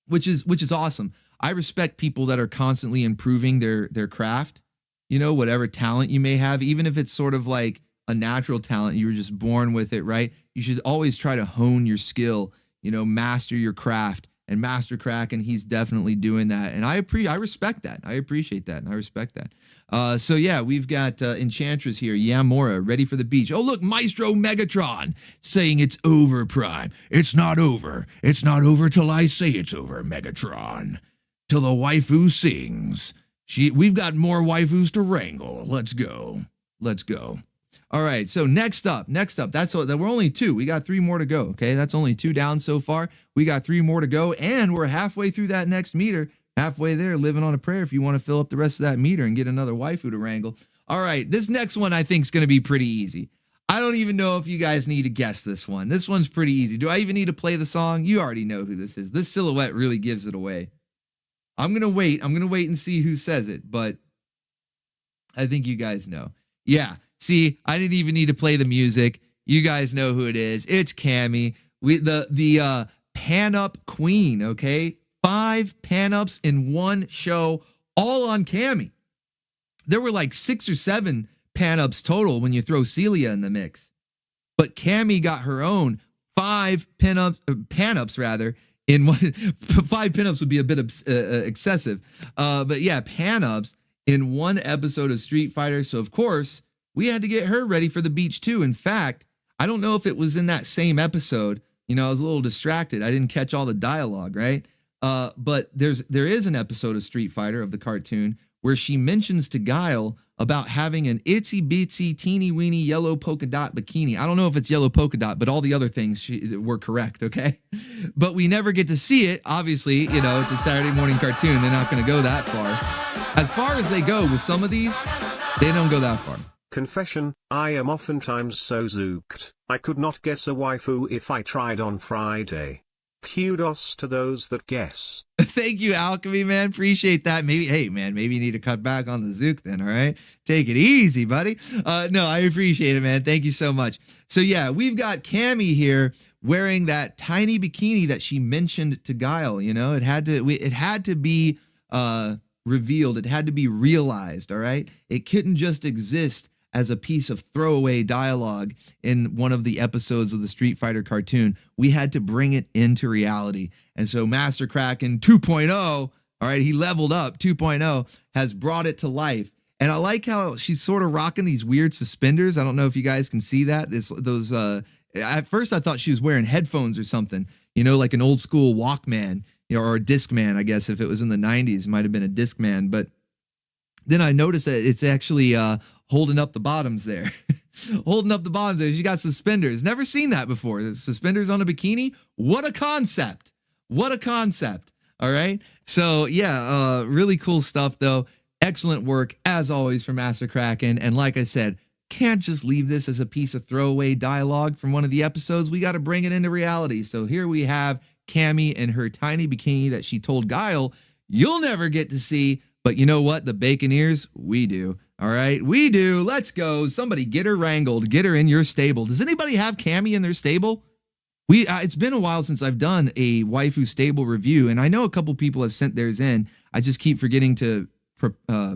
which is awesome. I respect people that are constantly improving their craft, you know, whatever talent you may have, even if it's sort of like a natural talent, you were just born with it, right? You should always try to hone your skill, you know, master your craft. And Master Krakken, he's definitely doing that. And I respect that. I appreciate that. And I respect that. So yeah, we've got Enchantress here, Yamura, ready for the beach. Oh, look, Maestro Megatron saying it's over, Prime. It's not over. It's not over till I say it's over, Megatron. Till the waifu sings. We've got more waifus to wrangle. Let's go. Let's go. All right, so next up, we're only 2. We got 3 more to go, okay? That's only 2 down so far. We got 3 more to go, and we're halfway through that next meter. Halfway there, living on a prayer if you want to fill up the rest of that meter and get another waifu to wrangle. All right, this next one I think is going to be pretty easy. I don't even know if you guys need to guess this one. This one's pretty easy. Do I even need to play the song? You already know who this is. This silhouette really gives it away. I'm going to wait and see who says it, but I think you guys know. Yeah. See, I didn't even need to play the music. You guys know who it is. It's Cammy. The pan-up queen, okay? 5 pan-ups in one show, all on Cammy. There were like 6 or 7 pan-ups total when you throw Celia in the mix. But Cammy got her own 5 pan-ups rather, in one. 5 pin-ups would be a bit excessive. But yeah, pan-ups in one episode of Street Fighter. So of course, we had to get her ready for the beach too. In fact, I don't know if it was in that same episode. You know, I was a little distracted. I didn't catch all the dialogue, right? But there is an episode of Street Fighter of the cartoon where she mentions to Guile about having an itsy bitsy teeny weeny yellow polka dot bikini. I don't know if it's yellow polka dot, but all the other things were correct, okay? But we never get to see it. Obviously, you know, it's a Saturday morning cartoon. They're not going to go that far as they go with some of these, they don't go that far. Confession, I am oftentimes so zooked, I could not guess a waifu if I tried on Friday. Kudos to those that guess. Thank you, Alchemy, man. Appreciate that. Maybe you need to cut back on the zook then, all right? Take it easy, buddy. No, I appreciate it, man. Thank you so much. So yeah, we've got Cammy here wearing that tiny bikini that she mentioned to Guile. You know, it had to be revealed. It had to be realized, all right? It couldn't just exist as a piece of throwaway dialogue in one of the episodes of the Street Fighter cartoon. We had to bring it into reality. And so Master Krakken 2.0, all right, he leveled up 2.0, has brought it to life. And I like how she's sort of rocking these weird suspenders. I don't know if you guys can see that. At first I thought she was wearing headphones or something, you know, like an old school Walkman, you know, or a Discman, I guess. If it was in the 90s, it might have been a Discman. But then I noticed that it's actually holding up the bottoms there. Holding up the bottoms there. She got suspenders. Never seen that before. Suspenders on a bikini. What a concept. What a concept. All right. So yeah, really cool stuff though. Excellent work as always for Master Krakken. And like I said, can't just leave this as a piece of throwaway dialogue from one of the episodes. We got to bring it into reality. So here we have Cammy in her tiny bikini that she told Guile, you'll never get to see. But you know what? The bacon ears, we do. All right, we do. Let's go. Somebody get her wrangled. Get her in your stable. Does anybody have Cammy in their stable? It's been a while since I've done a waifu stable review, and I know a couple people have sent theirs in. I just keep forgetting to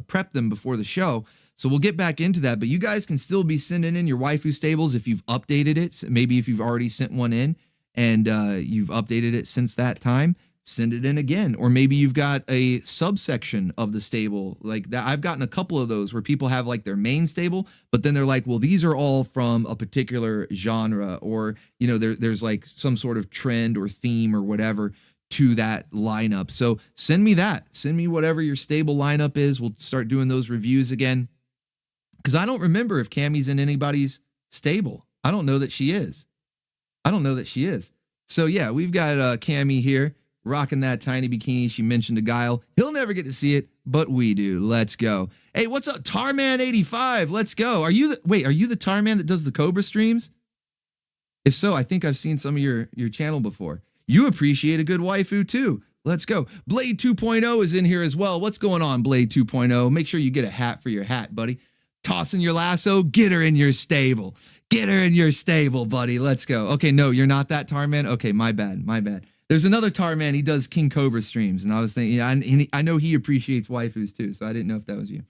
prep them before the show. So we'll get back into that. But you guys can still be sending in your waifu stables if you've updated it. Maybe if you've already sent one in and you've updated it since that time. Send it in again. Or maybe you've got a subsection of the stable like that. I've gotten a couple of those where people have like their main stable, but then they're like, well, these are all from a particular genre, or, you know, there's like some sort of trend or theme or whatever to that lineup. So send me that. Send me whatever your stable lineup is. We'll start doing those reviews again. Because I don't remember if Cammy's in anybody's stable. I don't know that she is. So yeah, we've got Cammy here, rocking that tiny bikini she mentioned to Guile. He'll never get to see it, but we do. Let's go. Hey, what's up, Tarman85? Let's go. Are you the Tarman that does the Cobra streams? If so, I think I've seen some of your channel before. You appreciate a good waifu too. Let's go. Blade 2.0 is in here as well. What's going on, Blade 2.0? Make sure you get a hat for your hat, buddy. Tossing your lasso, get her in your stable. Get her in your stable, buddy. Let's go. Okay, no, you're not that Tar Man. Okay, my bad, my bad. There's another Tar Man. He does King Cobra streams, and I was thinking, I know he appreciates waifus too, so I didn't know if that was you.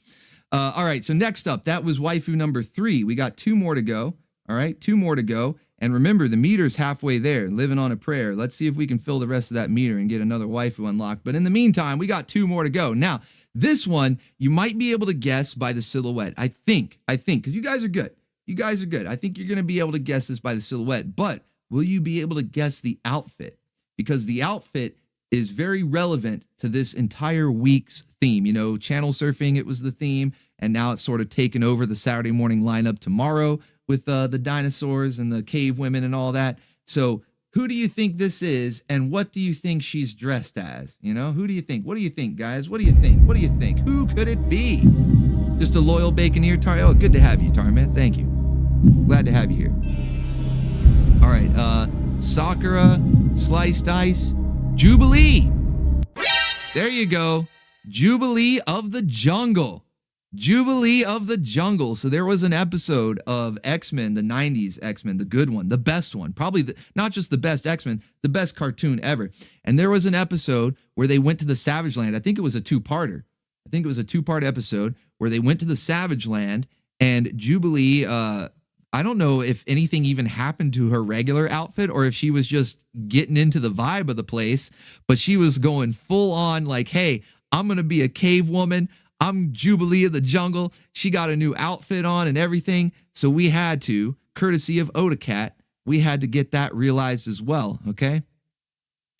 All right, so next up, that was waifu number 3. We got 2 more to go. All right, 2 more to go. And remember, the meter's halfway there, living on a prayer. Let's see if we can fill the rest of that meter and get another waifu unlocked. But in the meantime, we got 2 more to go. Now, this one, you might be able to guess by the silhouette. I think, because you guys are good. You guys are good. I think you're going to be able to guess this by the silhouette. But will you be able to guess the outfit? Because the outfit is very relevant to this entire week's theme. You know, channel surfing, it was the theme. And now it's sort of taken over the Saturday morning lineup tomorrow with the dinosaurs and the cave women and all that. So who do you think this is, and what do you think she's dressed as? You know, who do you think? What do you think, guys? What do you think? What do you think? Who could it be? Just a loyal Baconeer Tar? Oh, good to have you, Tarman. Thank you. Glad to have you here. All right, Sakura, Sliced Ice, Jubilee. There you go. Jubilee of the Jungle. Jubilee of the Jungle. So there was an episode of X-Men, the 90s X-Men, the good one, the best one, probably not just the best X-Men, the best cartoon ever. And there was an episode where they went to the Savage Land. I think it was a 2-parter. I think it was a 2-part episode where they went to the Savage Land, and Jubilee, I don't know if anything even happened to her regular outfit or if she was just getting into the vibe of the place, but she was going full on like, hey, I'm going to be a cave woman. I'm Jubilee of the Jungle. She got a new outfit on and everything. So we had to, courtesy of Odacat, we had to get that realized as well, okay?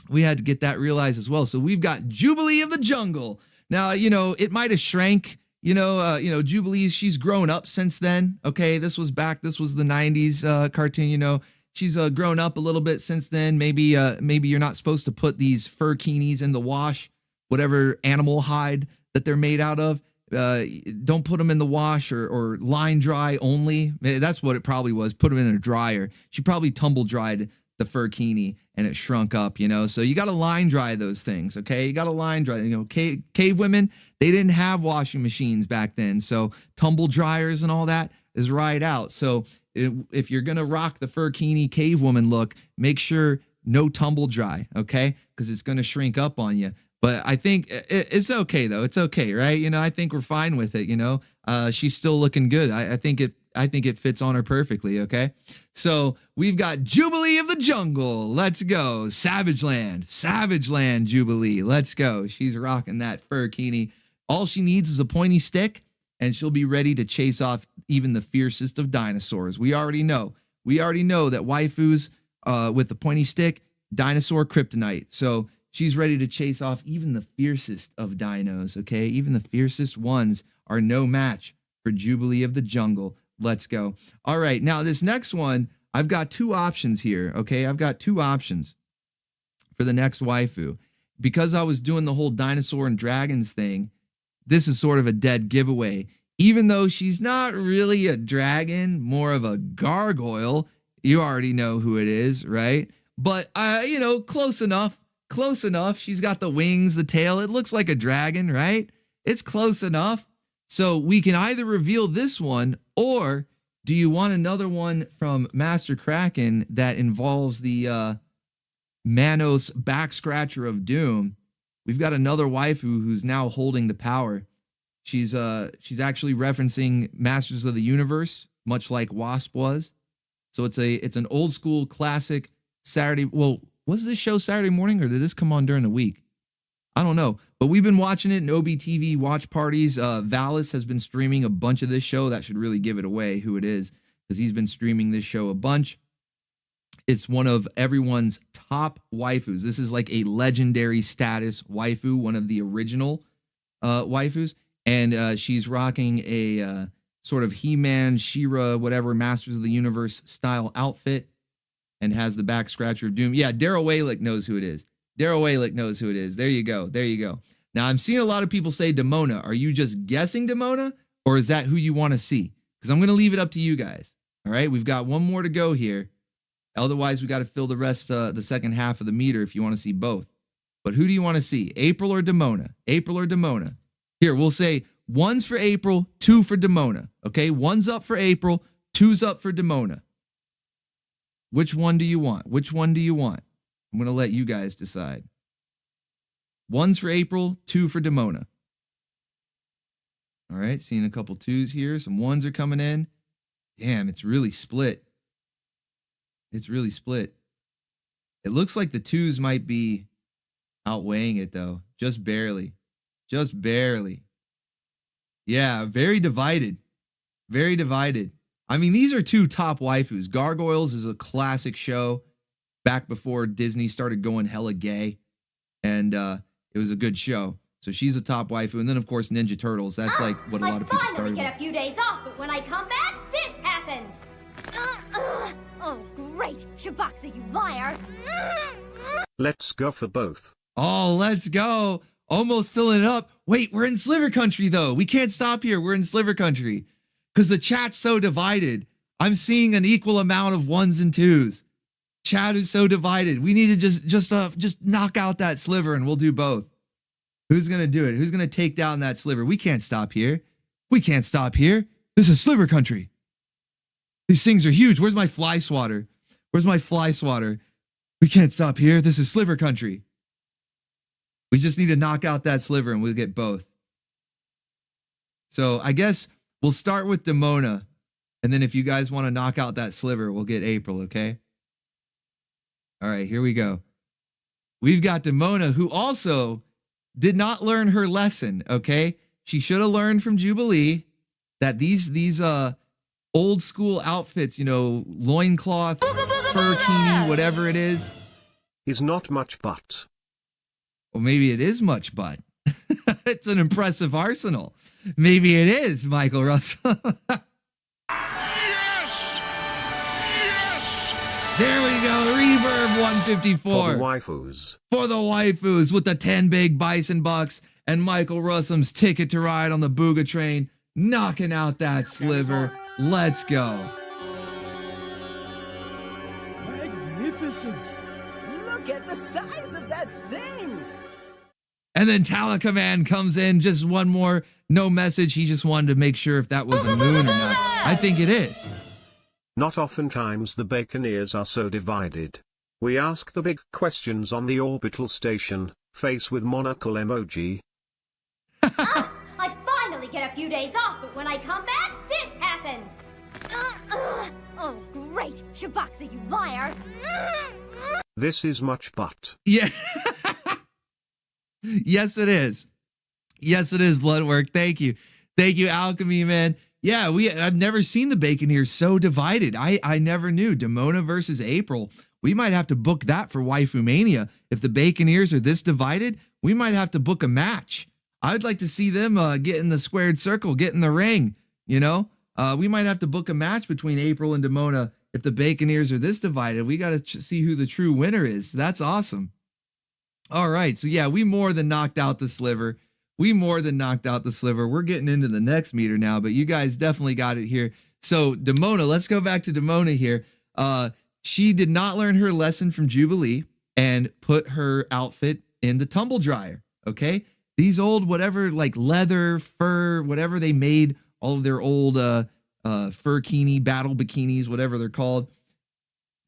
We had to get that realized as well. So we've got Jubilee of the Jungle. Now, you know, it might have shrank. You know, Jubilee, she's grown up since then, okay? This was the 90s cartoon, you know. She's grown up a little bit since then. Maybe you're not supposed to put these fur keenies in the wash, whatever animal hide that they're made out of. Don't put them in the wash or line dry only. That's what it probably was. Put them in a dryer. She probably tumble dried the fur keenie and it shrunk up, you know. So you got to line dry those things, okay? You got to line dry. You know, cave women, they didn't have washing machines back then. So tumble dryers and all that is right out. So if you're going to rock the fur keenie cave woman look, make sure no tumble dry, okay? Because it's going to shrink up on you. But I think it's okay, though. It's okay, right? You know, I think we're fine with it, you know. She's still looking good. I think it fits on her perfectly, okay? So we've got Jubilee of the Jungle. Let's go. Savage Land Jubilee. Let's go. She's rocking that fur keenie. All she needs is a pointy stick, and she'll be ready to chase off even the fiercest of dinosaurs. We already know that waifus with the pointy stick, dinosaur kryptonite. So she's ready to chase off even the fiercest of dinos, okay? Even the fiercest ones are no match for Jubilee of the Jungle. Let's go. All right, now this next one, I've got 2 options here, okay? I've got 2 options for the next waifu. Because I was doing the whole dinosaur and dragons thing, this is sort of a dead giveaway. Even though she's not really a dragon, more of a gargoyle, you already know who it is, right? But, you know, close enough. Close enough. She's got the wings, the tail. It looks like a dragon, right? It's close enough. So we can either reveal this one, or do you want another one from Master Krakken that involves the Manos back scratcher of doom? We've got another waifu who's now holding the power. She's actually referencing Masters of the Universe, much like Wasp was. So it's an old school classic Saturday. Well, was this show Saturday morning or did this come on during the week? I don't know, but we've been watching it in OBTV watch parties. Valis has been streaming a bunch of this show. That should really give it away who it is, because he's been streaming this show a bunch. It's one of everyone's top waifus. This is like a legendary status waifu, one of the original waifus. And she's rocking a sort of He-Man, She-Ra, whatever, Masters of the Universe style outfit, and has the back scratcher of doom. Yeah, Daryl Waylick knows who it is. Daryl Waylick knows who it is. There you go. There you go. Now, I'm seeing a lot of people say Demona. Are you just guessing Demona, or is that who you want to see? Because I'm going to leave it up to you guys. All right, we've got one more to go here. Otherwise, we got to fill the rest, the second half of the meter if you want to see both. But who do you want to see? April or Demona? April or Demona? Here, we'll say 1's for April, 2 for Demona. Okay, 1's up for April, 2's up for Demona. Which one do you want? Which one do you want? I'm going to let you guys decide. 1's for April, 2 for Demona. All right, seeing a couple 2's here. Some 1's are coming in. Damn, it's really split. It's really split. It looks like the 2's might be outweighing it, though. Just barely. Just barely. Yeah, very divided. Very divided. I mean, these are 2 top waifus. Gargoyles is a classic show back before Disney started going hella gay. And it was a good show. So she's a top waifu. And then, of course, Ninja Turtles. That's like what a lot of people started I finally with. get a few days off, but when I come back, this happens. Oh, great. Shiboxa, you liar. Let's go for both. Oh, let's go. Almost filling it up. Wait, we're in Sliver Country, though. We can't stop here. We're in Sliver Country. Because the chat's so divided. I'm seeing an equal amount of 1's and 2's. Chat is so divided. We need to just knock out that sliver and we'll do both. Who's going to do it? Who's going to take down that sliver? We can't stop here. We can't stop here. This is Sliver Country. These things are huge. Where's my fly swatter? Where's my fly swatter? We can't stop here. This is Sliver Country. We just need to knock out that sliver and we'll get both. So I guess we'll start with Demona. And then if you guys want to knock out that sliver, we'll get April, okay? All right, here we go. We've got Demona, who also did not learn her lesson, okay? She should have learned from Jubilee that these old school outfits, you know, loincloth, furkini, whatever it is. Is not much but. Well, maybe it is much but. It's an impressive arsenal. Maybe it is, Michael Russell. Yes! Yes! There we go, Reverb 154. For the waifus. For the waifus with the 10 big Bison Bucks and Michael Russell's ticket to ride on the BOOGA train, knocking out that sliver. Let's go. Magnificent. Look at the size of that thing. And then Talacommand comes in, just one more, no message. He just wanted to make sure if that was a moon or not. I think it is. Not oftentimes the Baconeers are so divided. We ask the big questions on the Orbital station, face with monocle emoji. I finally get a few days off, but when I come back, this happens. Oh, great. Shiboxa, you liar. This is much but. Yeah. Yes, it is. Yes, it is, Bloodwork. Thank you. Thank you, Alchemy, man. Yeah, I've never seen the Baconeers so divided. I never knew. Demona versus April. We might have to book that for Waifu Mania. If the Baconeers are this divided, we might have to book a match. I'd like to see them get in the squared circle, get in the ring, you know? We might have to book a match between April and Demona. If the Baconeers are this divided, we got to see who the true winner is. That's awesome. All right, so yeah, we more than knocked out the sliver. We're getting into the next meter now, but you guys definitely got it here. So Demona, let's go back to Demona here. She did not learn her lesson from Jubilee and put her outfit in the tumble dryer, okay? These old whatever, like leather, fur, whatever they made, all of their old furkini, battle bikinis, whatever they're called.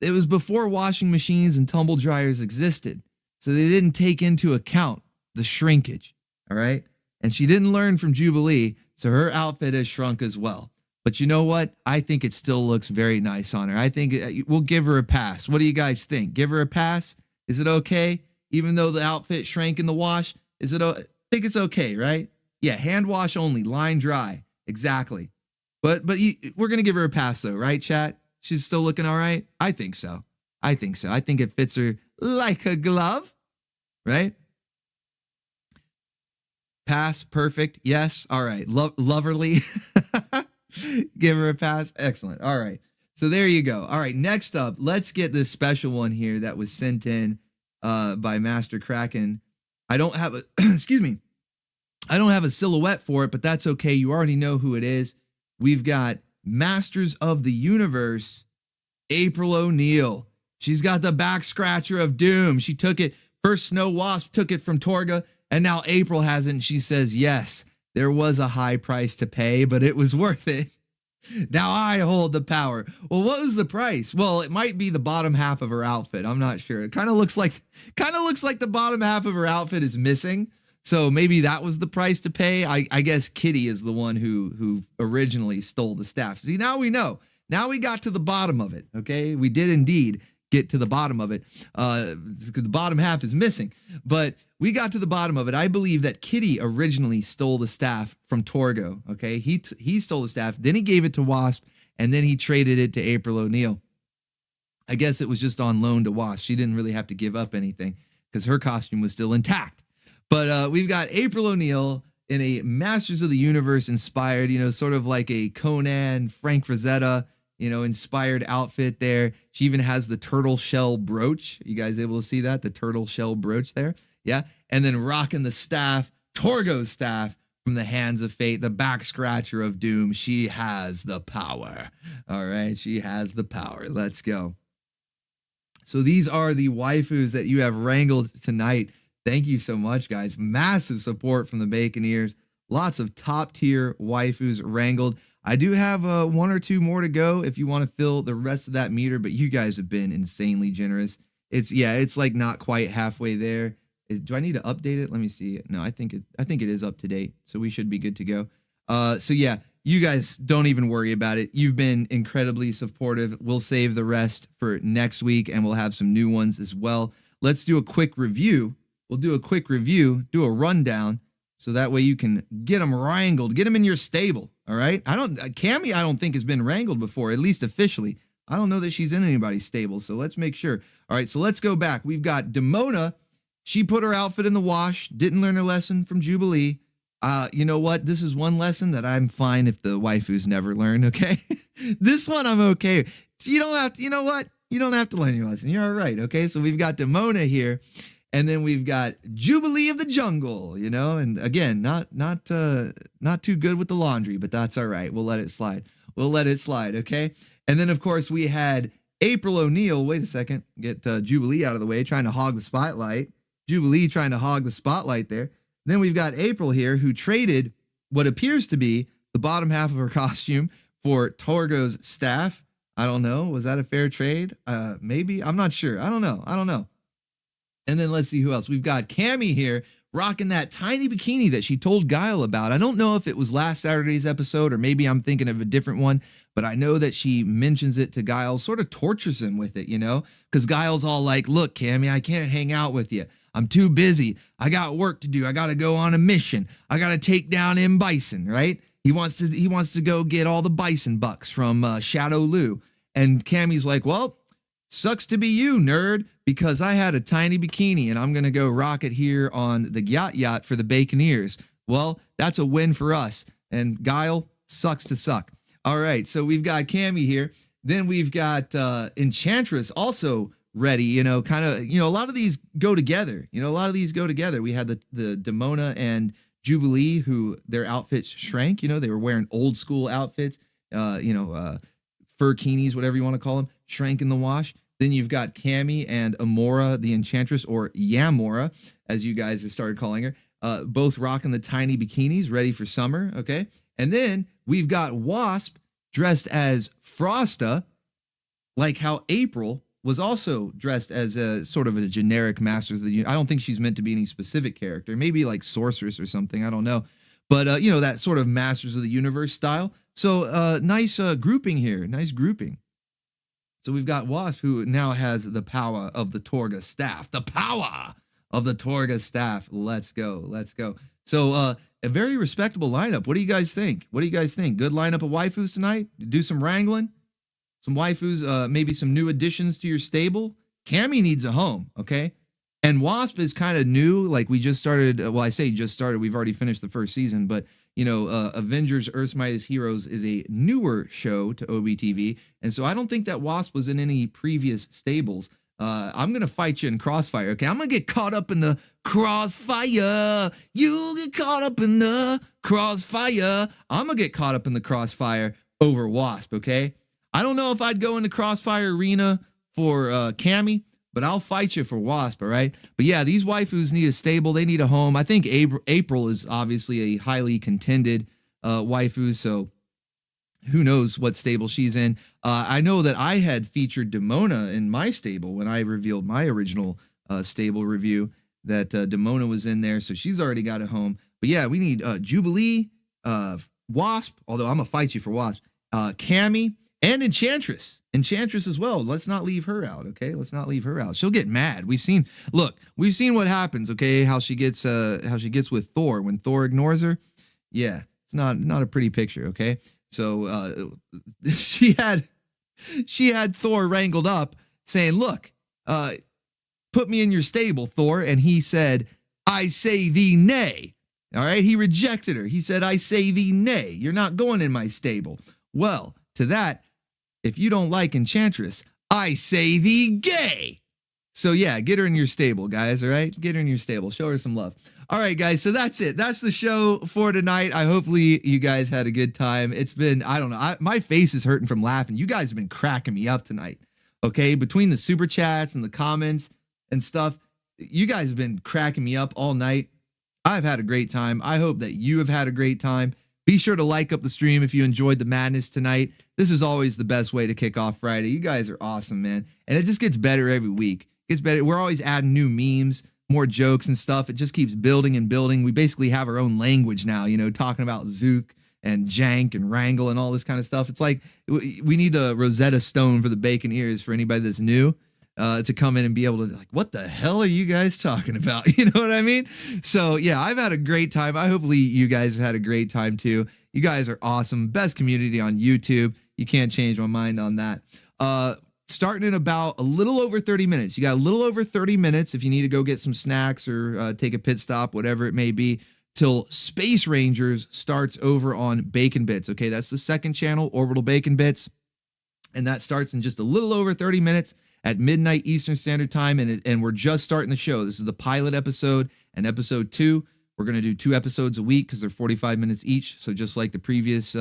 It was before washing machines and tumble dryers existed. So they didn't take into account the shrinkage, all right? And she didn't learn from Jubilee, so her outfit has shrunk as well. But you know what? I think it still looks very nice on her. I think we'll give her a pass. What do you guys think? Give her a pass? Is it okay? Even though the outfit shrank in the wash? I think it's okay, right? Yeah, hand wash only, line dry. Exactly. But we're going to give her a pass though, right, chat? She's still looking all right? I think so. I think it fits her like a glove, right? Pass, perfect. Yes. All right. Loverly. Give her a pass. Excellent. All right. So there you go. All right. Next up, let's get this special one here that was sent in by Master Krakken. I don't have a, excuse me. I don't have a silhouette for it, but that's okay. You already know who it is. We've got Masters of the Universe, April O'Neil. She's got the back scratcher of doom. She took it. First Snow Wasp took it from Torga, and now April has it, and she says, yes, there was a high price to pay, but it was worth it. Now I hold the power. Well, what was the price? Well, it might be the bottom half of her outfit. I'm not sure. It kind of looks like the bottom half of her outfit is missing. So maybe that was the price to pay. I guess Kitty is the one who originally stole the staff. See, now we know. Now we got to the bottom of it. Okay, we did indeed get to the bottom of it. The bottom half is missing, but we got to the bottom of it. I believe that Kitty originally stole the staff from Torgo. Okay, he stole the staff, then he gave it to Wasp, and then he traded it to April O'Neil. I guess it was just on loan to Wasp. She didn't really have to give up anything because her costume was still intact. But we've got April O'Neil in a Masters of the Universe inspired, sort of like a Conan, Frank Frazetta, inspired outfit there. She even has the turtle shell brooch. You guys able to see that? The turtle shell brooch there. Yeah. And then rocking the staff, Torgo's staff from the hands of fate, the back scratcher of doom. She has the power. All right. She has the power. Let's go. So these are the waifus that you have wrangled tonight. Thank you so much, guys. Massive support from the Baconeers. Lots of top tier waifus wrangled. I do have one or two more to go if you want to fill the rest of that meter, but you guys have been insanely generous. It's like not quite halfway there. Do I need to update it? Let me see. No, I think it is up to date, so we should be good to go. So yeah, you guys don't even worry about it. You've been incredibly supportive. We'll save the rest for next week, and we'll have some new ones as well. Let's do a quick review. We'll do a quick review, do a rundown, so that way you can get them wrangled, get them in your stable. All right. Cammy, I don't think has been wrangled before, at least officially. I don't know that she's in anybody's stable, so let's make sure. All right, so let's go back. We've got Demona. She put her outfit in the wash, didn't learn her lesson from Jubilee. You know what? This is one lesson that I'm fine if the waifus never learn, okay? This one I'm okay. You don't have to, you know what? You don't have to learn your lesson. You're all right, okay? So we've got Demona here. And then we've got Jubilee of the Jungle, and again, not too good with the laundry, but that's all right. We'll let it slide. Okay. And then of course we had April O'Neil. Wait a second, get Jubilee out of the way, trying to hog the spotlight. Jubilee trying to hog the spotlight there. Then we've got April here, who traded what appears to be the bottom half of her costume for Torgo's staff. I don't know. Was that a fair trade? Maybe. I'm not sure. I don't know. And then let's see who else. We've got Cammy here rocking that tiny bikini that she told Guile about. I don't know if it was last Saturday's episode or maybe I'm thinking of a different one, but I know that she mentions it to Guile, sort of tortures him with it, because Guile's all like, look, Cammy, I can't hang out with you. I'm too busy. I got work to do. I got to go on a mission. I got to take down M. Bison, right? He wants to go get all the Bison Bucks from Shadow Lu. And Cammy's like, well, sucks to be you, nerd, because I had a tiny bikini and I'm going to go rock it here on the Gyat Yacht for the Baconeers. Well, that's a win for us. And Guile sucks to suck. All right, so we've got Cammy here. Then we've got Enchantress also ready, a lot of these go together. We had the Demona and Jubilee, who their outfits shrank. They were wearing old school outfits, furkinis, whatever you want to call them, shrank in the wash. Then you've got Cammy and Amora, the Enchantress, or Yamora, as you guys have started calling her, both rocking the tiny bikinis, ready for summer, okay? And then we've got Wasp dressed as Frosta, like how April was also dressed as a sort of a generic Masters of the Universe. I don't think she's meant to be any specific character, maybe like Sorceress or something, I don't know. But, that sort of Masters of the Universe style. So nice grouping here, nice grouping. So we've got Wasp, who now has the power of the Torga staff. The power of the Torga staff. Let's go. So a very respectable lineup. What do you guys think? Good lineup of waifus tonight? Do some wrangling? Some waifus, maybe some new additions to your stable? Cammy needs a home, okay? And Wasp is kind of new. Like we just started. Well, I say just started. We've already finished the first season, but Avengers Earth's Mightiest Heroes is a newer show to OBTV. And so I don't think that Wasp was in any previous stables. I'm going to fight you in Crossfire, okay? I'm going to get caught up in the Crossfire. You'll get caught up in the Crossfire. I'm going to get caught up in the Crossfire over Wasp, okay? I don't know if I'd go into Crossfire Arena for Cammy, but I'll fight you for Wasp, all right? But yeah, these waifus need a stable. They need a home. I think April is obviously a highly contended waifu, so who knows what stable she's in. I know that I had featured Demona in my stable when I revealed my original stable review, that Demona was in there, so she's already got a home. But yeah, we need Jubilee, Wasp, although I'm going to fight you for Wasp, Cammy, and Enchantress. Enchantress as well. Let's not leave her out, okay? Let's not leave her out. She'll get mad. We've seen what happens, okay? How she gets with Thor when Thor ignores her. Yeah, it's not a pretty picture, okay? So she had Thor wrangled up saying, "Look, put me in your stable, Thor." And he said, "I say thee nay." All right, he rejected her. He said, "I say thee nay. You're not going in my stable." Well, to that, if you don't like Enchantress, I say thee gay. So yeah, get her in your stable, guys, all right? Get her in your stable. Show her some love. All right, guys, so that's it. That's the show for tonight. Hopefully you guys had a good time. It's been, I don't know, my face is hurting from laughing. You guys have been cracking me up tonight, okay? Between the super chats and the comments and stuff, you guys have been cracking me up all night. I've had a great time. I hope that you have had a great time. Be sure to like up the stream if you enjoyed the madness tonight. This is always the best way to kick off Friday. You guys are awesome, man. And it just gets better every week. It's better. We're always adding new memes, more jokes and stuff. It just keeps building and building. We basically have our own language now, you know, talking about Zook and Jank and Wrangle and all this kind of stuff. It's like we need the Rosetta Stone for the bacon ears for anybody that's new to come in and be able to, like, what the hell are you guys talking about? You know what I mean? So yeah, I've had a great time. Hopefully you guys have had a great time too. You guys are awesome. Best community on YouTube. You can't change my mind on that. Starting in about a little over 30 minutes. You got a little over 30 minutes if you need to go get some snacks or take a pit stop, whatever it may be, till Space Rangers starts over on Bacon Bits. Okay, that's the second channel, Orbital Bacon Bits. And that starts in just a little over 30 minutes at midnight Eastern Standard Time. And we're just starting the show. This is the pilot episode and episode 2. We're going to do 2 episodes a week because they're 45 minutes each. So just like the previous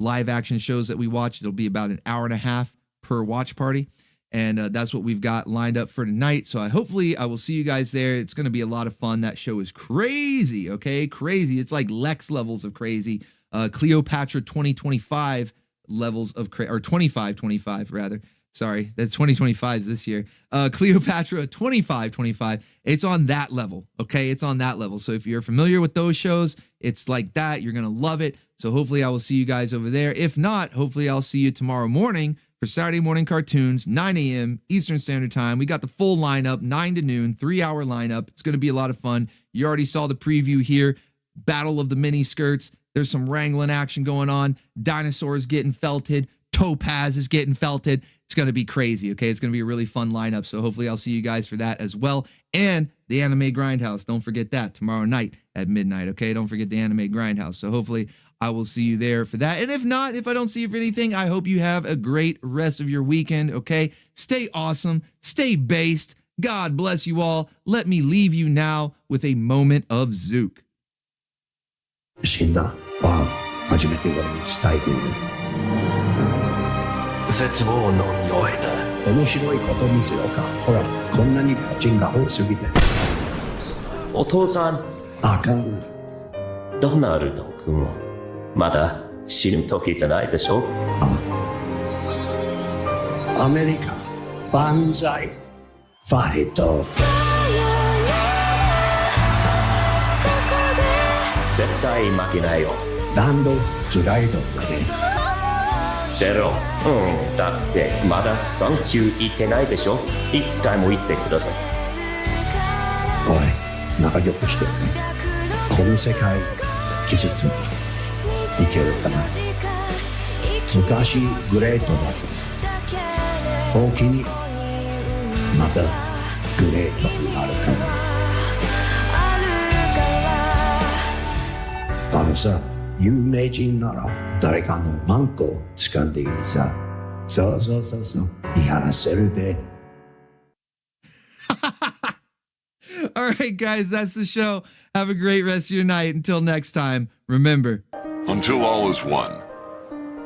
live action shows that we watched, it'll be about an hour and a half per watch party. And that's what we've got lined up for tonight. So hopefully I will see you guys there. It's going to be a lot of fun. That show is crazy, okay? Crazy. It's like Lex levels of crazy. Cleopatra 2025 levels of crazy, or 2525 rather. Sorry, that's 2025 this year. Cleopatra 2525. It's on that level, okay? It's on that level. So if you're familiar with those shows, it's like that. You're going to love it. So hopefully I will see you guys over there. If not, hopefully I'll see you tomorrow morning for Saturday morning cartoons, 9 a.m. Eastern Standard Time. We got the full lineup, 9 to noon, 3-hour lineup. It's going to be a lot of fun. You already saw the preview here. Battle of the mini skirts. There's some wrangling action going on. Dinosaurs getting felted. Topaz is getting felted. It's going to be crazy, okay? It's going to be a really fun lineup, so hopefully I'll see you guys for that as well. And the Anime Grindhouse, don't forget that, tomorrow night at midnight, okay? Don't forget the Anime Grindhouse. So hopefully I will see you there for that. And if not, if I don't see you for anything, I hope you have a great rest of your weekend, okay? Stay awesome. Stay based. God bless you all. Let me leave you now with a moment of Zook. 死んだバー初めて俺に伝えている絶望の匂いだ面白いこと見せようかほらこんなにガチンが多すぎてお父さんあかんドナルド君まだ死ぬ時じゃないでしょアメリカ万歳ファイト絶対負けないよランドトゥライドだね出ろだってまだサンキュー言ってないでしょ一回も言ってくださいおい仲良くしてねこの世界技術いけるかな昔グレートだった大きにまたグレートになるかなあのさ、有名人なら誰かのマンコ掴んでいいさ。そうそうそうそう。言い放せるで。All right, guys, that's the show. Have a great rest of your night. Until next time, remember. Until all is one.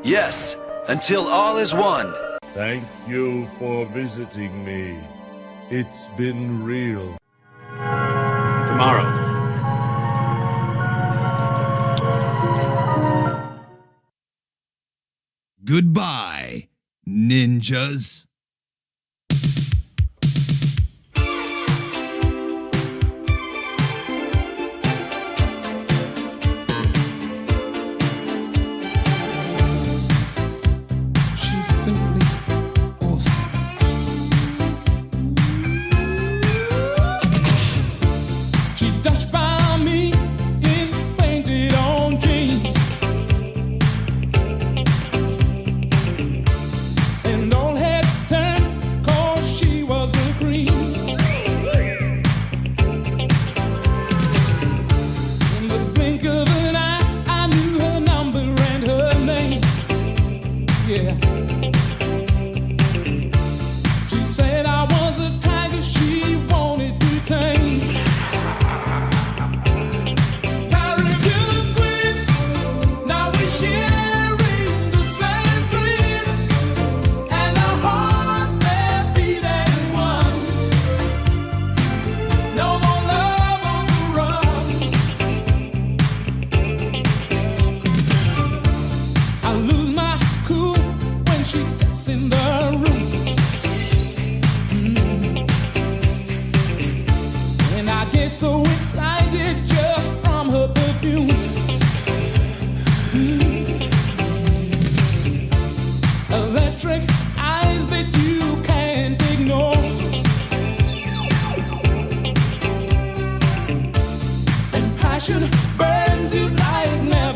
Yes, until all is one. Thank you for visiting me. It's been real. Tomorrow. Goodbye, ninjas. She's simply awesome. She dashed by me in painted on jeans. And all had turned 'cause she was the cream. In the blink of an eye, I knew her number and her name. Yeah. She said I was the tiger she wanted to tame. Caribbean queen, now we're sharing the same dream. And our hearts, they beat as one. No more love on the run. I lose my cool when she steps in the room. And I get so excited just from her perfume. Electric eyes that you can't ignore. And passion burns you like never